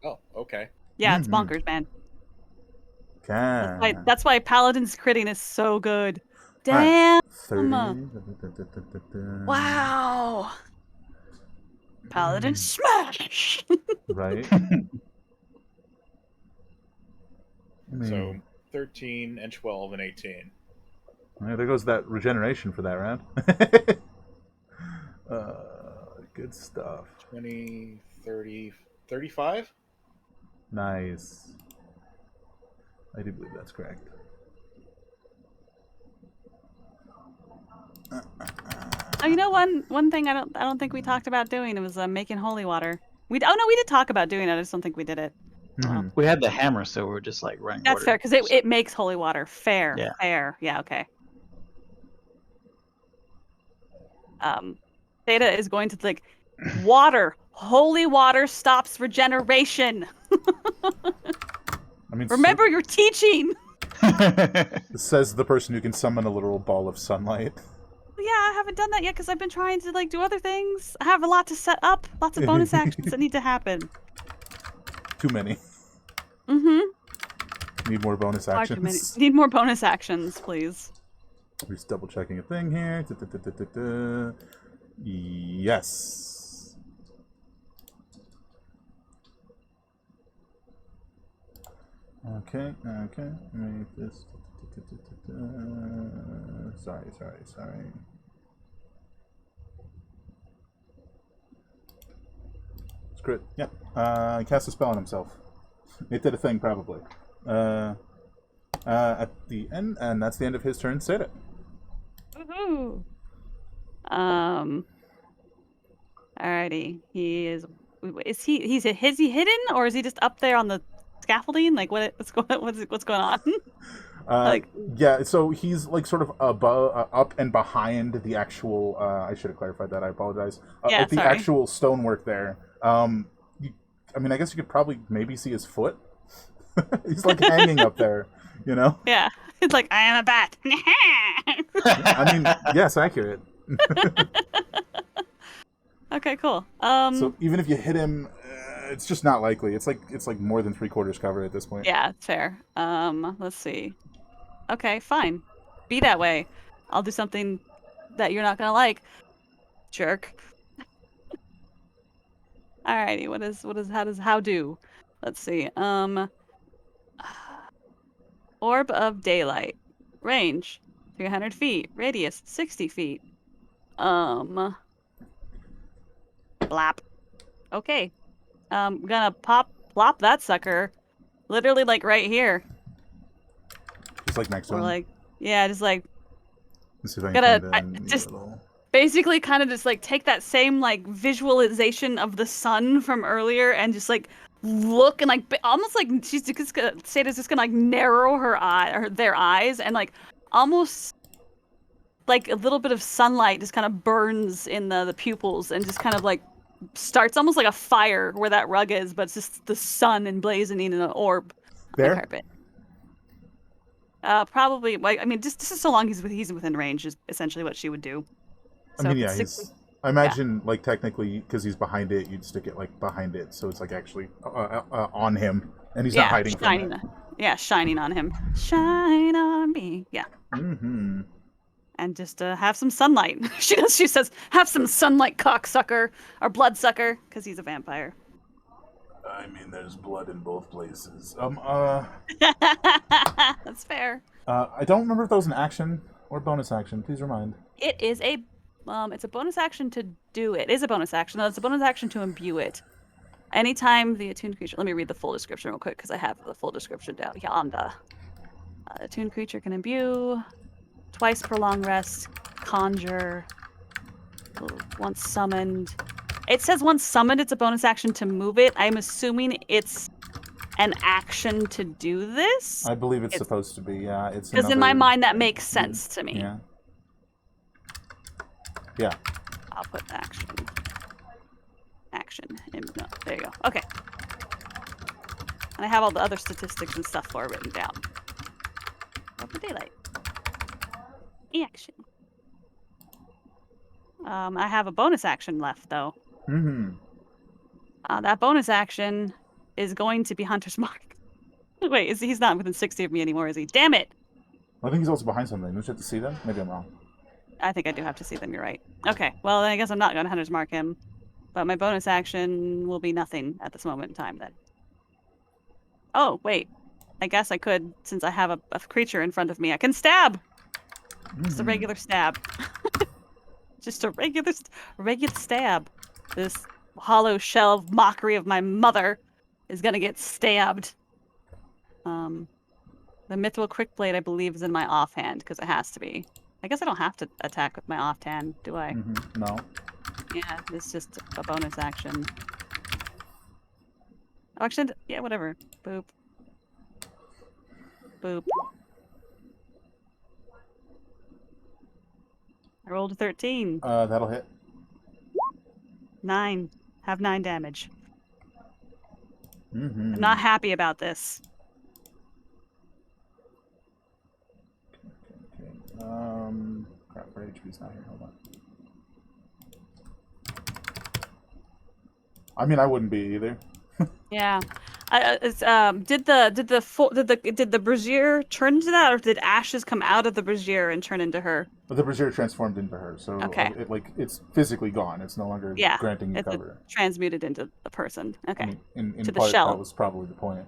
Oh, okay. Yeah, it's Mhm. bonkers, man. Okay. That's why Paladin's critting is so good. Alright, Damn. 30. Wow. Paladin smash. Right. So 13 and 12 and 18. Yeah, there goes that regeneration for that round. Good stuff. 20, 30, 35? Nice. I do believe that's correct. Oh, you know one thing I don't think we talked about doing was making holy water. We did talk about doing it. I just don't think we did it. Well, Mhm. We had the hammer, so we're just like running that's water. fair because it makes holy water. Fair. Yeah. Fair. Yeah. Okay. Theta is going to like water. Holy water stops regeneration. I mean, Remember your teaching. says the person who can summon a literal ball of sunlight. Yeah, I haven't done that yet because I've been trying to like do other things. I have a lot to set up, lots of bonus actions that need to happen. Too many. Mm-hmm. Need more bonus Far too many. actions. Need more bonus actions, please. We're just double checking a thing here. Yes. Okay. Make this. Sorry. Crit. Yep. Cast a spell on himself. It did a thing, probably. At the end, and that's the end of his turn. Say it. Woohoo! Alrighty. He's he hidden or is he just up there on the scaffolding? Like what's going on? Like- yeah, so he's like sort of above, up and behind the actual. I should have clarified that. I apologize. Yeah, like the sorry. actual stonework there. I mean, I guess you could probably maybe see his foot. He's like hanging up there, you know. Yeah. It's like I am a bat. I mean, yes, accurate. Okay, cool. So even if you hit him, it's just not likely. It's like more than 3/4 cover at this point. Yeah, it's fair. Let's see. Okay, fine. Be that way. I'll do something that you're not gonna like. Jerk. Alrighty, how do? Let's see. Orb of daylight. Range 300 feet. Radius 60 feet. Blap. Okay. Gonna plop that sucker. Literally like right here. Just like next Or one. like, yeah, just like Let's see if I gotta- can find a just- little... basically kind of just like take that same like visualization of the sun from earlier and just like look and like almost like she's just gonna Sata's just gonna like narrow her eye or their eyes and like almost like a little bit of sunlight just kind of burns in the pupils and just kind of like starts almost like a fire where that rug is, but it's just the sun emblazoning in an orb on There? the carpet. Probably. Like, I mean, just so long he's within range is essentially what she would do. I mean, if yeah, it's 60 I imagine, like, technically, because he's behind it, you'd stick it, like, behind it, so it's, like, actually on him, and he's not hiding shining. from it. Yeah, shining on him. Shine on me. Yeah, Mm-hmm. and just have some sunlight. She says, have some sunlight, cocksucker or bloodsucker, because he's a vampire. I mean, there's blood in both places. That's fair. I don't remember if that was an action or bonus action. Please remind. It is a It's a bonus action to do it. It is a bonus action. No, it's a bonus action to imbue it. Anytime the attuned creature. Let me read the full description real quick because I have the full description down yonder. Attuned creature can imbue, twice per long rest, conjure, once summoned. It says once summoned, it's a bonus action to move it. I'm assuming it's an action to do this. I believe it's supposed to be. Yeah, it's because in my mind that makes sense to me. Yeah. Yeah. I'll put action. No, there you go. Okay. And I have all the other statistics and stuff for it written down. Open daylight. Action. I have a bonus action left though. Mm-hmm. That bonus action is going to be Hunter's Mark. Wait, he's not within 60 of me anymore, is he? Damn it! I think he's also behind something. Don't you have to see them? Maybe I'm wrong. I think I do have to see them, you're right. Okay, well then I guess I'm not going to Hunter's Mark him. But my bonus action will be nothing at this moment in time then. Oh, wait. I guess I could, since I have a creature in front of me. I can stab! Just a regular stab. Just a regular stab. This hollow shell mockery of my mother is gonna get stabbed. The Mithril Crickblade, I believe, is in my offhand, because it has to be. I guess I don't have to attack with my offhand, do I? No. Yeah, it's just a bonus action. Oh, actually, yeah, whatever. Boop. Boop. I rolled a 13. That'll hit. 9. Have 9 damage. Mm-hmm. I'm not happy about this. Okay. Crap, for HP's not here. Hold on. I mean, I wouldn't be either. Yeah. Did the brazier turn into that, or did ashes come out of the brazier and turn into her? But the brazier transformed into her, so Okay. it's physically gone. It's no longer granting you it's cover. transmuted into the person. Okay. I mean, in To the part, shell. that was probably the point.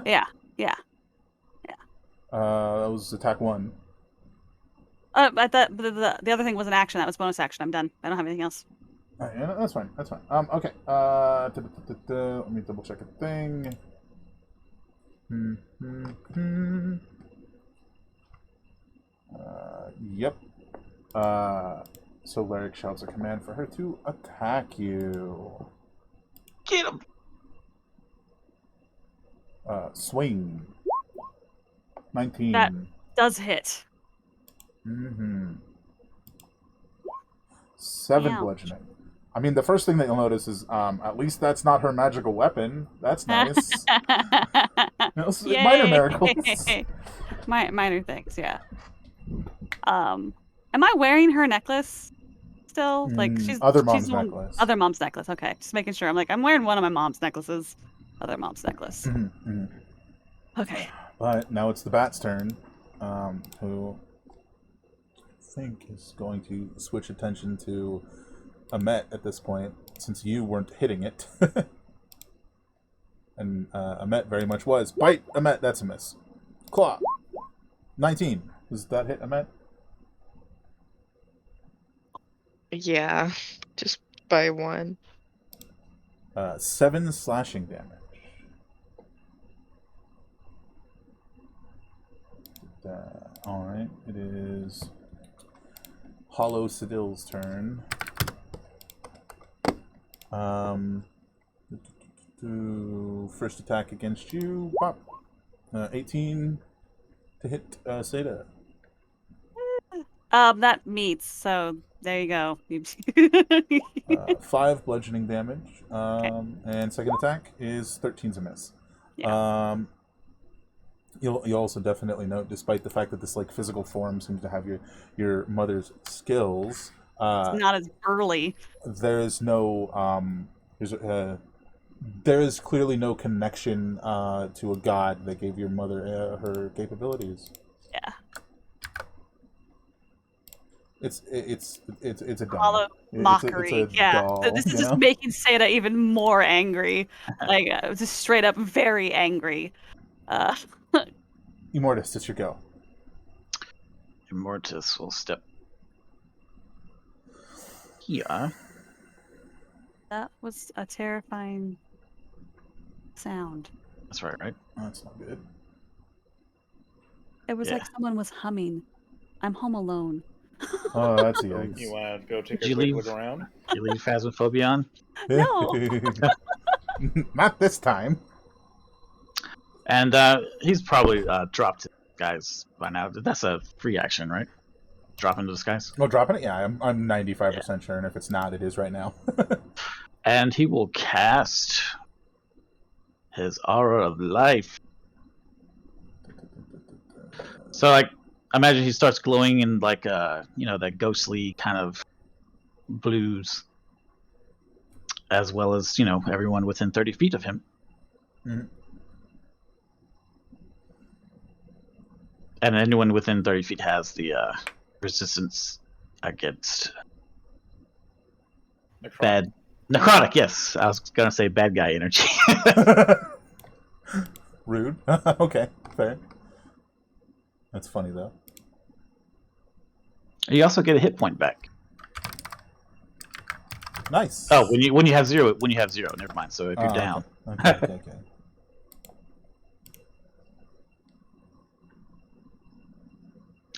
Yeah. That was attack 1. But the other thing was an action. That was bonus action. I'm done. I don't have anything else. Yeah, that's fine. That's fine. Okay. Let me double check a thing. Yep. So Lyric shouts a command for her to attack you. Get him! Swing. 19. That does hit. 7 Ouch. bludgeoning. I mean, the first thing that you'll notice is, at least that's not her magical weapon. That's nice. Minor miracles. Minor things, yeah. Am I wearing her necklace still? Like she's Other mom's she's the one- necklace. Other mom's necklace. Okay, just making sure. I'm wearing one of my mom's necklaces. Other mom's necklace. Okay. But now it's the bat's turn, who I think is going to switch attention to Amet at this point, since you weren't hitting it. And Amet very much was. Bite, Amet, that's a miss. Claw. 19. Does that hit Amet? Yeah, just by 1. 7 slashing damage. Alright, it is Hollow Sedil's turn. First attack against you. Pop. 18 to hit Seda. That meets. So there you go. 5 bludgeoning damage. And second attack is 13's a miss. Yeah. You'll also definitely note, despite the fact that this like physical form seems to have your mother's skills, It's not as burly. there is no there is clearly no connection to a god that gave your mother her capabilities. Yeah. It's a doll. Hollow mockery. It's a yeah. doll, This is you just know? making Seda even more angry. Like just straight up very angry. Immortus, it's your go. Immortus will step here. That was a terrifying sound. That's right? That's not good. It was Yeah. like someone was humming. I'm home alone. Oh, that's You yikes. want to go take Did a you quick leave? look around? You leave Phasmophobia on? No. Not this time. And he's probably dropped his guys by now. That's a free action, right? Drop into disguise. Well, dropping it? Yeah, I'm 95% sure, and if it's not, it is right now. And he will cast his Aura of Life. So, like, imagine he starts glowing in, like, that ghostly kind of blues, as well as, everyone within 30 feet of him. Mhm. And anyone within 30 feet has the resistance against Necrotic. bad necrotic. Yes, I was gonna say bad guy energy. Rude. Okay, fair. That's funny though. You also get a hit point back. Nice. Oh, when you have zero, never mind. So if you're down, Okay.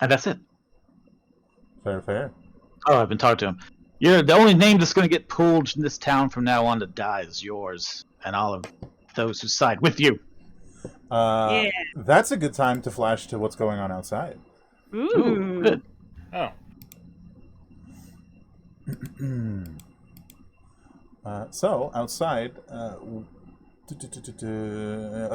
and that's it. Fair. Oh, I've been talking to him. You're the only name that's gonna get pulled in this town from now on to die is yours, and all of those who side with you. Yeah. That's a good time to flash to what's going on outside. Ooh, good. Oh, So outside, a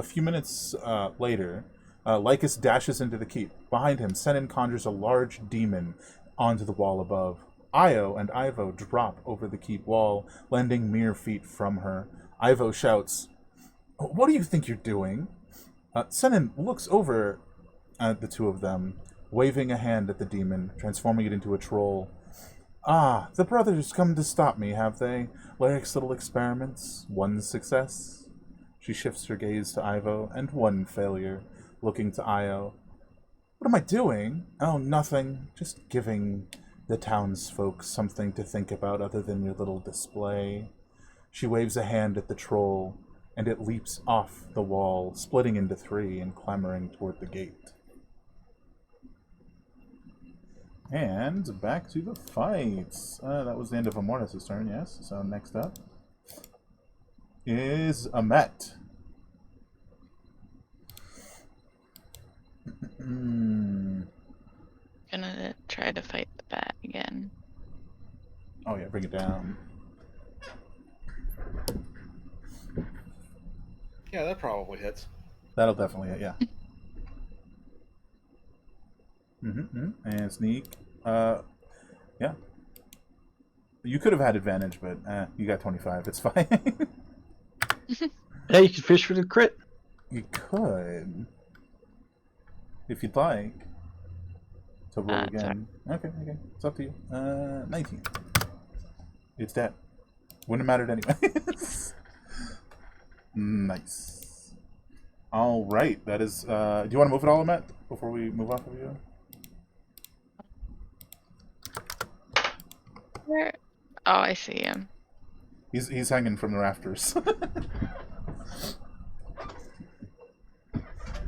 few minutes later, Lycus dashes into the keep. Behind him, Senin conjures a large demon onto the wall above. Io and Ivo drop over the keep wall, landing mere feet from her. Ivo shouts, "What do you think you're doing?" Senin looks over at the two of them, waving a hand at the demon, transforming it into a troll. "Ah, the brothers come to stop me, have they? Lyric's little experiments. One success." She shifts her gaze to Ivo, and one failure, looking to Io. "What am I doing?" "Oh, nothing. Just giving the townsfolk something to think about other than your little display." She waves a hand at the troll, and it leaps off the wall, splitting into three and clambering toward the gate. And back to the fights. That was the end of Amortis' turn, yes. So next up is Amet. Gonna try to fight the bat again. Oh yeah, bring it down. yeah, that probably hits. That'll definitely hit, yeah. And sneak. Yeah. You could have had advantage, but you got 25. It's fine. Yeah, you can fish for the crit. You could, if you'd like, to roll again. Okay. It's up to you. 19. It's dead. Wouldn't have mattered anyway. Nice. All right. That is. Do you want to move it all, Matt, before we move off of you? Where? Oh, I see him. He's hanging from the rafters.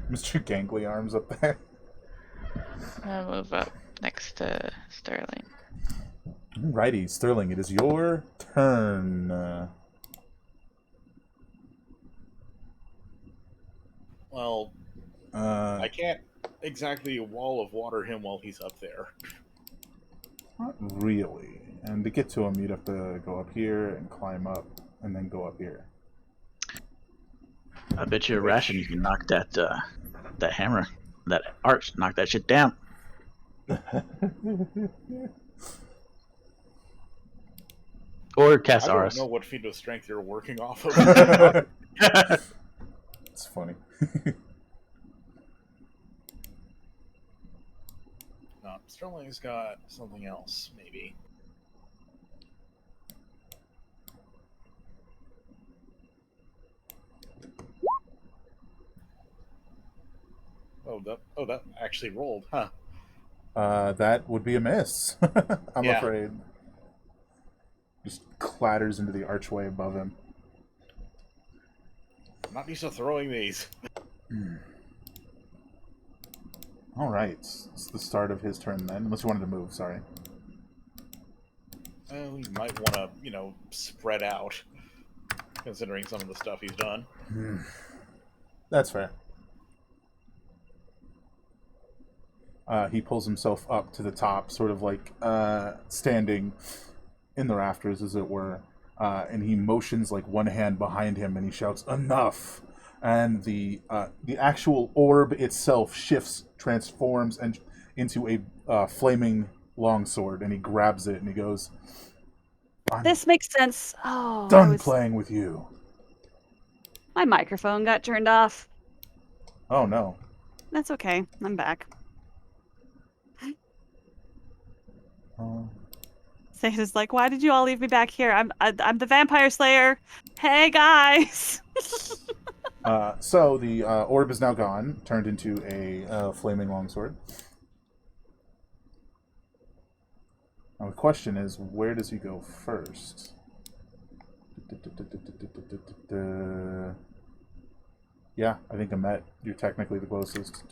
Mr. Gangly Arms up there. I'll move up next to Sterling. Alrighty, Sterling, it is your turn. Well, I can't exactly wall of water him while he's up there. Not really. And to get to him, you'd have to go up here and climb up, and then go up here. I bet you a ration you can knock that hammer, that arch, knock that shit down. Or cast I don't Aris. know what feat of strength you're working off of. It's funny. No, Sterling's got something else, maybe. Oh, that actually rolled, huh? That would be a miss. I'm Yeah. afraid. just clatters into the archway above him. I'm not used to throwing these. All right, it's the start of his turn then. Unless you wanted to move, sorry. We might want to, spread out, considering some of the stuff he's done. That's fair. He pulls himself up to the top, sort of like standing in the rafters, as it were, and he motions like one hand behind him, and he shouts, "Enough!" And the actual orb itself shifts, transforms, and into a flaming longsword, and he grabs it, and he goes, This makes sense. Oh, "Done playing with you." My microphone got turned off. Oh no. That's okay. I'm back. Santa's like, why did you all leave me back here? I'm the vampire slayer. Hey guys. So the orb is now gone, turned into a flaming longsword. Now the question is, where does he go first? Yeah, I think Amet, you're technically the closest.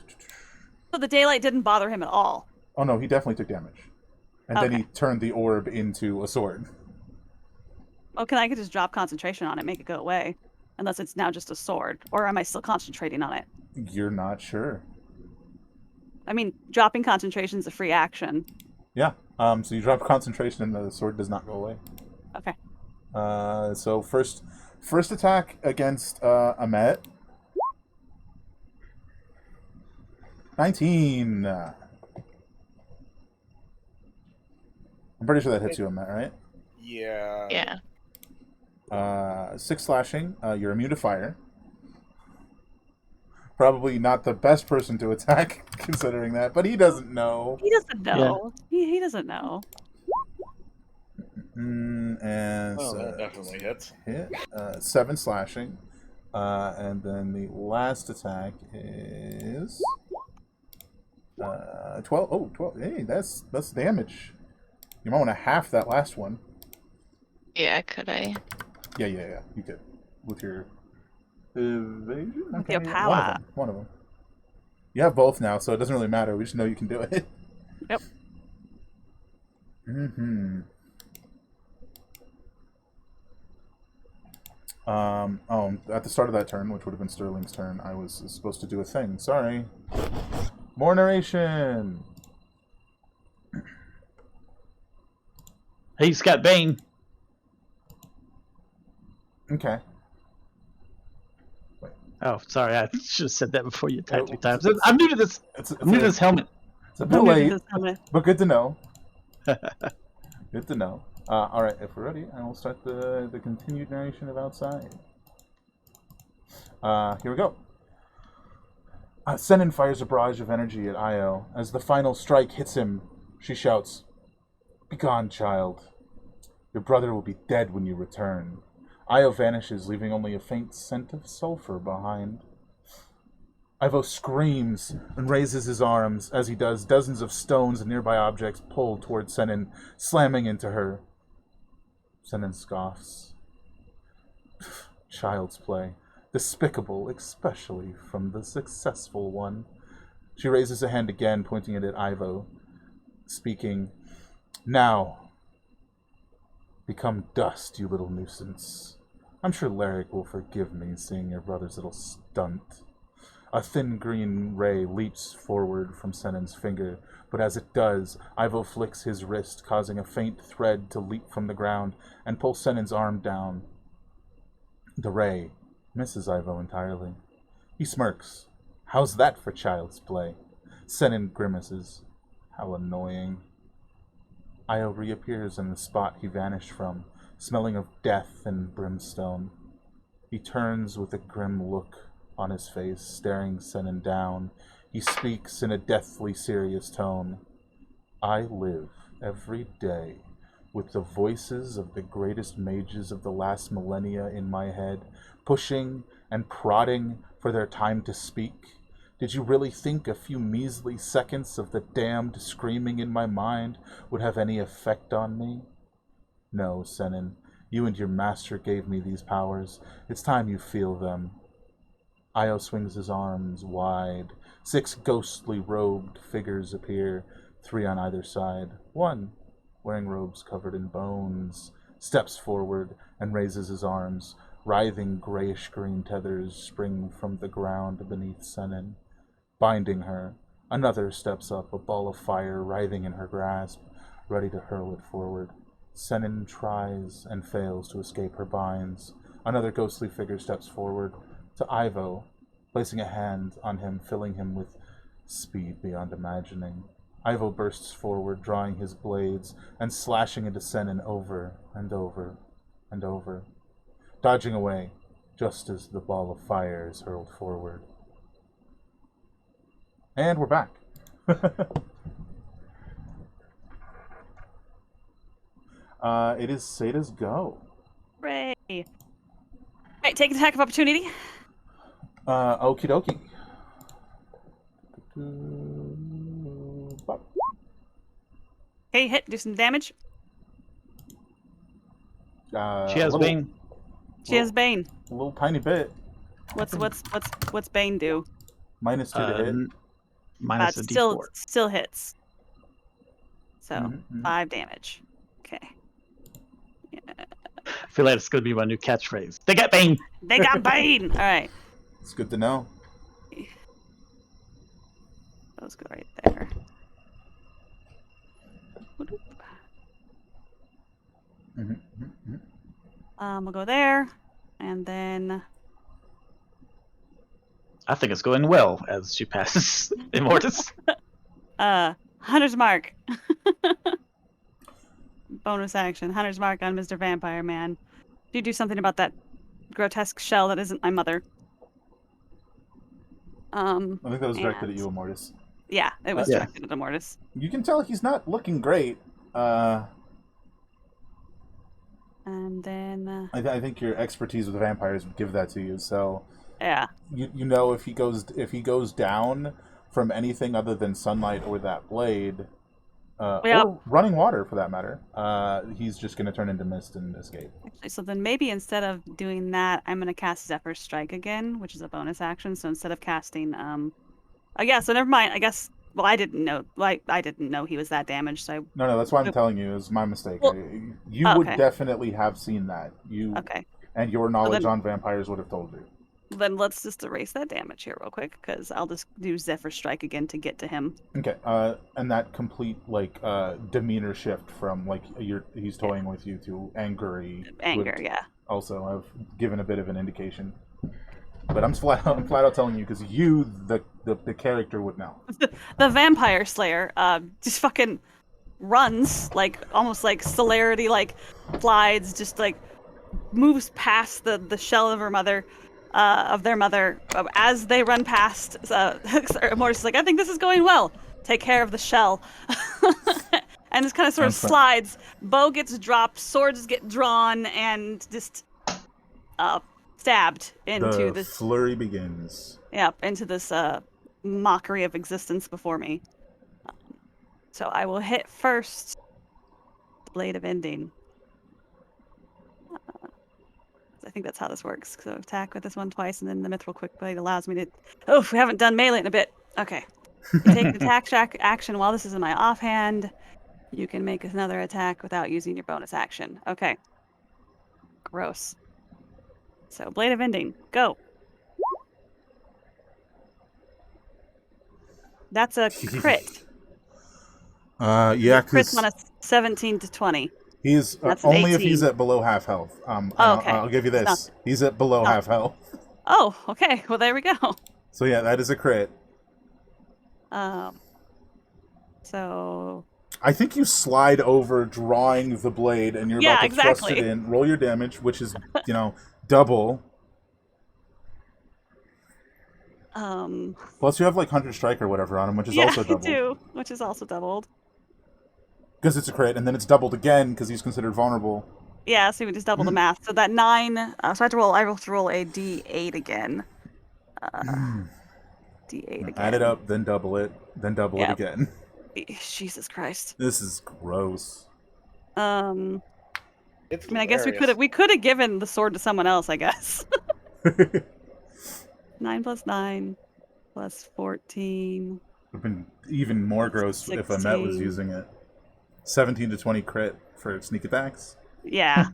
So the daylight didn't bother him at all. Oh no, he definitely took damage. And then he turned the orb into a sword. Okay, I could just drop concentration on it, make it go away. Unless it's now just a sword. Or am I still concentrating on it? You're not sure. I mean, dropping concentration is a free action. Yeah. So you drop concentration and the sword does not go away. Okay. So first attack against Amet. 19. I'm pretty sure that hits you, Amet, right? Yeah. Yeah. 6 slashing. You're immune to fire. Probably not the best person to attack, considering that, but he doesn't know. He doesn't know. Yeah. He doesn't know. And that definitely hits. Hit. 7 slashing. And then the last attack is 12. Oh, 12. Hey, that's damage. You might want to half that last one. Yeah, could I? Yeah. You could. With your evasion? With your yeah, power. One of them. You have both now, so it doesn't really matter. We just know you can do it. Yep. At the start of that turn, which would have been Sterling's turn, I was supposed to do a thing. Sorry. More narration. He's got Bane. Okay. Oh, sorry. I should have said that before you attacked 3 times. It's- I'm new to this. I'm new to this helmet. It's a bit late, but good to know. Good to know. All right, if we're ready, I will start the continued narration of Outside. Here we go. Senin fires a barrage of energy at Io. As the final strike hits him, she shouts, "Begone, child. Your brother will be dead when you return." Io vanishes, leaving only a faint scent of sulfur behind. Ivo screams and raises his arms. As he does, dozens of stones and nearby objects pull toward Senin, slamming into her. Senin scoffs. Child's play. Despicable, especially from the successful one. She raises a hand again, pointing it at Ivo, speaking, "Now, become dust, you little nuisance. I'm sure Larrick will forgive me seeing your brother's little stunt." A thin green ray leaps forward from Senin's finger, but as it does, Ivo flicks his wrist, causing a faint thread to leap from the ground and pull Senin's arm down. The ray misses Ivo entirely. He smirks. "How's that for child's play?" Senin grimaces. "How annoying." Io reappears in the spot he vanished from, smelling of death and brimstone. He turns with a grim look on his face, staring Senin down. He speaks in a deathly serious tone. "I live every day with the voices of the greatest mages of the last millennia in my head, pushing and prodding for their time to speak. Did you really think a few measly seconds of the damned screaming in my mind would have any effect on me? No, Senin, you and your master gave me these powers. It's time you feel them. Io swings his arms wide. 6 ghostly robed figures appear, 3 on either side. One, wearing robes covered in bones, steps forward and raises his arms. Writhing grayish-green tethers spring from the ground beneath Senin, binding her. Another steps up, a ball of fire writhing in her grasp, ready to hurl it forward. Senin tries and fails to escape her binds. Another ghostly figure steps forward to Ivo, placing a hand on him, filling him with speed beyond imagining. Ivo bursts forward, drawing his blades and slashing into Senin over and over and over, dodging away just as the ball of fire is hurled forward. And we're back. It is Sada's go. Hooray. Alright, take an attack of opportunity. Okie dokie. Okay, hit, do some damage. She has Bane. She has Bane. A little tiny bit. What's Bane do? -2 to hit. Minus a still D4. still hits. So Mhm. 5 damage. Okay. I feel like it's going to be my new catchphrase. They got Bane! They got Bane! Alright. It's good to know. Those go right there. We'll go there. And then I think it's going well as she passes Immortus. Hunter's Mark. Bonus action. Hunter's Mark on Mr. Vampire Man. Do you do something about that grotesque shell that isn't my mother? I think that was directed at you, Immortus. Yeah, it was Yeah. directed at Immortus. You can tell he's not looking great. And then I think your expertise with vampires would give that to you. So yeah. you know if he goes down from anything other than sunlight or that blade, or running water for that matter, he's just going to turn into mist and escape. Actually, so then maybe instead of doing that, I'm going to cast Zephyr Strike again, which is a bonus action. So instead of casting, yeah, so never mind. I guess, well, I didn't know he was that damaged. So No, that's why I'm telling you. It's my mistake. Well, you would definitely have seen that. okay. And your knowledge on vampires would have told you. Then let's just erase that damage here real quick, because I'll just do Zephyr Strike again to get to him. Okay, and that complete demeanor shift from he's toying with you to angry. Anger, yeah. Also, I've given a bit of an indication, but I'm flat out telling you because you, the character, would know. The Vampire Slayer, just fucking runs almost like celerity, glides, just moves past the shell of her mother. Of their mother, as they run past, Mortis is like, I think this is going well. Take care of the shell. And just kind of sort of slides. Bow gets dropped, swords get drawn, and just stabbed into this. The flurry begins. Yeah, into this mockery of existence before me. So I will hit first. Blade of Ending. I think that's how this works. So attack with this one twice, and then the Mithril Quick Blade allows me to... Oh, we haven't done melee in a bit. Okay. You take an attack action while this is in my offhand. You can make another attack without using your bonus action. Okay. Gross. So, Blade of Ending. Go. That's a crit. Yeah, Crit's on a 17 to 20. He's only if he's at below half health. Okay. I'll give you this. He's at below half health. Oh, okay. Well, there we go. So yeah, that is a crit. So I think you slide over, drawing the blade, and you're about to thrust it in. Roll your damage, which is double. Plus, you have Hunter Strike or whatever on him, which is also doubled. Yeah, I do, which is also doubled. Because it's a crit, and then it's doubled again because he's considered vulnerable. Yeah, so we just double the math. So that 9. So I have to roll a D8 again. D8 again. Add it up, then double it, then double it again. Jesus Christ. This is gross. It's I mean, I guess hilarious. we could have given the sword to someone else, I guess. 9 plus 9 plus 14. Would have been even more That's gross if Amet was 16. using it. 17 to 20 crit for sneak attacks. Yeah.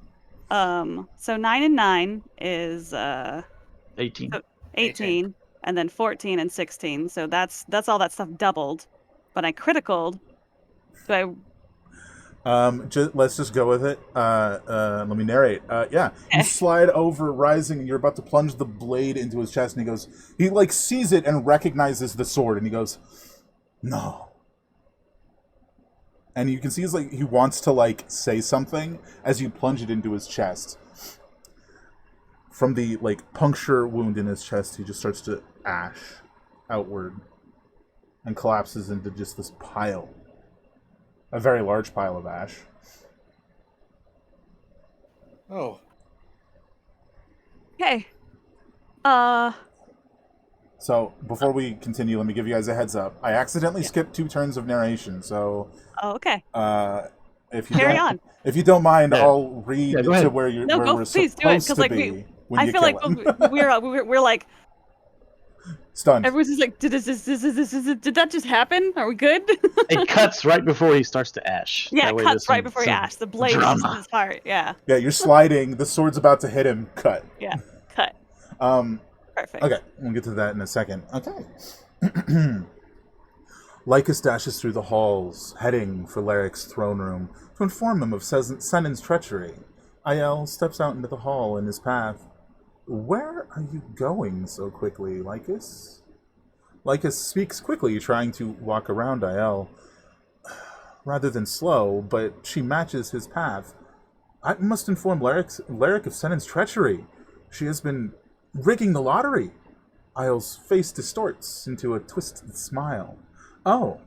So 9 and 9 is 18. 18, and then 14 and 16. So that's all that stuff doubled. But I criticaled. So Let's just go with it. Let me narrate. Yeah, you I slide over, rising, and you're about to plunge the blade into his chest, and he like sees it and recognizes the sword, and he goes, "No." And you can see he wants to like say something as you plunge it into his chest. From the like puncture wound in his chest, he just starts to ash outward and collapses into just this pile. A very large pile of ash. Oh, Okay. Uh, So, before we continue, let me give you guys a heads up. I accidentally skipped 2 turns of narration, so oh, okay. if you Carry don't on. if you don't mind, Yeah. I'll read Yeah, go to ahead. where No, we're please do it, supposed 'cause, to like, be when I you feel kill like him. we're like, Stunned. everyone's just like, did that just happen? Are we good? It cuts right before he starts to ash. Yeah, That it way cuts there's right before he some ashed. The blade is just in drama. his heart. Yeah, Yeah, you're sliding. The sword's about to hit him. Cut. yeah, cut. Perfect. Okay, we'll get to that in a second. Okay. Lycus dashes through the halls, heading for Laric's throne room to inform him of Sennin's treachery. Aiel steps out into the hall in his path. Where are you going so quickly, Lycus? Lycus speaks quickly, trying to walk around Aiel. Rather than slow, but she matches his path. I must inform Lyric of Sennin's treachery. She has been rigging the lottery. Aiel's face distorts into a twisted smile. Oh,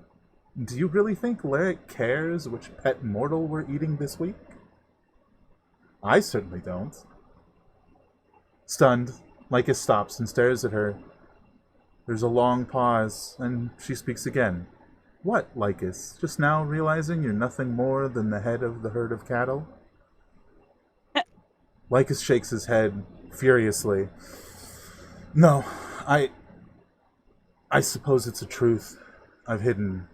do you really think Lyric cares which pet mortal we're eating this week? I certainly don't. Stunned, Lycus stops and stares at her. There's a long pause, and she speaks again. What, Lycus? Just now realizing you're nothing more than the head of the herd of cattle? Lycus shakes his head furiously. No, I suppose it's a truth I've hidden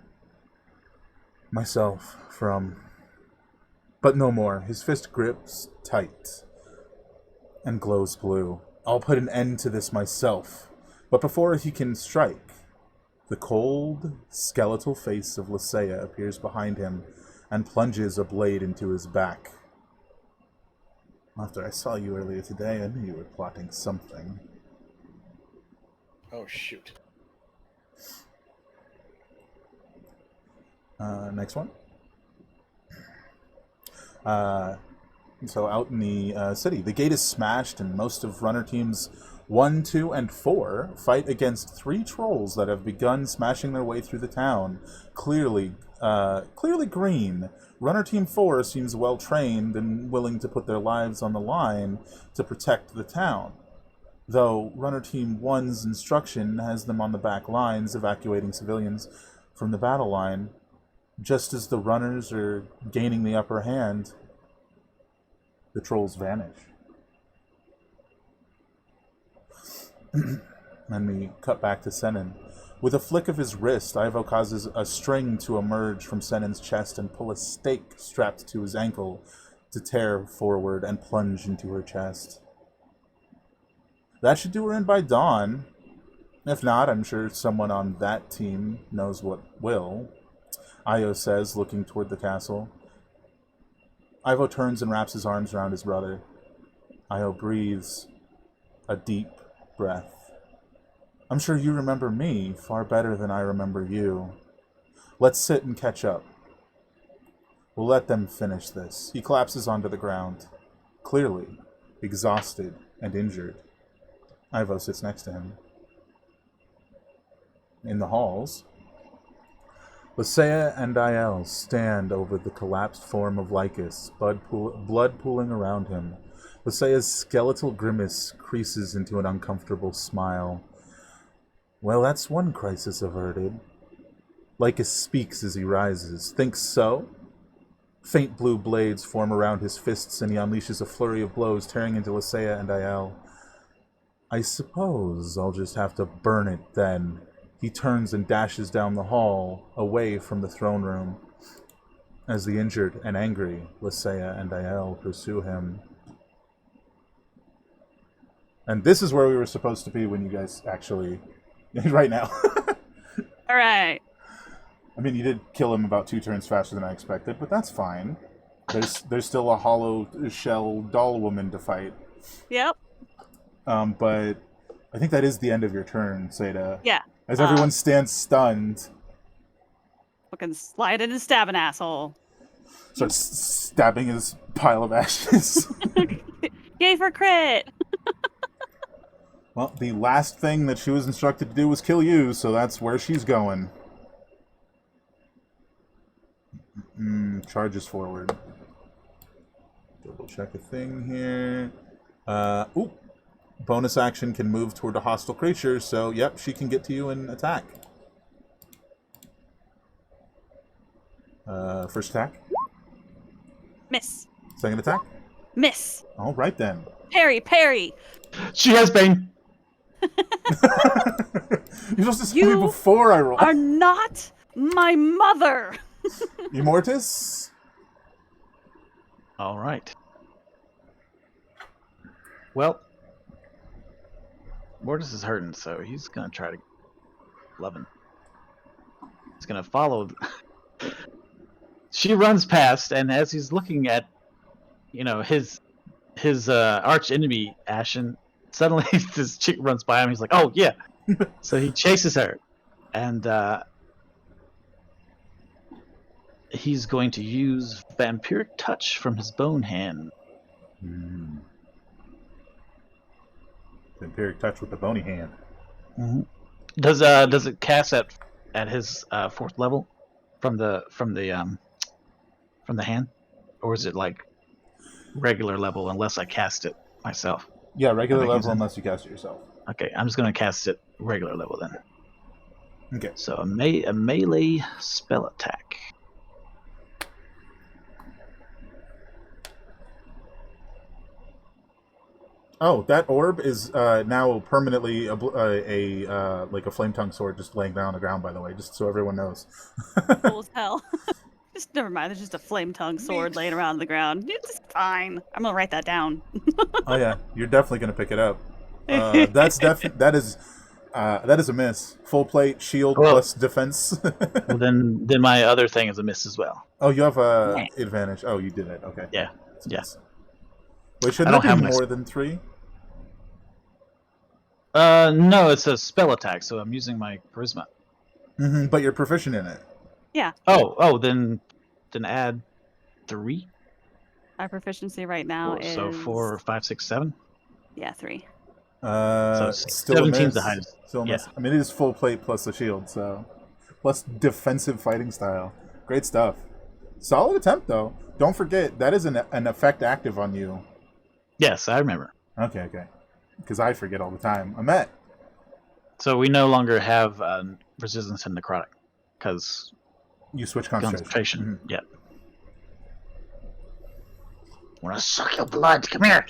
myself from. But no more. His fist grips tight and glows blue. I'll put an end to this myself. But before he can strike, the cold, skeletal face of Lysaea appears behind him and plunges a blade into his back. After I saw you earlier today, I knew you were plotting something. oh shoot. Next one. So out in the city, the gate is smashed, and most of runner teams 1, 2, and 4 fight against 3 trolls that have begun smashing their way through the town. Clearly green. Runner team 4 seems well trained and willing to put their lives on the line to protect the town. Though runner team 1's instruction has them on the back lines, evacuating civilians from the battle line. Just as the runners are gaining the upper hand, the trolls vanish. And we cut back to Sennin. With a flick of his wrist, Ivo causes a string to emerge from Sennin's chest and pull a stake strapped to his ankle to tear forward and plunge into her chest. That should do her in by dawn. If not, I'm sure someone on that team knows what will. Io says, looking toward the castle. Ivo turns and wraps his arms around his brother. Io breathes a deep breath. I'm sure you remember me far better than I remember you. Let's sit and catch up. We'll let them finish this. He collapses onto the ground, clearly exhausted and injured. Ivo sits next to him. In the halls, Lysaea and Aiel stand over the collapsed form of Lycus, blood pooling around him. Lysaea's skeletal grimace creases into an uncomfortable smile. Well, that's one crisis averted. Lycus speaks as he rises. Think so? Faint blue blades form around his fists, and he unleashes a flurry of blows, tearing into Lysaea and Aiel. I suppose I'll just have to burn it then. He turns and dashes down the hall, away from the throne room, as the injured and angry Lysaea and Aiel pursue him. And this is where we were supposed to be when you guys actually... right now. All right. I mean, you did kill him about 2 turns faster than I expected, but that's fine. There's still a hollow shell doll woman to fight. Yep. But I think that is the end of your turn, Seda. Yeah. As everyone stands stunned. Fucking slide in and stab an asshole. Starts stabbing his pile of ashes. Yay for crit! Well, the last thing that she was instructed to do was kill you, so that's where she's going. Charges forward. Double check a thing here. Ooh. Bonus action can move toward a hostile creature, so yep, she can get to you and attack. First attack. Miss. Second attack. Miss. All right then. Parry. She has bane. You're supposed to tell me before I roll. Are not my mother. Immortus. All right. Well, Mortis is hurting, so he's gonna try to 11. He's gonna follow. She runs past, and as he's looking at, his arch enemy Ashen, suddenly this chick runs by him. He's like, "Oh yeah!" So he chases her, and he's going to use Vampiric Touch from his bone hand. Vampiric Touch with the bony hand. Mm-hmm. Does it cast at his 4th level from the hand, or is it like regular level unless I cast it myself? Yeah, regular level unless you cast it yourself. Okay, I'm just gonna cast it regular level then. Okay. So a melee spell attack. Oh, that orb is now permanently like a flame tongue sword just laying down on the ground. By the way, just so everyone knows. Cool as hell. Just never mind. There's just a flame tongue sword laying around on the ground. It's fine. I'm gonna write that down. Oh yeah, you're definitely gonna pick it up. That is a miss. Full plate, shield plus defense. Well, then my other thing is a miss as well. Oh, you have advantage. Oh, you did it. Okay. Yeah. Yeah. Wait, shouldn't it be more than 3? No, it's a spell attack, so I'm using my charisma. Mm-hmm, but you're proficient in it. Yeah. Oh, then add 3. My proficiency right now is... So 4, 5, 6, 7? Yeah, 3. So still 17's the highest. Still yeah. I mean, it is full plate plus the shield, so... Plus defensive fighting style. Great stuff. Solid attempt, though. Don't forget, that is an effect active on you. Yes, I remember. Okay. Because I forget all the time. Amet. So we no longer have resistance to necrotic, because... You switch concentration. Mm-hmm. Yeah. I want to suck your blood. Come here.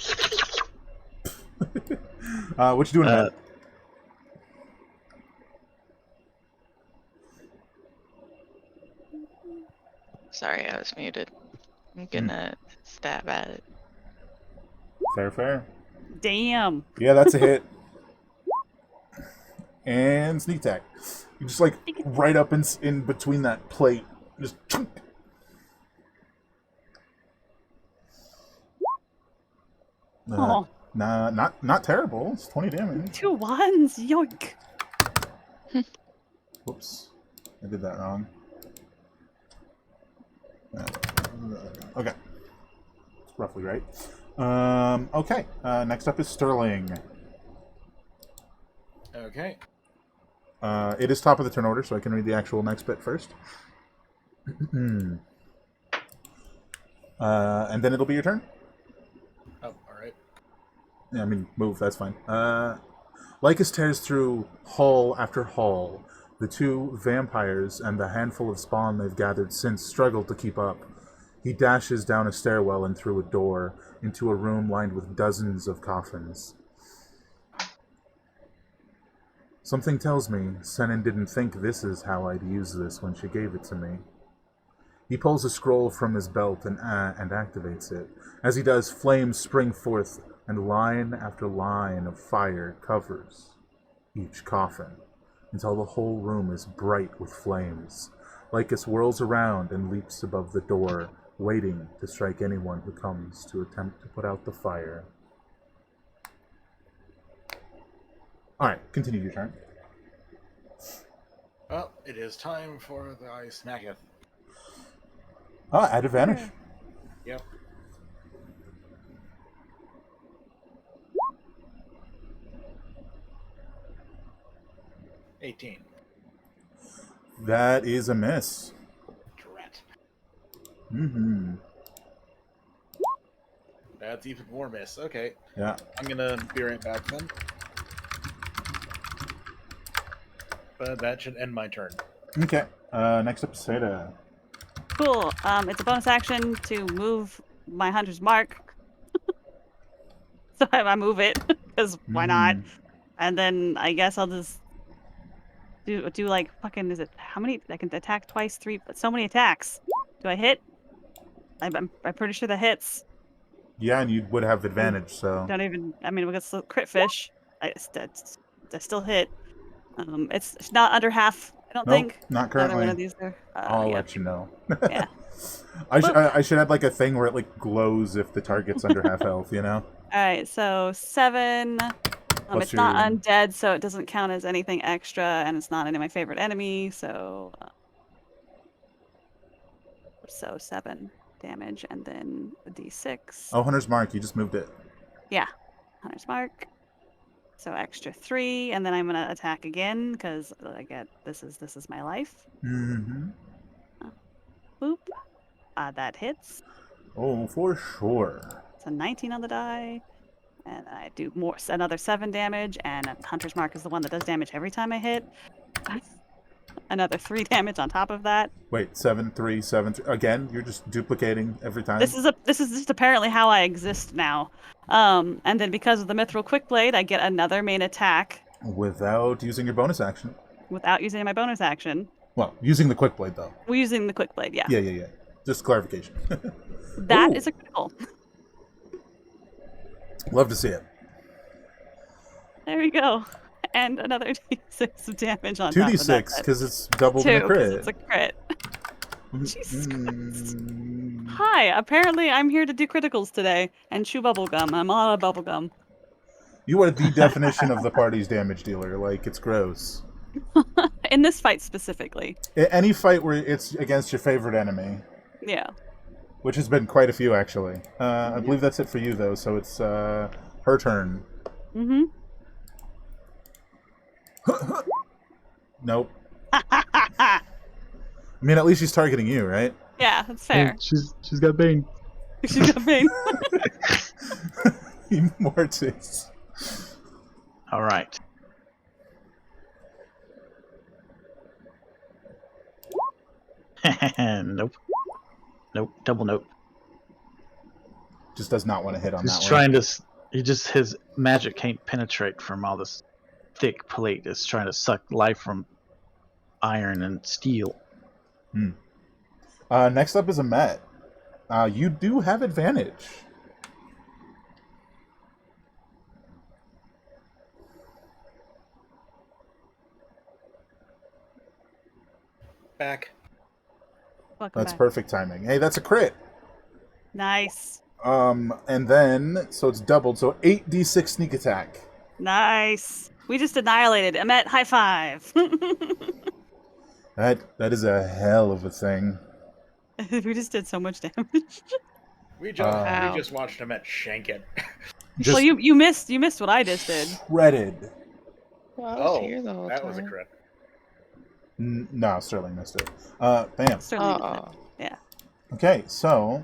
What you doing, Amet? Sorry, I was muted. I'm gonna stab at it. Fair. Damn. Yeah, that's a hit. And sneak attack. You just like right up in between that plate. Just chunk. Oh. Nah, not terrible. It's 20 damage. 2 1s. Yoink. Whoops. I did that wrong. Okay. It's roughly right. Okay. Next up is Sterling. Okay. It is top of the turn order, so I can read the actual next bit first. And then it'll be your turn. Oh, alright. Yeah, I mean, move, that's fine. Lycus tears through hall after hall. The 2 vampires and the handful of spawn they've gathered since struggle to keep up. He dashes down a stairwell and through a door into a room lined with dozens of coffins. Something tells me Senin didn't think this is how I'd use this when she gave it to me. He pulls a scroll from his belt and activates it. As he does, flames spring forth, and line after line of fire covers each coffin, until the whole room is bright with flames. Lycus whirls around and leaps above the door, waiting to strike anyone who comes to attempt to put out the fire. Alright, continue your turn. Well, it is time for the I Smacketh. At advantage. Yep. $18. That is a miss. Drat. Mm-hmm. That's even more miss. Okay. Yeah. I'm gonna be right back then. But that should end my turn. Okay. Next up, Seda. Cool. It's a bonus action to move my hunter's mark. So I move it, because why not? And then I guess I'll just do like fucking, is it, how many, I can attack twice, 3, but so many attacks. Do I hit? I'm pretty sure that hits. Yeah, and you would have advantage, so... Don't even, I mean, we got crit fish. I still hit. It's not under half, I don't Nope, think. not Another one currently. of these there. I'll Yep. let you know. Yeah. I should add like a thing where it like glows if the target's under half health, you know? Alright, so 7. What's It's not your- undead, so it doesn't count as anything extra, and it's not any of my favorite enemy, so 7 damage, and then a d6. Oh, Hunter's Mark, you just moved it. Yeah, Hunter's Mark. So extra 3, and then I'm gonna attack again because I get this is my life. Mm-hmm. Boop. That hits. Oh, for sure. It's a 19 on the die, and I do another 7 damage, and Hunter's Mark is the one that does damage every time I hit. Another 3 damage on top of that. Wait, 7, 3, 7, 3. Again, you're just duplicating every time? This is just apparently how I exist now. And then because of the Mithril Quickblade, I get another main attack Without using your bonus action. without using my bonus action. Well, using the quick blade, though. We're using the Quickblade, yeah. Yeah. Just clarification. That Ooh. is a critical. Love to see it. There we go. And another d6 of damage on top of that. 2d6, because it's doubled 2, in a 'cause crit. it's a crit. Jesus Christ. Mm. Hi, apparently I'm here to do criticals today and chew bubblegum. I'm all out of bubblegum. You are the definition of the party's damage dealer. Like, it's gross. In this fight specifically. Any fight where it's against your favorite enemy, Yeah. which has been quite a few, actually. I believe that's it for you, though, so it's her turn. Mm-hmm. Nope. I mean, at least she's targeting you, right? Yeah, that's fair. She's got Bane. She's got pain. Mortis. All right. Nope. Nope. Double nope. Just does not want to hit on He's that trying to. His magic can't penetrate from all this thick plate. It's trying to suck life from iron and steel. one. Next up is a Met. You do have advantage. Back. Welcome That's back. perfect timing. Hey, that's a crit. Nice. And then, so it's doubled, so 8d6 sneak attack. Nice. We just annihilated. Emmet, high five. That is a hell of a thing. We just did so much damage. We Wow. just watched him at shank it. Just Well, you missed what I just did. shredded. Well, I was Oh, here the whole that time. was a crit. No, Sterling missed it. Bam. Certainly did Oh, it. Yeah. Okay, so,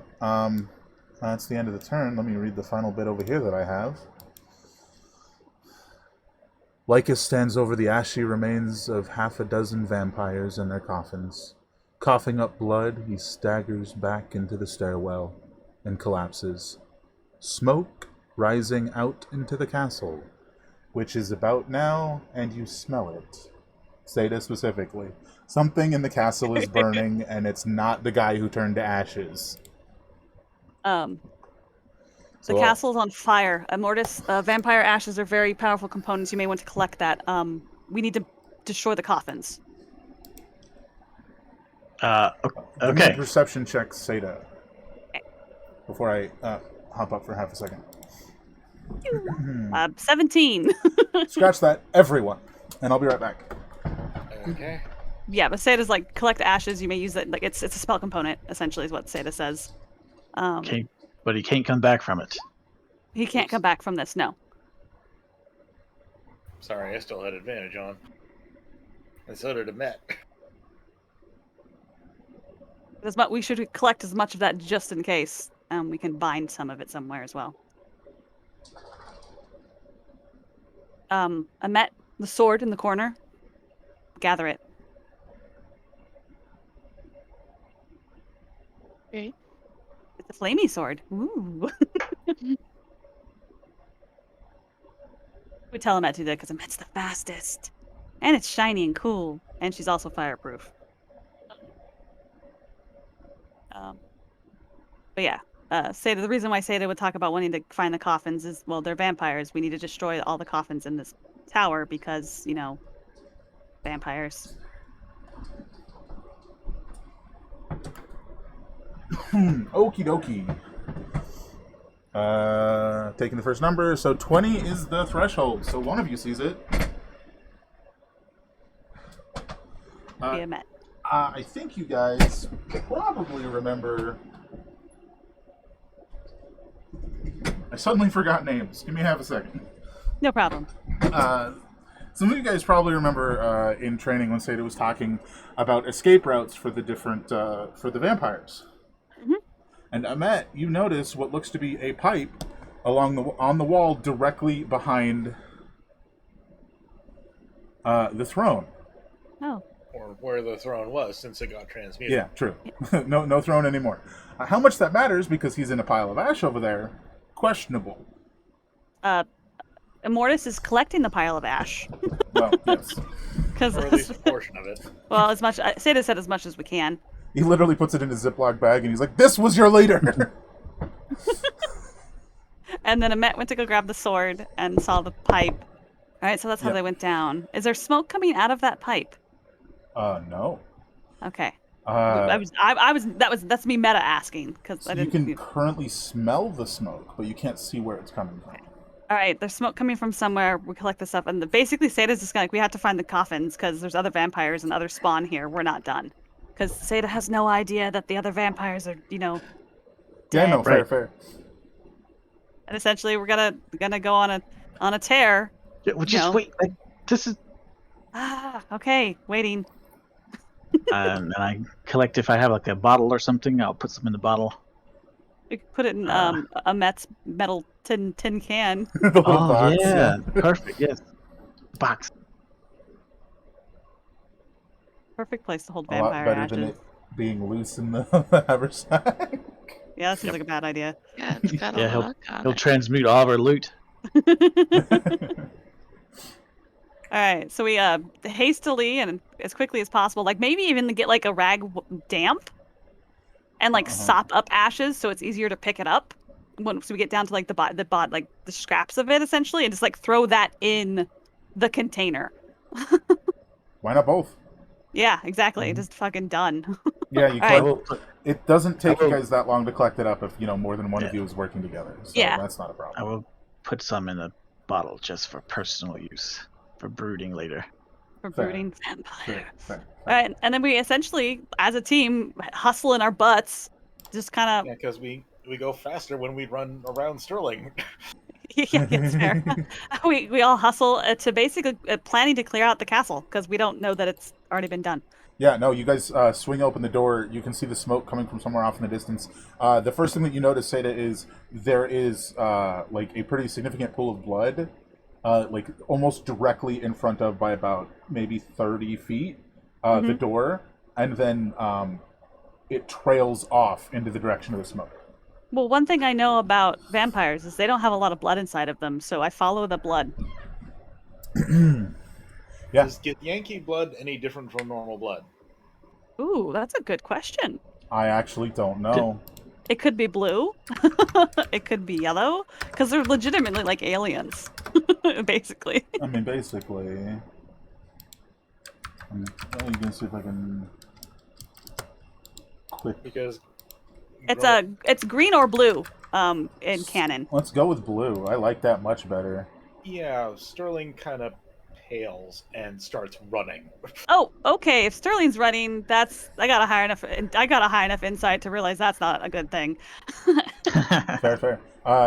that's the end of the turn. Let me read the final bit over here that I have. Lycus stands over the ashy remains of half a dozen vampires in their coffins. Coughing up blood, he staggers back into the stairwell and collapses. Smoke rising out into the castle, which is about now, and you smell it. Seda specifically. Something in the castle is burning, and it's not the guy who turned to ashes. The So, castle's on fire. Mortis, vampire ashes are very powerful components. You may want to collect that. We need to destroy the coffins. Give me a Okay. perception check, Seda. Before I hop up for half a second. 17. Scratch that, everyone. And I'll be right back. Okay. Yeah, but Seda's like collect ashes. You may use it like it's a spell component. Essentially, is what Seda says. Okay. But he can't come back from it. He can't come back from this. No. Sorry, I still had advantage on. And so did Amet. We should collect as much of that just in case. We can bind some of it somewhere as well. Amet, the sword in the corner. Gather it. Great. It's a flamey sword. Ooh. We tell Amet to do that because Amet's the fastest. And it's shiny and cool. And she's also fireproof. But yeah, Seda, the reason why Seda would talk about wanting to find the coffins is, well, they're vampires. We need to destroy all the coffins in this tower because, vampires. Okie dokie. Taking the first number, so 20 is the threshold, so one of you sees it. Be Amet. I think you guys probably remember... I suddenly forgot names. Give me half a second. No problem. Some of you guys probably remember in training when Seda was talking about escape routes for the different for the vampires. Mm-hmm. And Amet, you notice what looks to be a pipe on the wall directly behind the throne. Oh. Or where the throne was, since it got transmuted. Yeah, true. no throne anymore. How much that matters, because he's in a pile of ash over there, questionable. Immortus is collecting the pile of ash. Well, yes. Because Or at least a portion of it. well, Seda said as much as we can. He literally puts it in his Ziploc bag, and he's like, "This was your leader." And then Amet went to go grab the sword and saw the pipe. All right, so that's how Yep. they went down. Is there smoke coming out of that pipe? No. Okay. That's That's me meta asking because I you didn't. can currently smell the smoke, but you can't see where it's coming from. All right, there's smoke coming from somewhere. We collect this up, and basically Seda's just like, we have to find the coffins because there's other vampires and other spawn here. We're not done. Because Seda has no idea that the other vampires are, Yeah, dead. no, fair, Right. fair. And essentially, we're gonna go on a tear. Yeah, well, just No. wait. This is. Okay, waiting. And I collect if I have like a bottle or something. I'll put some in the bottle. We could put it in Amet's metal tin can. The little Oh box, yeah, perfect. Yes, box. Perfect place to hold A lot vampire better ashes. than it being loose in the haversack. Yeah, that seems like a bad idea. Yeah, it's got a Yeah, lock on He'll it. transmute all of our loot. All right, so we hastily and as quickly as possible, like maybe even get like a rag damp, and like sop up ashes so it's easier to pick it up once we get down to like the scraps of it essentially, and just like throw that in the container. Why not both? Yeah, exactly. Just fucking done. Yeah, you All collect. right. will It doesn't take I you will- guys that long to collect it up if more than one of Yeah. you is working together. So Yeah. that's not a I problem. will put some in a bottle just for personal use, for brooding later. For Fair. brooding vampire. Fair. All right, and then we essentially, as a team, hustling our butts, just kind of Yeah, because we go faster when we run around Sterling. yeah, it's fair. we all hustle to basically planning to clear out the castle because we don't know that it's already been done. Yeah, no, you guys swing open the door. You can see the smoke coming from somewhere off in the distance. The first thing that you notice, Seda, is there is like a pretty significant pool of blood, like almost directly in front of by about maybe 30 feet, the door. and then it trails off into the direction of the smoke. Well, one thing I know about vampires is they don't have a lot of blood inside of them, so I follow the blood. Yeah. Does Yankee blood any different from normal blood? Ooh, that's a good question. I actually don't know. It could be blue. It could be yellow, because they're legitimately like aliens, basically. I mean, basically. I'm gonna see if I can quick. Because It's green or blue in canon. Let's go with blue. I like that much better. yeah, Sterling kind of pales and starts running. Oh, okay. If Sterling's running, I got a high enough insight to realize that's not a good thing. Fair.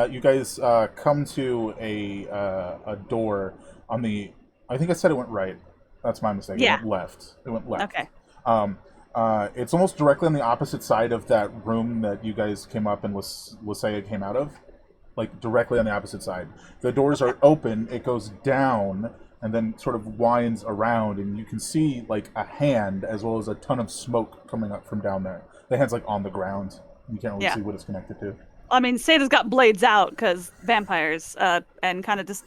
You guys come to a door on the. I think I said it went right. That's my mistake. Yeah. It went left. Okay. It's almost directly on the opposite side of that room that you guys came up and Lisea came out of. Like directly on the opposite side. The doors are open. It goes down and then sort of winds around, and you can see like a hand as well as a ton of smoke coming up from down there. The hand's like on the ground. You can't really see what it's connected to. I mean, Sada's got blades out because vampires, and kind of just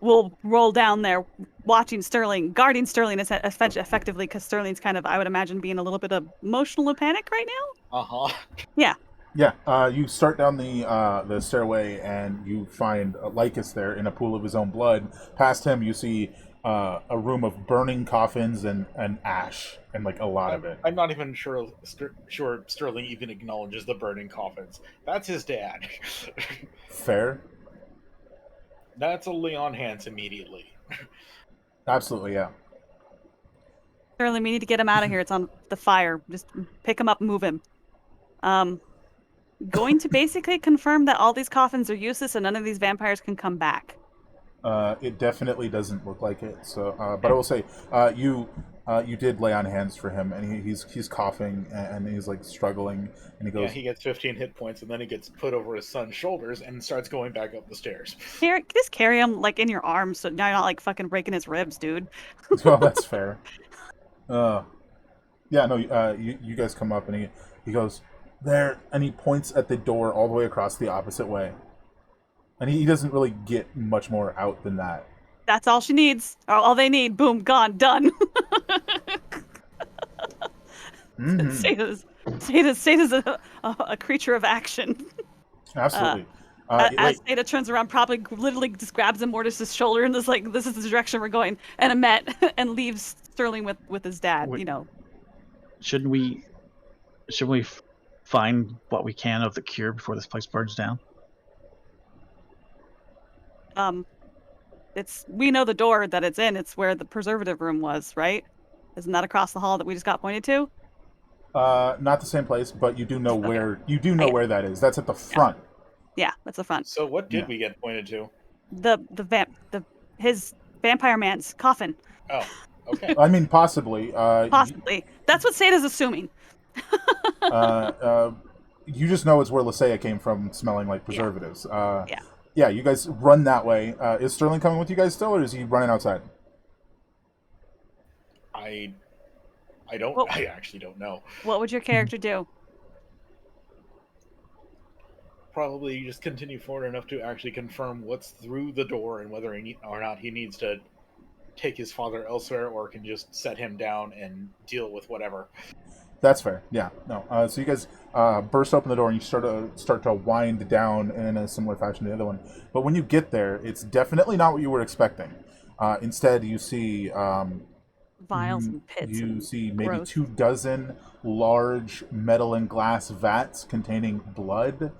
will roll down there, watching Sterling, guarding Sterling effectively, because Sterling's kind of, I would imagine, being a little bit emotional and panic right now. Yeah. Yeah, you start down the stairway and you find Lycus there in a pool of his own blood. Past him, you see a room of burning coffins and ash, and like a lot of it. I'm not even sure Sterling even acknowledges the burning coffins. That's his dad. Fair. That's a Leon Hans immediately. Absolutely, yeah. Sterling, we need to get him out of here. It's on the fire. Just pick him up, move him. Going to basically confirm that all these coffins are useless and none of these vampires can come back. It definitely doesn't look like it. So, but I will say, you did lay on hands for him, and he's coughing and he's like struggling, and he goes. Yeah, he gets 15 hit points, and then he gets put over his son's shoulders and starts going back up the stairs. Just carry him like in your arms, so now you're not like fucking breaking his ribs, dude. Well, that's fair. Yeah, no. You guys come up, and he goes there, and he points at the door all the way across the opposite way. And he doesn't really get much more out than that. That's all she needs. All they need. Boom, gone, done. Mm-hmm. Sata's a creature of action. Absolutely. As Sata turns around, probably literally just grabs Immortus' shoulder and is like, "This is the direction we're going," and Amet, and leaves Sterling with his dad. Wait. You know. Shouldn't we find what we can of the cure before this place burns down? We know the door that it's in. It's where the preservative room was, right? Isn't that across the hall that we just got pointed to? Not the same place, but you do know where where that is. That's at the front. Yeah, that's the front. So what did we get pointed to? His vampire man's coffin. Oh, okay. I mean, possibly. Possibly. That's what Sata's assuming. You just know it's where Lisea came from, smelling like preservatives. Yeah. Yeah, you guys run that way. Is Sterling coming with you guys still, or is he running outside? I actually don't know. What would your character do? Probably just continue forward enough to actually confirm what's through the door and whether or not he needs to take his father elsewhere or can just set him down and deal with whatever. That's fair. Yeah. No. So you guys burst open the door and you start to wind down in a similar fashion to the other one. But when you get there, it's definitely not what you were expecting. Instead, you see Vials and pits. You see maybe gross. 24 large metal and glass vats containing blood.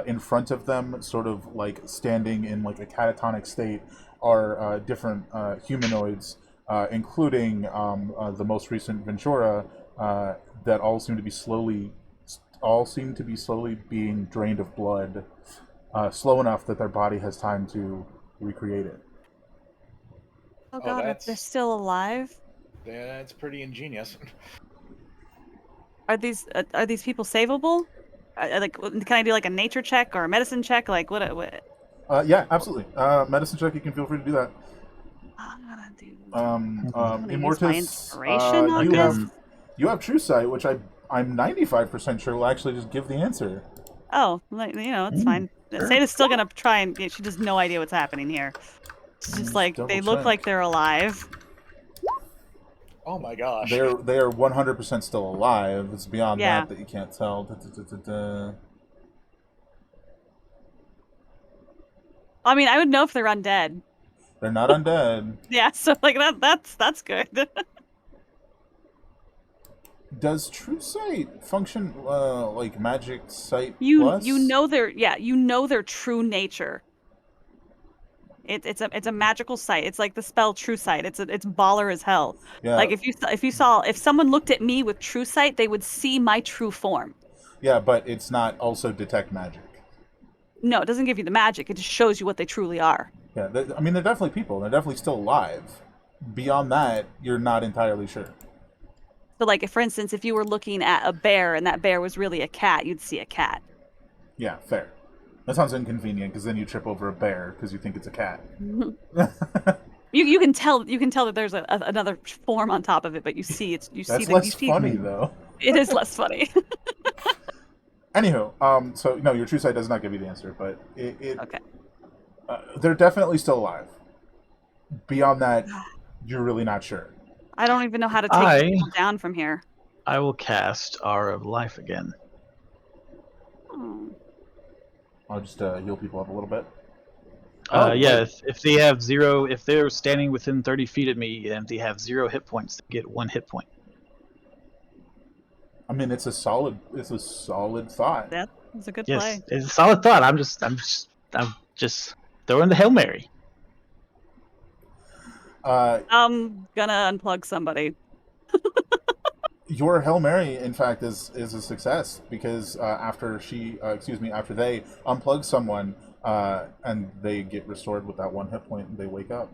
In front of them, sort of like standing in like a catatonic state, are different humanoids, including the most recent Ventura, that all seem to be slowly being drained of blood, slow enough that their body has time to recreate it. Oh god, they're still alive? That's pretty ingenious. Are these people savable? Like, can I do like a nature check or a medicine check? Like, what? Yeah, absolutely. Medicine check. You can feel free to do that. I'm gonna do. Immortus, my inspiration on you this? have You have true sight, which I'm 95% sure will actually just give the answer. Oh, it's fine. sure. Sada's still gonna try and she has no idea what's happening here. It's just like Double they look check. like they're alive. Oh my gosh. They are 100% still alive. It's beyond Yeah. that you can't tell. I mean, I would know if they're undead. They're not undead. Yeah, so like that's good. Does true sight function like magic sight You plus? know their true nature. It's a magical sight. It's like the spell true sight. It's baller as hell. Yeah. Like if someone looked at me with true sight, they would see my true form. Yeah, but it's not also detect magic. No, it doesn't give you the magic. It just shows you what they truly are. Yeah, I mean they're definitely people. They're definitely still alive. Beyond that, you're not entirely sure. So like, for instance, if you were looking at a bear and that bear was really a cat, you'd see a cat. Yeah, fair. That sounds inconvenient because then you trip over a bear because you think it's a cat. You can tell that there's another form on top of it, but you see That's less funny though. It is less funny. Anywho, so no, your true sight does not give you the answer, but Okay. They're definitely still alive. Beyond that, you're really not sure. I don't even know how to take people down from here. I will cast Aura of Life again. Oh. I'll just heal people up a little bit. Yeah, if they have zero, if they're standing within 30 feet of me and they have 0 hit points, they get 1 hit point. I mean, it's a solid thought. That's a good Yes, play. it's a solid thought. I'm just throwing the Hail Mary. I'm gonna unplug somebody. Your Hail Mary, in fact, is a success because after they unplug someone and they get restored with that 1 hit point and they wake up.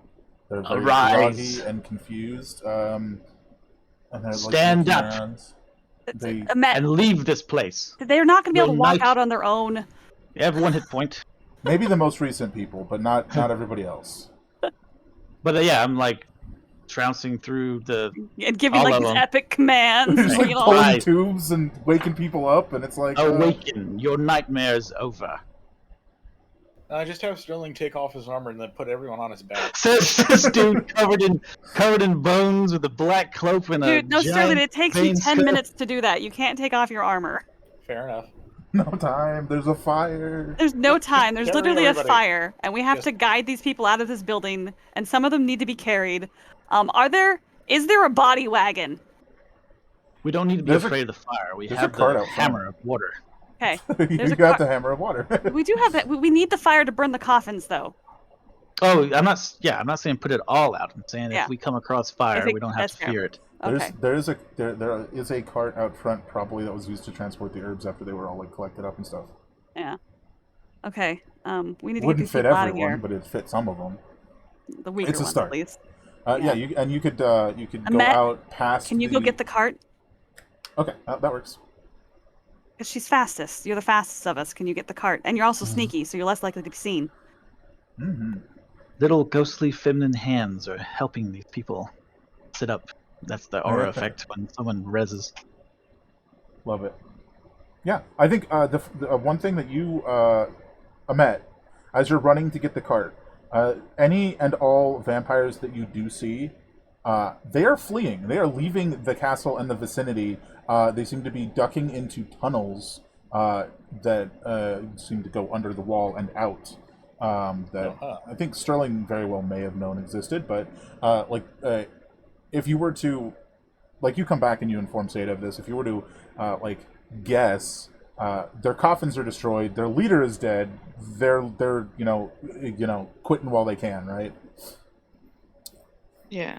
They're very Arise. groggy and confused. And they're Stand looking up. around. They, And leave this place. They're not gonna be able to walk Unite. out on their own. You have 1 hit point. maybe the most recent people, but not everybody else. But yeah, I'm like trouncing through the. And giving All like of these them. epic commands. They're just like you know, pulling Right. tubes and waking people up, and it's like Awaken. Your nightmare is over. Just have Sterling take off his armor and then put everyone on his back. Says this dude covered in bones with a black cloak and a Dude, no, giant Sterling, it takes me vein 10 skull. minutes to do that. You can't take off your armor. Fair enough. no time. There's a fire. There's no time. There's carry literally everybody. a fire, and we have Just- to guide these people out of this building, and some of them need to be carried. Is there a body wagon? We don't need to be There's a- afraid of the fire. We there's a have cart the out front. hammer of water. Okay. You There's a got car- the hammer of water. We do have that. We need the fire to burn the coffins, though. Oh, I'm not saying put it all out. I'm saying Yeah. if we come across fire, think we don't have that's to fair. fear it. Okay. There is a cart out front probably that was used to transport the herbs after they were all like collected up and stuff. Yeah. Okay. We need to get Wouldn't these fit people out of everyone, here. but it fit some of them. The weaker it's a ones, start. at least. Yeah, Yeah. you could go Annette, out past. Can you go get the cart? Okay, that works. Because she's fastest. You're the fastest of us. Can you get the cart? And you're also sneaky, so you're less likely to be seen. Mm-hmm. Little ghostly feminine hands are helping these people sit up. That's the aura Okay. effect when someone reses. Love it. Yeah, I think the one thing that you, Ahmet, as you're running to get the cart, any and all vampires that you do see, they are fleeing. They are leaving the castle and the vicinity. They seem to be ducking into tunnels that seem to go under the wall and out. That I think Sterling very well may have known existed, but if you were to, like, you come back and you inform Seda of this, if you were to guess, their coffins are destroyed, their leader is dead, they're quitting while they can, right? Yeah.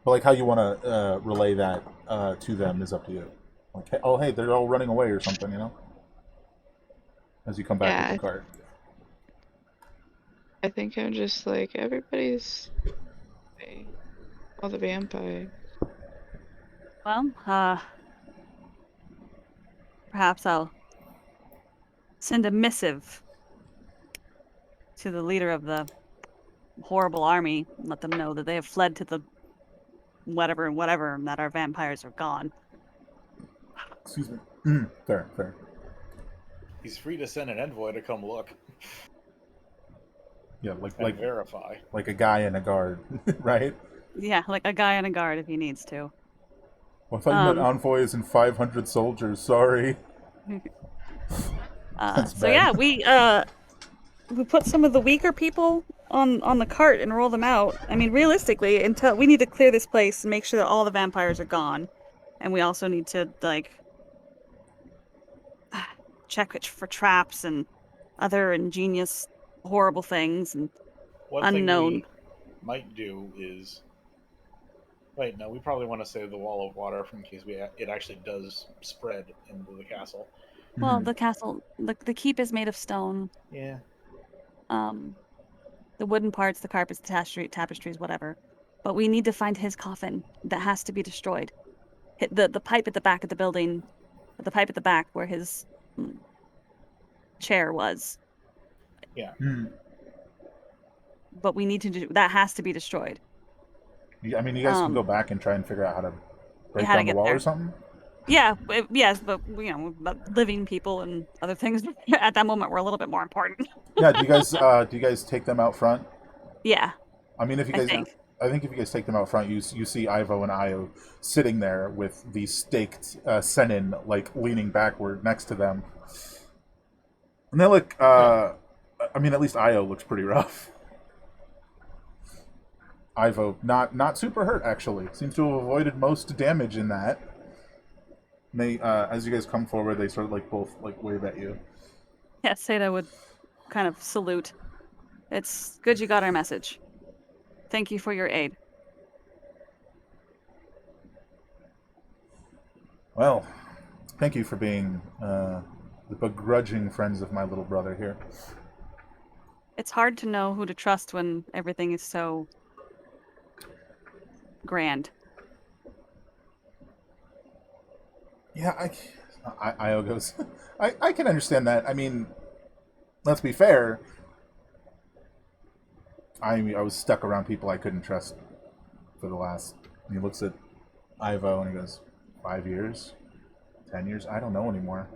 But like how you want to relay that to them is up to you. Like, hey, they're all running away or something, as you come back with the cart. I think I'm just like, everybody's away. All the vampires. Well, perhaps I'll send a missive to the leader of the horrible army and let them know that they have fled to the whatever and whatever, and that our vampires are gone. Excuse me. Fair. He's free to send an envoy to come look Yeah, and verify. like a guy in a guard, right? Yeah, like a guy on a guard if he needs to. Well, I thought you meant envoys and 500 soldiers. Sorry. That's So bad. yeah, we put some of the weaker people on the cart and roll them out. I mean, realistically, until we need to clear this place and make sure that all the vampires are gone, and we also need to like check it for traps and other ingenious, horrible things and One thing unknown. we might do is. Wait, no, we probably want to save the wall of water in case it actually does spread into the castle. Well, the castle, the keep is made of stone. Yeah. The wooden parts, the carpets, the tapestries, whatever. But we need to find his coffin. That has to be destroyed. The pipe at the back of the building, the pipe at the back where his chair was. Yeah. But we need to do that. Has to be destroyed. I mean, you guys can go back and try and figure out how to break how to down the get wall there. or something. Yeah, yes, but but living people and other things at that moment were a little bit more important. Yeah. Do you guys take them out front? Yeah, I mean, if you guys, I think if you guys take them out front, you see Ivo and Io sitting there with the staked Senin like leaning backward next to them, and they look. I mean, at least Io looks pretty rough. Ivo not super hurt actually. Seems to have avoided most damage in that. And they, as you guys come forward, they sort of like both like wave at you. yeah. Seda would kind of salute. It's good you got our message. Thank you for your aid. Well, thank you for being the begrudging friends of my little brother here. It's hard to know who to trust when everything is so grand. Yeah, Io goes, I can understand that. I mean, let's be fair. I was stuck around people I couldn't trust for the last. He looks at Ivo and he goes, 5 years? 10 years? I don't know anymore.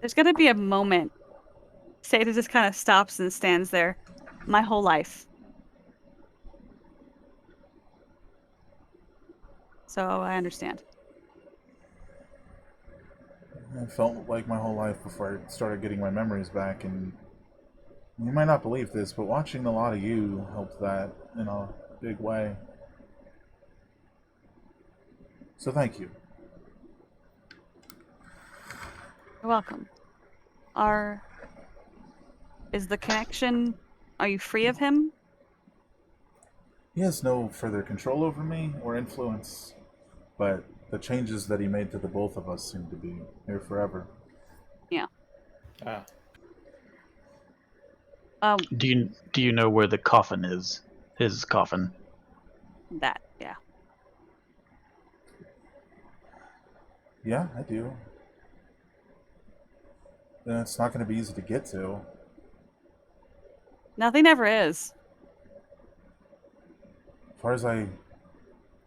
There's gonna be a moment. Seda just kind of stops and stands there. My whole life. So I understand. I felt like my whole life before I started getting my memories back, and you might not believe this, but watching a lot of you helped that in a big way. So thank you. You're welcome. Is the connection? Are you free of him? He has no further control over me or influence, but the changes that he made to the both of us seem to be here forever. Yeah. Do you know where the coffin is? His coffin. That, yeah. Yeah, I do. And it's not going to be easy to get to. Nothing ever is. As far as I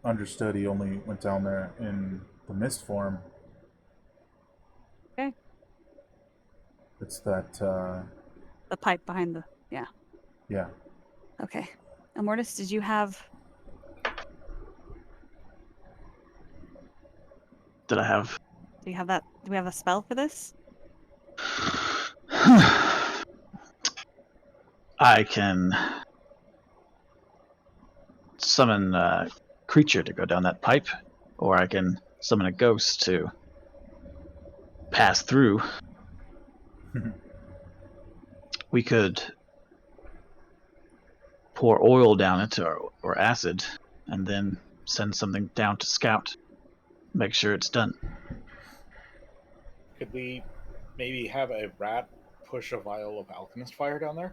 understood, he only went down there in the mist form. Okay. It's that, The pipe behind the, yeah. yeah. Okay. Amortis, did you have... Did I have? Do you have that? Do we have a spell for this? I can summon a creature to go down that pipe, or I can summon a ghost to pass through. We could pour oil down it or acid, and then send something down to scout. Make sure it's done. Could we maybe have a rat push a vial of alchemist fire down there?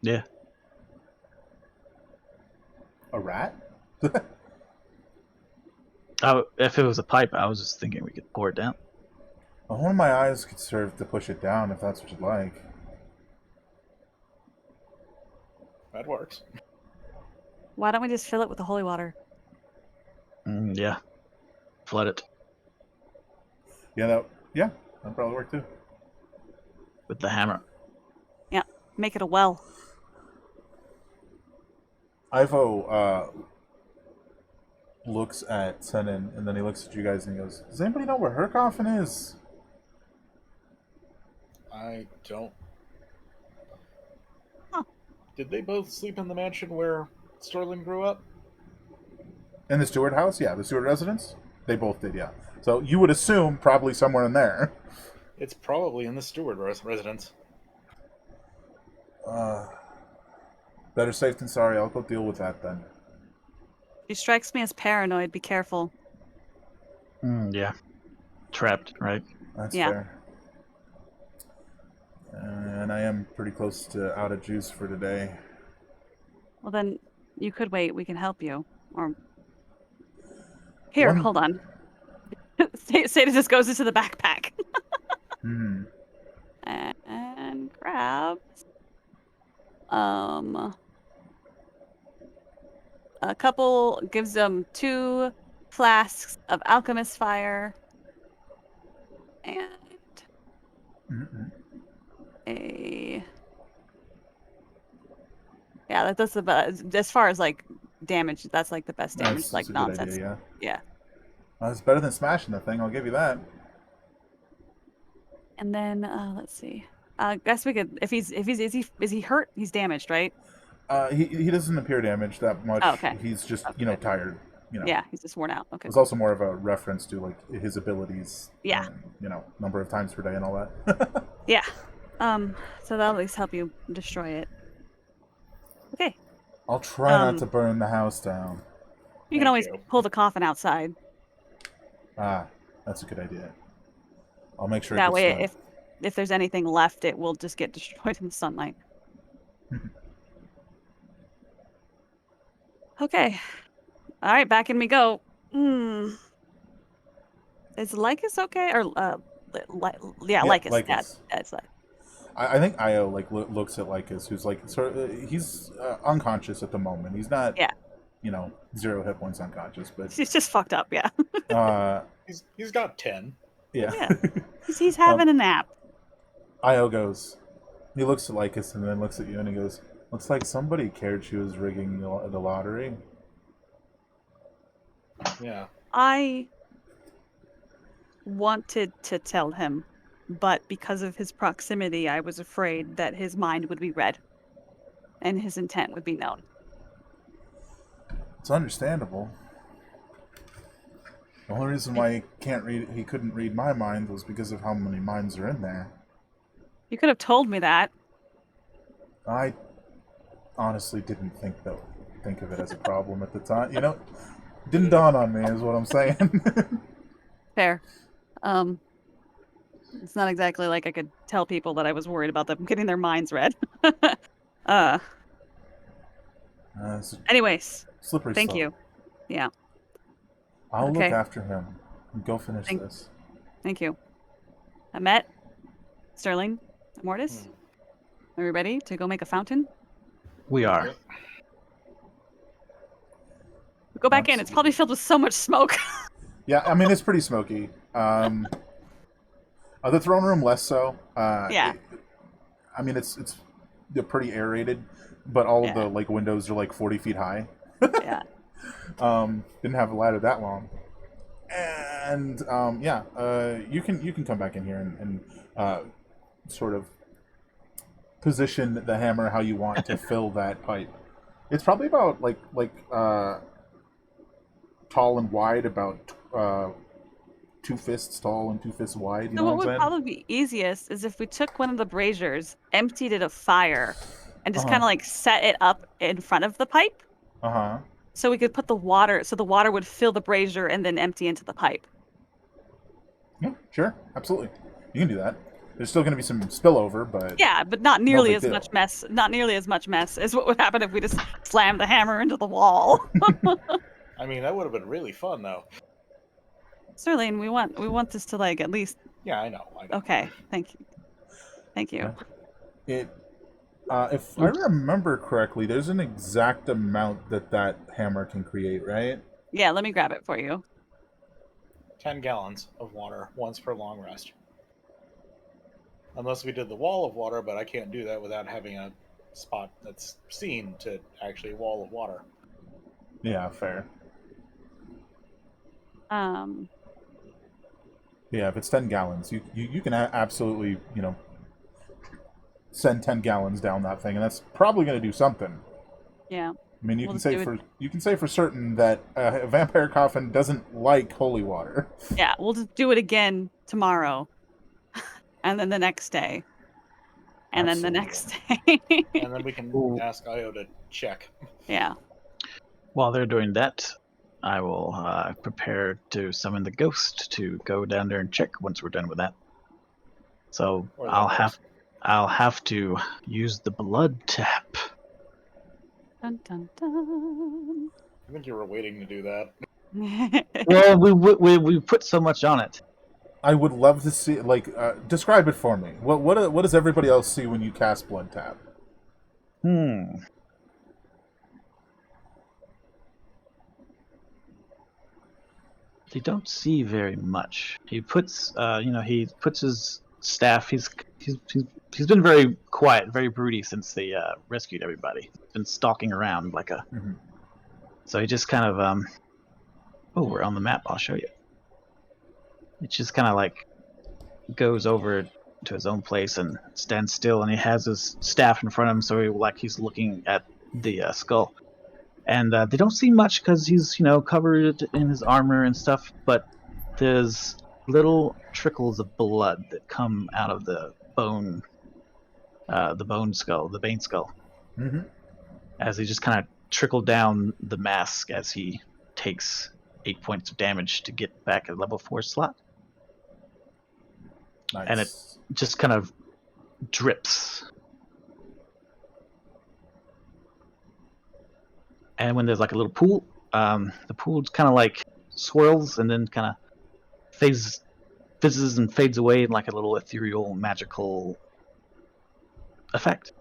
Yeah. A rat? If it was a pipe, I was just thinking we could pour it down. Well, one of my eyes could serve to push it down if that's what you'd like. That works. Why don't we just fill it with the holy water? Yeah. Flood it Yeah, that'd probably work too. with the hammer. Yeah, make it a well. Ivo looks at Senin, and then he looks at you guys and he goes, "Does anybody know where her coffin is?" I don't. Huh. Did they both sleep in the mansion where Sterling grew up? In the Stewart house? Yeah, the Stewart residence? They both did, yeah. So you would assume probably somewhere in there. It's probably in the Steward residence. Better safe than sorry. I'll go deal with that then. She strikes me as paranoid. Be careful. Yeah. Trapped, right? That's Yeah. fair. And I am pretty close to out of juice for today. Well, then you could wait. We can help you. Or here, One- hold on. Seda just goes into the backpack and grabs a couple. Gives them 2 flasks of alchemist fire and a. Yeah, that's the best. As far as like damage, that's like the best damage. That's Like a good nonsense. idea, yeah. Yeah. It's better than smashing the thing, I'll give you that. And then let's see. Guess we could. If he's is he hurt? He's damaged, right? He doesn't appear damaged that much. Oh, okay. He's just, Okay. tired. Yeah, he's just worn out. Okay. It's also more of a reference to like his abilities. Yeah. And, number of times per day and all that. Yeah. So that'll at least help you destroy it. Okay. I'll try not to burn the house down. You can Thank always you. pull the coffin outside. That's a good idea. I'll make sure. That it way, gets done. if there's anything left, it will just get destroyed in the sunlight. Okay. All right, back in we go. Is Lycus okay? Or Yeah, Lycus. Yeah, Lycus. it's like I think Io like looks at Lycus, who's like sort of, he's unconscious at the moment. He's not. Yeah. 0 hit points unconscious, but she's just fucked up. Yeah. He's got 10. yeah. Yeah. He's having a nap. Io goes. He looks at Lycus and then looks at you and he goes, "Looks like somebody cared she was rigging the lottery." Yeah. I wanted to tell him, but because of his proximity, I was afraid that his mind would be read and his intent would be known. It's understandable. The only reason why he couldn't read my mind was because of how many minds are in there. You could have told me that. I honestly didn't think of it as a problem at the time. Didn't dawn on me is what I'm saying. Fair. It's not exactly like I could tell people that I was worried about them getting their minds read. It's a Anyways, slippery thank slope. you. Yeah, I'll Okay. look after him. Go finish this. thank you. Ahmet, Sterling, Mortis, are we ready to go make a fountain? We are. Go back in. It's probably filled with so much smoke. Yeah, I mean it's pretty smoky. The throne room less so. Yeah. I mean they're pretty aerated, but all of Yeah. the windows are 40 feet high. Yeah. Didn't have a ladder that long. And you can come back in here and sort of position the hammer how you want to fill that pipe. It's probably about tall and wide, about 2 fists tall and 2 fists wide. You So know what what would I'm saying? probably be easiest is if we took one of the braziers, emptied it of fire, and just Uh-huh. kind of set it up in front of the pipe, Uh-huh. so we could put the water, so the water would fill the brazier and then empty into the pipe. Yeah, sure, absolutely. You can do that. There's still going to be some spillover, but Yeah, but not nearly big as deal. much mess. Not nearly as much mess as what would happen if we just slammed the hammer into the wall. I mean, that would have been really fun, though. Sterling, we want this to at least. Yeah, I know. Okay, thank you. it If I remember correctly, there's an exact amount that hammer can create, right? Yeah, let me grab it for you. 10 gallons of water, once per long rest. Unless we did the wall of water, but I can't do that without having a spot that's seen to actually wall of water. Yeah, fair. Um, Yeah, if it's 10 gallons, you can absolutely, send 10 gallons down that thing, and that's probably going to do something. yeah. I mean, We'll just do you can say for certain that a vampire coffin doesn't like holy water. Yeah, we'll just do it again tomorrow, and then the next day, and then the next day. And then we can Ooh. ask Io to check. Yeah. While they're doing that, I will prepare to summon the ghost to go down there and check once we're done with that. So Or that I'll have to use the blood tap. Dun dun dun. I think you were waiting to do that. Well, we put so much on it. I would love to see, describe it for me. What does everybody else see when you cast blood tap? They don't see very much. He puts, he puts his staff. He's been very quiet, very broody since they rescued everybody. He's been stalking around like a. Mhm. So he just kind of Oh, we're on the map. I'll show you. It just kind of like goes over to his own place and stands still, and he has his staff in front of him, so he's looking at the skull. And they don't see much because he's covered in his armor and stuff, but there's little trickles of blood that come out of the bone skull, the bane skull, Mm-hmm. as he just kind of trickle down the mask as he takes 8 points of damage to get back a level 4 slot. Nice. And it just kind of drips. And when there's like a little pool, the pool kind of like swirls and then kind of fizzes and fades away in like a little ethereal, magical effect.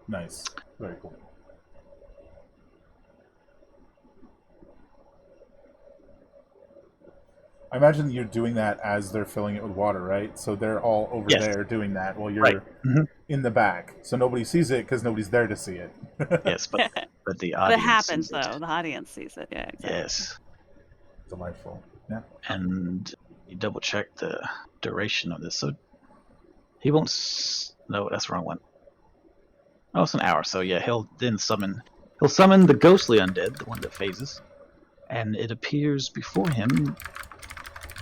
Nice. Very cool. I imagine you're doing that as they're filling it with water, right? So they're all over there doing that while you're in the back. So nobody sees it because nobody's there to see it. Yes, but the But audience it happens, sees it. though. The audience sees it. Yeah, exactly. Yes. Delightful. Yeah. And you double check the duration of this. So he won't. No, that's the wrong one. Oh, it's an hour. So yeah, he'll summon the ghostly undead, the one that phases, and it appears before him,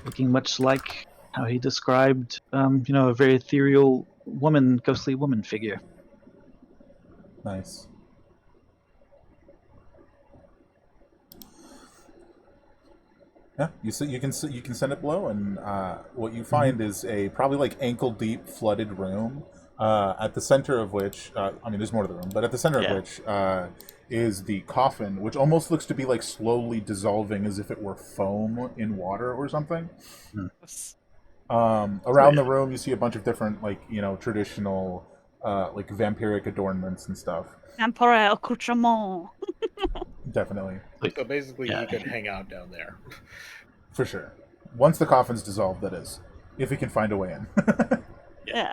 looking much like how he described, a very ethereal woman, ghostly woman figure. Nice. Yeah, you can send it below, and what you find is a probably like ankle deep flooded room, at the center of which there's more to the room, but at the center of which is the coffin, which almost looks to be like slowly dissolving as if it were foam in water or something. Around the room, you see a bunch of different traditional like vampiric adornments and stuff. Temporel accoutrement. Definitely. So basically, he could hang out down there. For sure. Once the coffin's dissolved, that is. If he can find a way in. Yeah.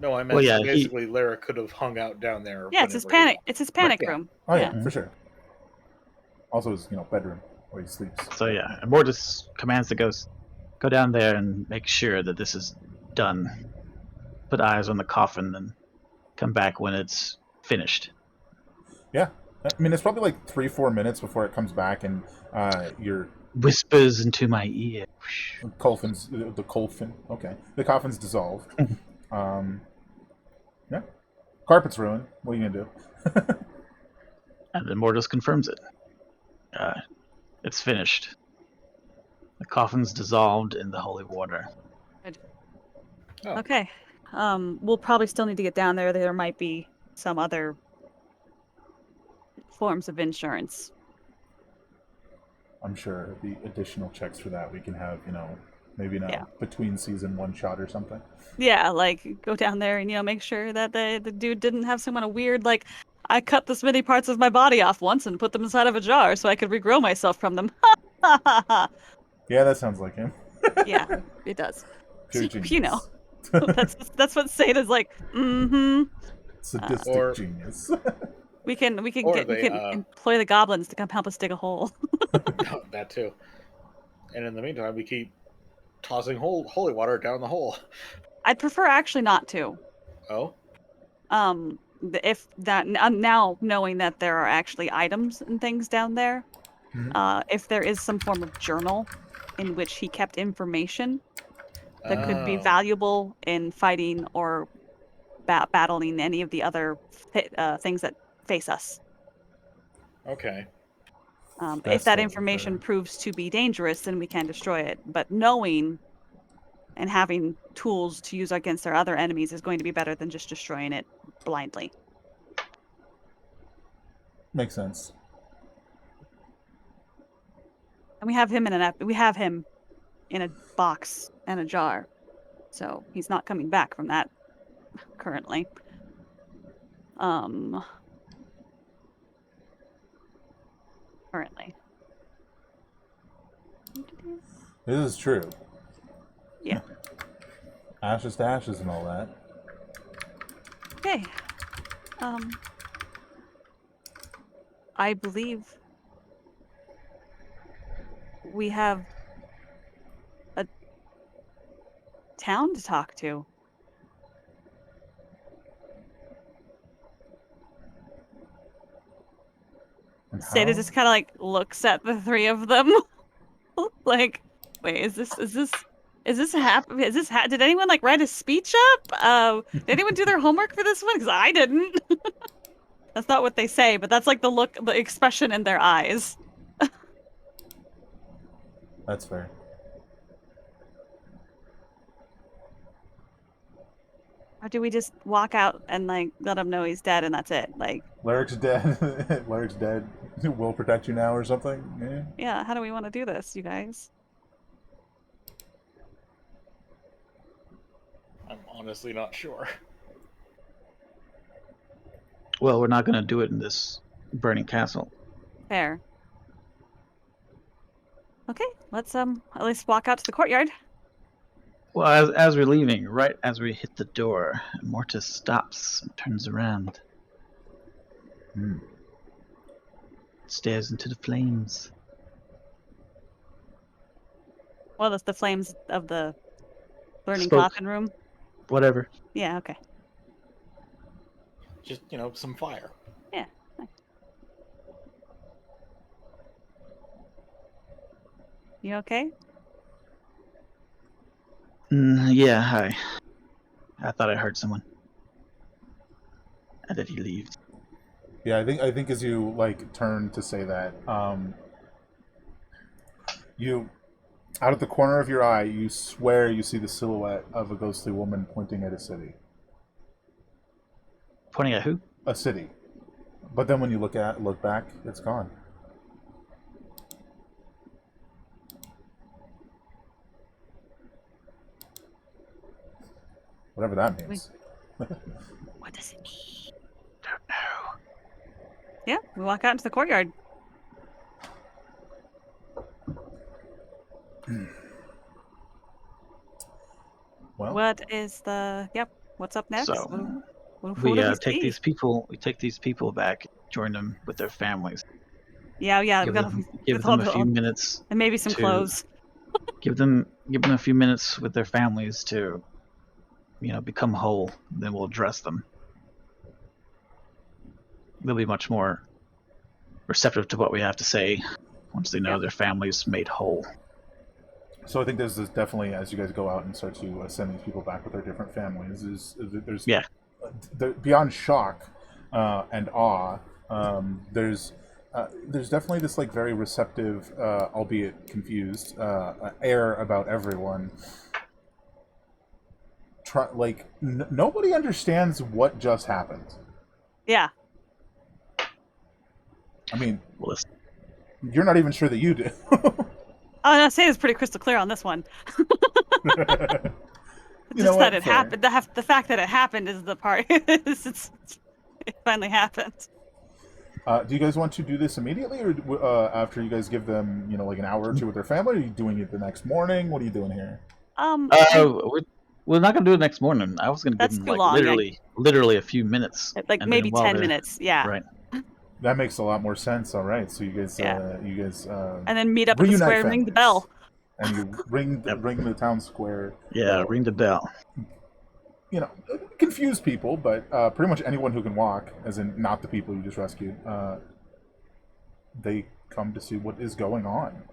No, I meant basically Lara could have hung out down there. Yeah, it's his panic. It's his panic room. Oh yeah, for sure. Also his bedroom where he sleeps. So yeah, Immortus commands the ghost, go down there and make sure that this is done. Put eyes on the coffin and come back when it's finished. Yeah. I mean, it's probably like 3-4 minutes before it comes back, and your whispers into my ear. the coffin. Okay, the coffin's dissolved. Yeah, carpet's ruined. What are you gonna do? And then Mortis confirms it. It's finished. The coffin's dissolved in the holy water. Good. Oh. Okay. We'll probably still need to get down there. There might be some other forms of insurance. I'm sure the additional checks for that we can have, Maybe in a Yeah. between season one shot or something. Yeah, like go down there and make sure that the dude didn't have some kind of weird like I cut this many parts of my body off once and put them inside of a jar so I could regrow myself from them. Yeah, that sounds like him. Yeah, it does. Pure genius. That's what Sata's like. Mm-hmm. Sadistic Or- genius. We can Or they, employ the goblins to come help us dig a hole. that too. And in the meantime, we keep tossing holy water down the hole. I'd prefer actually not to. Oh, If that now knowing that there are actually items and things down there, if there is some form of journal in which he kept information that could be Oh. valuable in fighting or battling any of the other things that face us. Okay. If That's that totally information fair. proves to be dangerous, then we can destroy it. But knowing and having tools to use against our other enemies is going to be better than just destroying it blindly. Makes sense. And we have him in a box and a jar, so he's not coming back from that currently. Currently. This is true. Yeah. Ashes to ashes and all that. Okay. I believe we have a town to talk to. And Sata how? just kind of like looks at the three of them, like, wait, is this happen? Did anyone like write a speech up? Did anyone do their homework for this one? Because I didn't. That's not what they say, but that's like the expression in their eyes. That's fair. Or do we just walk out and like let him know he's dead and that's it? Like, Lyric's dead. Lyric's dead. We'll protect you now or something. Yeah. yeah, how do we want to do this, you guys? I'm honestly not sure. Well, we're not going to do it in this burning castle. Fair. Okay, let's at least walk out to the courtyard. Well, as we're leaving, right as we hit the door, Mortis stops and turns around. Stares into the flames. Well, that's the flames of the burning Smoke. coffin room. Whatever. Yeah, okay. Just, some fire. Yeah. Nice. You okay? Yeah, I thought I heard someone. And did he leave? Yeah, I think as you like turn to say that, you out of the corner of your eye, you swear you see the silhouette of a ghostly woman pointing at a city. Pointing at who? A city. But then when you look back, it's gone. Whatever that means. What does it mean? Don't know. Yeah, we walk out into the courtyard. Well, What's up next? So, Who we do take see? these people. We take these people back, join them with their families. Yeah, we Give gotta them a few minutes. and maybe some to- clothes. Give them a few minutes with their families to, become whole. Then we'll address them. They'll be much more receptive to what we have to say once they know their family's made whole. so I think there's this definitely, as you guys go out and start to send these people back with their different families, there's beyond shock and awe. There's definitely this like very receptive, albeit confused, air about everyone. Nobody understands what just happened. Yeah. I mean, Well, listen, you're not even sure that you do. I'll say it's pretty crystal clear on this one. You Just know that what? it Fair. happened. The fact that it happened is the part. It finally happened. Do you guys want to do this immediately, or after you guys give them, like an hour or two with their family? Are you doing it the next morning? What are you doing here? We're not gonna do it next morning. I was gonna give That's them too like long, yeah. literally a few minutes, Like and maybe then while 10 they're minutes. Yeah. right. That makes a lot more sense. All right, so Yeah. you guys And then meet up at the reunite square and ring the families. bell. And you ring Yep. the town square. Yeah, bell. ring the bell. Confuse people, but pretty much anyone who can walk, as in not the people you just rescued, they come to see what is going on.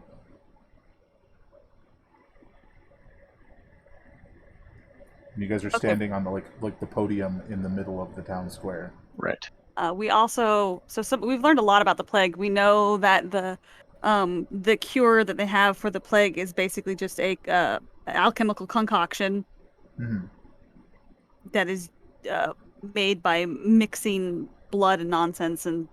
You guys are standing on the like the podium in the middle of the town square. Right. We also we've learned a lot about the plague. We know that the cure that they have for the plague is basically just a alchemical concoction Mm-hmm. that is made by mixing blood and nonsense, and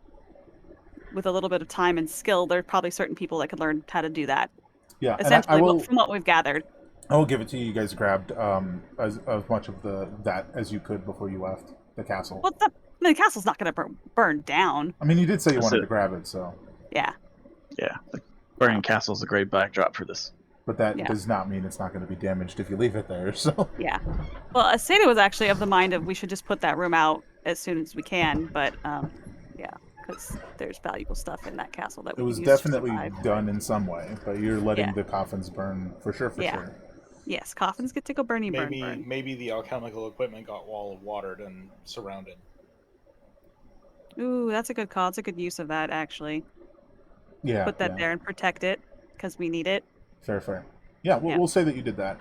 with a little bit of time and skill, there are probably certain people that could learn how to do that. Yeah, and Essentially, from what we've gathered. I will give it to you. You guys grabbed as much of that as you could before you left the castle. Well, the castle's not going to burn down. I mean, you did say you That's wanted it. to grab it, so. Yeah. Yeah, the burning castle is a great backdrop for this. But that Yeah. does not mean it's not going to be damaged if you leave it there. So. Yeah. Well, Asada was actually of the mind of we should just put that room out as soon as we can, but yeah, because there's valuable stuff in that castle that we It was can use definitely to survive. done in some way, but you're letting Yeah. the coffins burn for sure. Yeah. Yes, coffins get to go burn. Maybe the alchemical equipment got watered and surrounded. Ooh, that's a good call. It's a good use of that, actually. Yeah. Put that there and protect it, because we need it. Fair. Yeah, we'll say that you did that.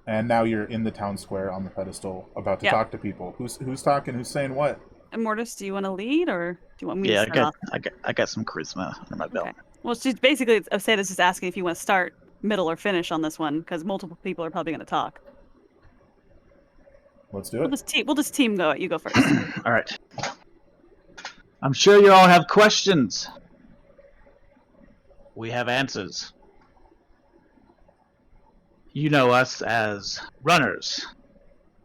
And now you're in the town square on the pedestal, about to talk to people. Who's talking? Who's saying what? And Mortis, do you want to lead, or do you want me to Yeah, start off? I got some charisma under my belt. Okay. Well, she's basically, Asada's just asking if you want to start, middle, or finish on this one, because multiple people are probably going to talk. Let's do it. We'll just team go. You go first. All right. I'm sure you all have questions. We have answers. You know us as runners.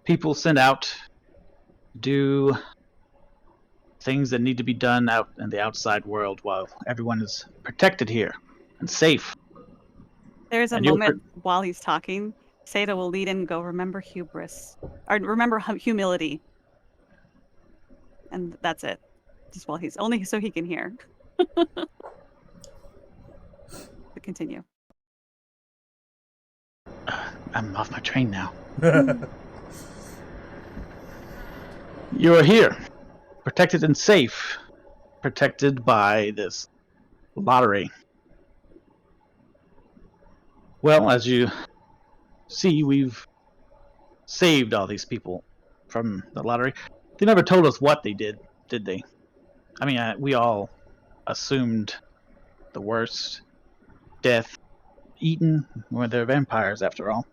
People sent out, do things that need to be done out in the outside world while everyone is protected here and safe. There's a And you'll moment while he's talking, Seda will lead in and go, remember hubris. Or remember humility. And that's it. Just while he's, only so he can hear. But continue. I'm off my train now. You are here, protected and safe, protected by this lottery. Well, as you see, we've saved all these people from the lottery. They never told us what they did they? I mean, we all assumed the worst. Death, eaten, well, they're vampires after all.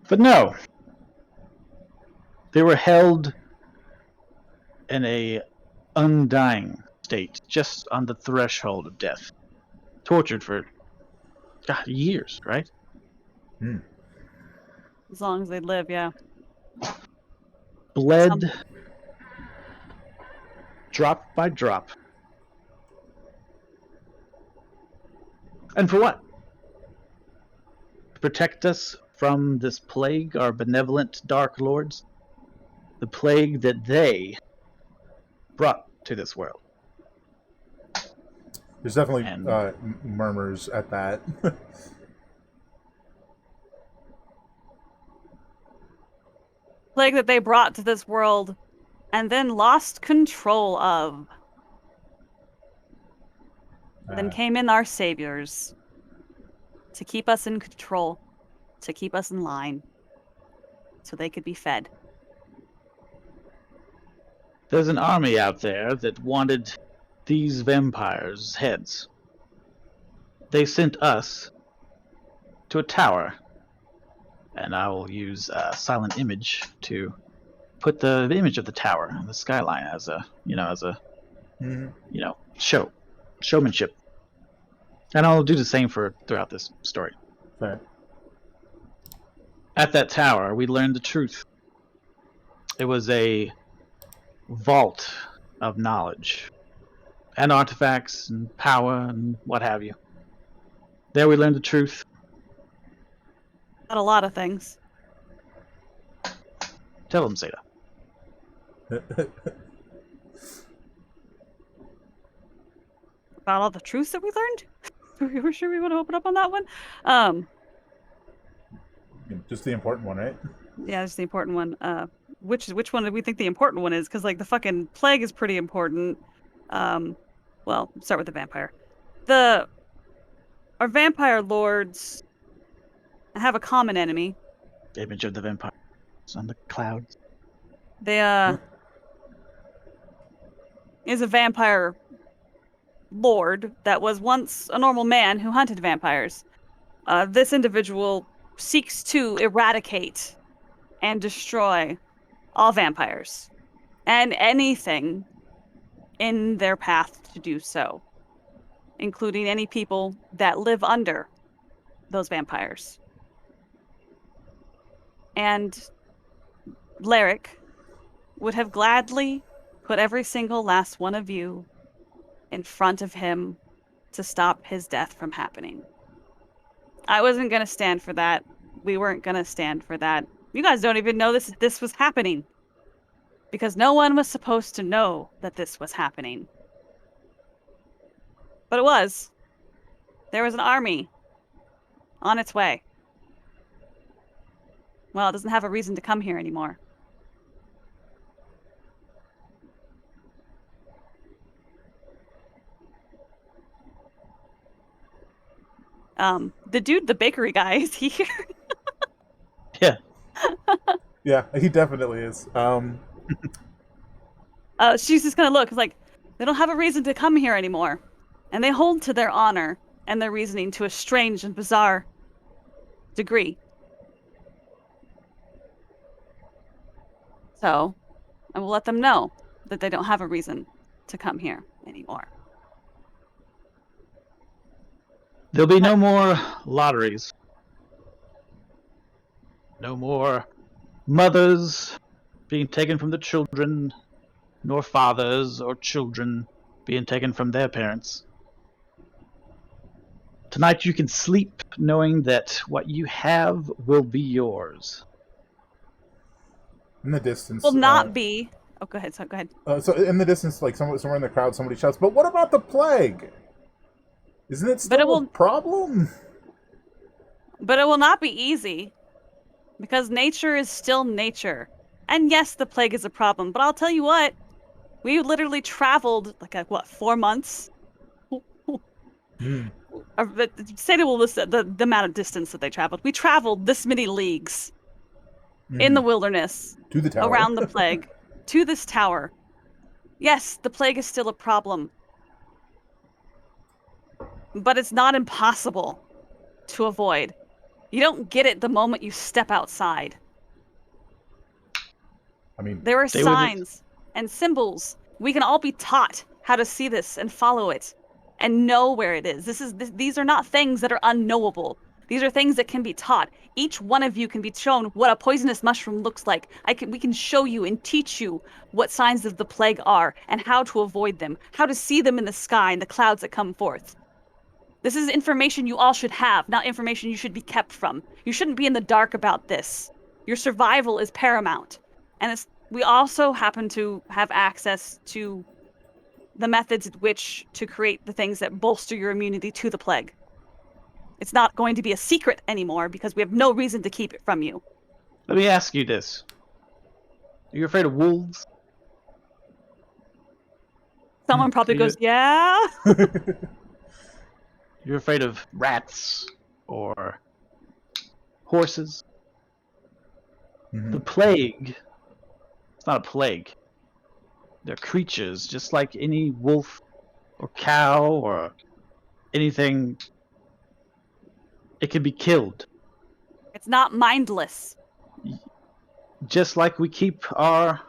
But no. They were held in a undying state, just on the threshold of death. Tortured for years, right? As long as they live, yeah. Bled drop by drop. And for what? To protect us from this plague, our benevolent dark lords? The plague that they brought to this world. There's definitely murmurs at that. Plague that they brought to this world and then lost control of. Then came in our saviors to keep us in control, to keep us in line, so they could be fed. There's an army out there that wanted these vampires' heads. They sent us to a tower, and I will use a silent image to put the image of the tower and the skyline as a, showmanship. And I'll do the same throughout this story. Fair. At that tower, we learned the truth. It was a vault of knowledge and artifacts and power and what have you. There we learned the truth. About a lot of things. Tell them, Zeta. About all the truths that we learned. We were sure we want to open up on that one. Just the important one, right? Yeah, that's the important one. Which one do we think the important one is? Because like the fucking plague is pretty important. Well, start with the vampire. Our vampire lords have a common enemy. The image of the vampire on the clouds. They is a vampire lord that was once a normal man who hunted vampires. This individual seeks to eradicate and destroy all vampires and anything in their path to do so, including any people that live under those vampires. And Lyric would have gladly put every single last one of you in front of him to stop his death from happening. I wasn't going to stand for that. We weren't going to stand for that. You guys don't even know this was happening. Because no one was supposed to know that this was happening. But it was. There was an army on its way. Well, it doesn't have a reason to come here anymore. The dude, the bakery guy, is he here? Yeah. Yeah, he definitely is. She's just gonna look, like, they don't have a reason to come here anymore. And they hold to their honor and their reasoning to a strange and bizarre degree. So, I will let them know that they don't have a reason to come here anymore. There'll be no more lotteries. No more mothers being taken from the children, nor fathers or children being taken from their parents. Tonight you can sleep knowing that what you have will be yours. In the distance. Will not be. Oh, go ahead. Go ahead. So in the distance, like somewhere in the crowd, somebody shouts, "But what about the plague? Isn't it still a problem?" But it will not be easy. Because nature is still nature. And yes, the plague is a problem. But I'll tell you what. We literally traveled, 4 months? Say will list the amount of distance that they traveled. We traveled this many leagues in the wilderness. To the tower. Around the plague. To this tower. Yes, the plague is still a problem. But it's not impossible to avoid. You don't get it the moment you step outside. I mean, there are signs and symbols. We can all be taught how to see this and follow it and know where it is. These are not things that are unknowable. These are things that can be taught. Each one of you can be shown what a poisonous mushroom looks like. We can show you and teach you what signs of the plague are and how to avoid them, how to see them in the sky and the clouds that come forth. This is information you all should have, not information you should be kept from. You shouldn't be in the dark about this. Your survival is paramount. And we also happen to have access to the methods at which to create the things that bolster your immunity to the plague. It's not going to be a secret anymore because we have no reason to keep it from you. Let me ask you this. Are you afraid of wolves? Someone probably goes, yeah. You're afraid of rats or horses? Mm-hmm. The plague, it's not a plague. They're creatures, just like any wolf or cow or anything. It can be killed. It's not mindless. Just like we keep our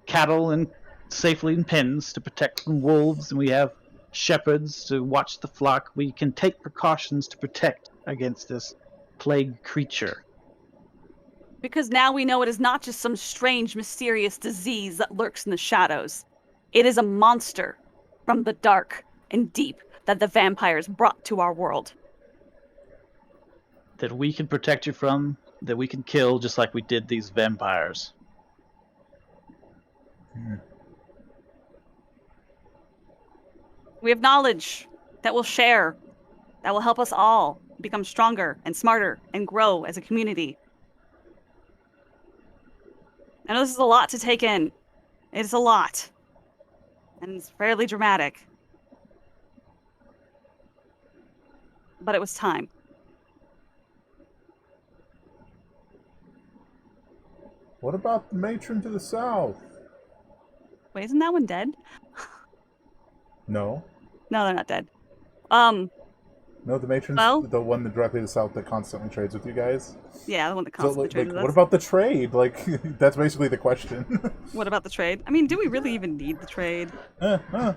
cattle safely in pens to protect from wolves, and we have shepherds to watch the flock, we can take precautions to protect against this plague creature. Because now we know it is not just some strange, mysterious disease that lurks in the shadows. It is a monster from the dark and deep that the vampires brought to our world. That we can protect you from, that we can kill just like we did these vampires. We have knowledge that we'll share, that will help us all become stronger and smarter and grow as a community. I know this is a lot to take in. It's a lot. And it's fairly dramatic. But it was time. What about the matron to the south? Wait, isn't that one dead? No. No, they're not dead. No, the matron's Well? the one that directly to the south that constantly trades with you guys. Yeah, the one that So, constantly like, trades with what us. about the trade? Like, that's basically the question. What about the trade? I mean, do we really even need the trade? Like,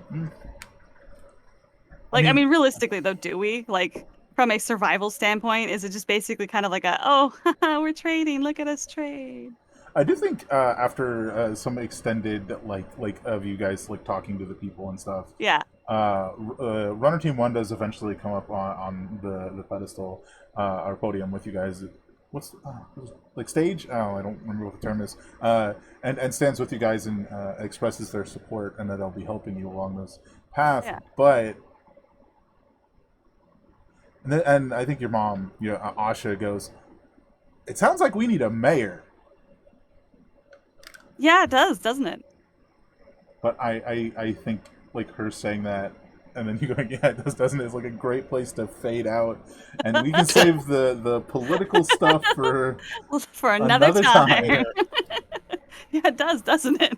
I mean, realistically, though, do we? Like, from a survival standpoint, is it just basically kind of like a, oh, we're trading, look at us trade? I do think after some extended like of you guys like talking to the people and stuff, Yeah. Runner Team 1 does eventually come up on the pedestal or podium with you guys. What's like stage? Oh, I don't remember what the term is. And stands with you guys and expresses their support and that they'll be helping you along this path. Yeah. But and I think your mom, Asha, goes, it sounds like we need a mayor. Yeah, it does, doesn't it? But I think like her saying that and then you going, yeah, it does, doesn't it? It's like a great place to fade out. And we can save the political stuff for another time. Yeah. Yeah, it does, doesn't it?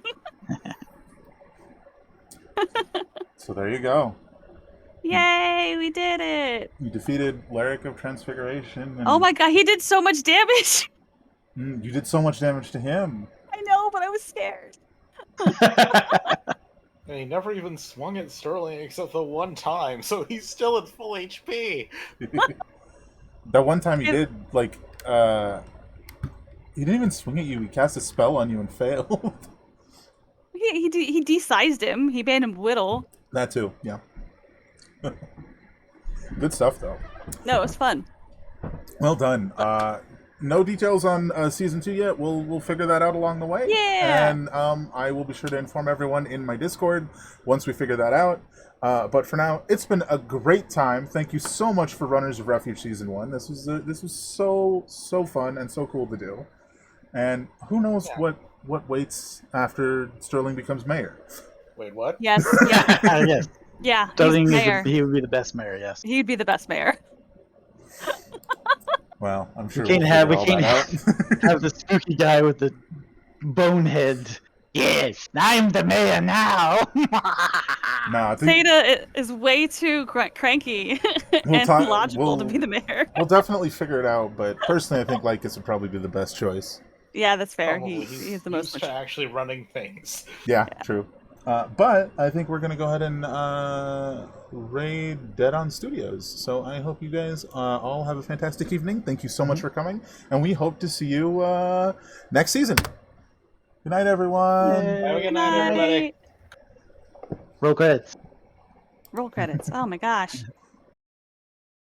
So there you go. Yay, we did it. You defeated Lyric of Transfiguration. And Oh my god, he did so much damage. You did so much damage to him. I know, but I was scared. And he never even swung at Sterling except the one time, so he's still at full HP. That one time he did, like, he didn't even swing at you. He cast a spell on you and failed. He de-sized him. He made him whittle. That too, yeah. Good stuff, though. No, it was fun. Well done. No details on season 2 yet. We'll figure that out along the way. Yeah. And I will be sure to inform everyone in my Discord once we figure that out. But for now, it's been a great time. Thank you so much for Runners of Refuge season 1. This was so fun and so cool to do. And who knows what waits after Sterling becomes mayor. Wait, what? Yes, yeah. Yes. Yeah, Sterling he's mayor. he would be the best mayor, yes. He'd be the best mayor. Well, I'm sure We can't have the spooky guy with the bonehead. Yes, I'm the mayor now. Nah, I think Theta is way too cranky and logical to be the mayor. We'll definitely figure it out, but personally I think Lycus would probably be the best choice. Yeah, that's fair. Probably. He's the most used to actually running things. Yeah, true. But I think we're going to go ahead and raid Dead on Studios. So I hope you guys all have a fantastic evening. Thank you so much for coming. And we hope to see you next season. Good night, everyone. Have a good night, everybody. Roll credits. Roll credits. Oh my gosh.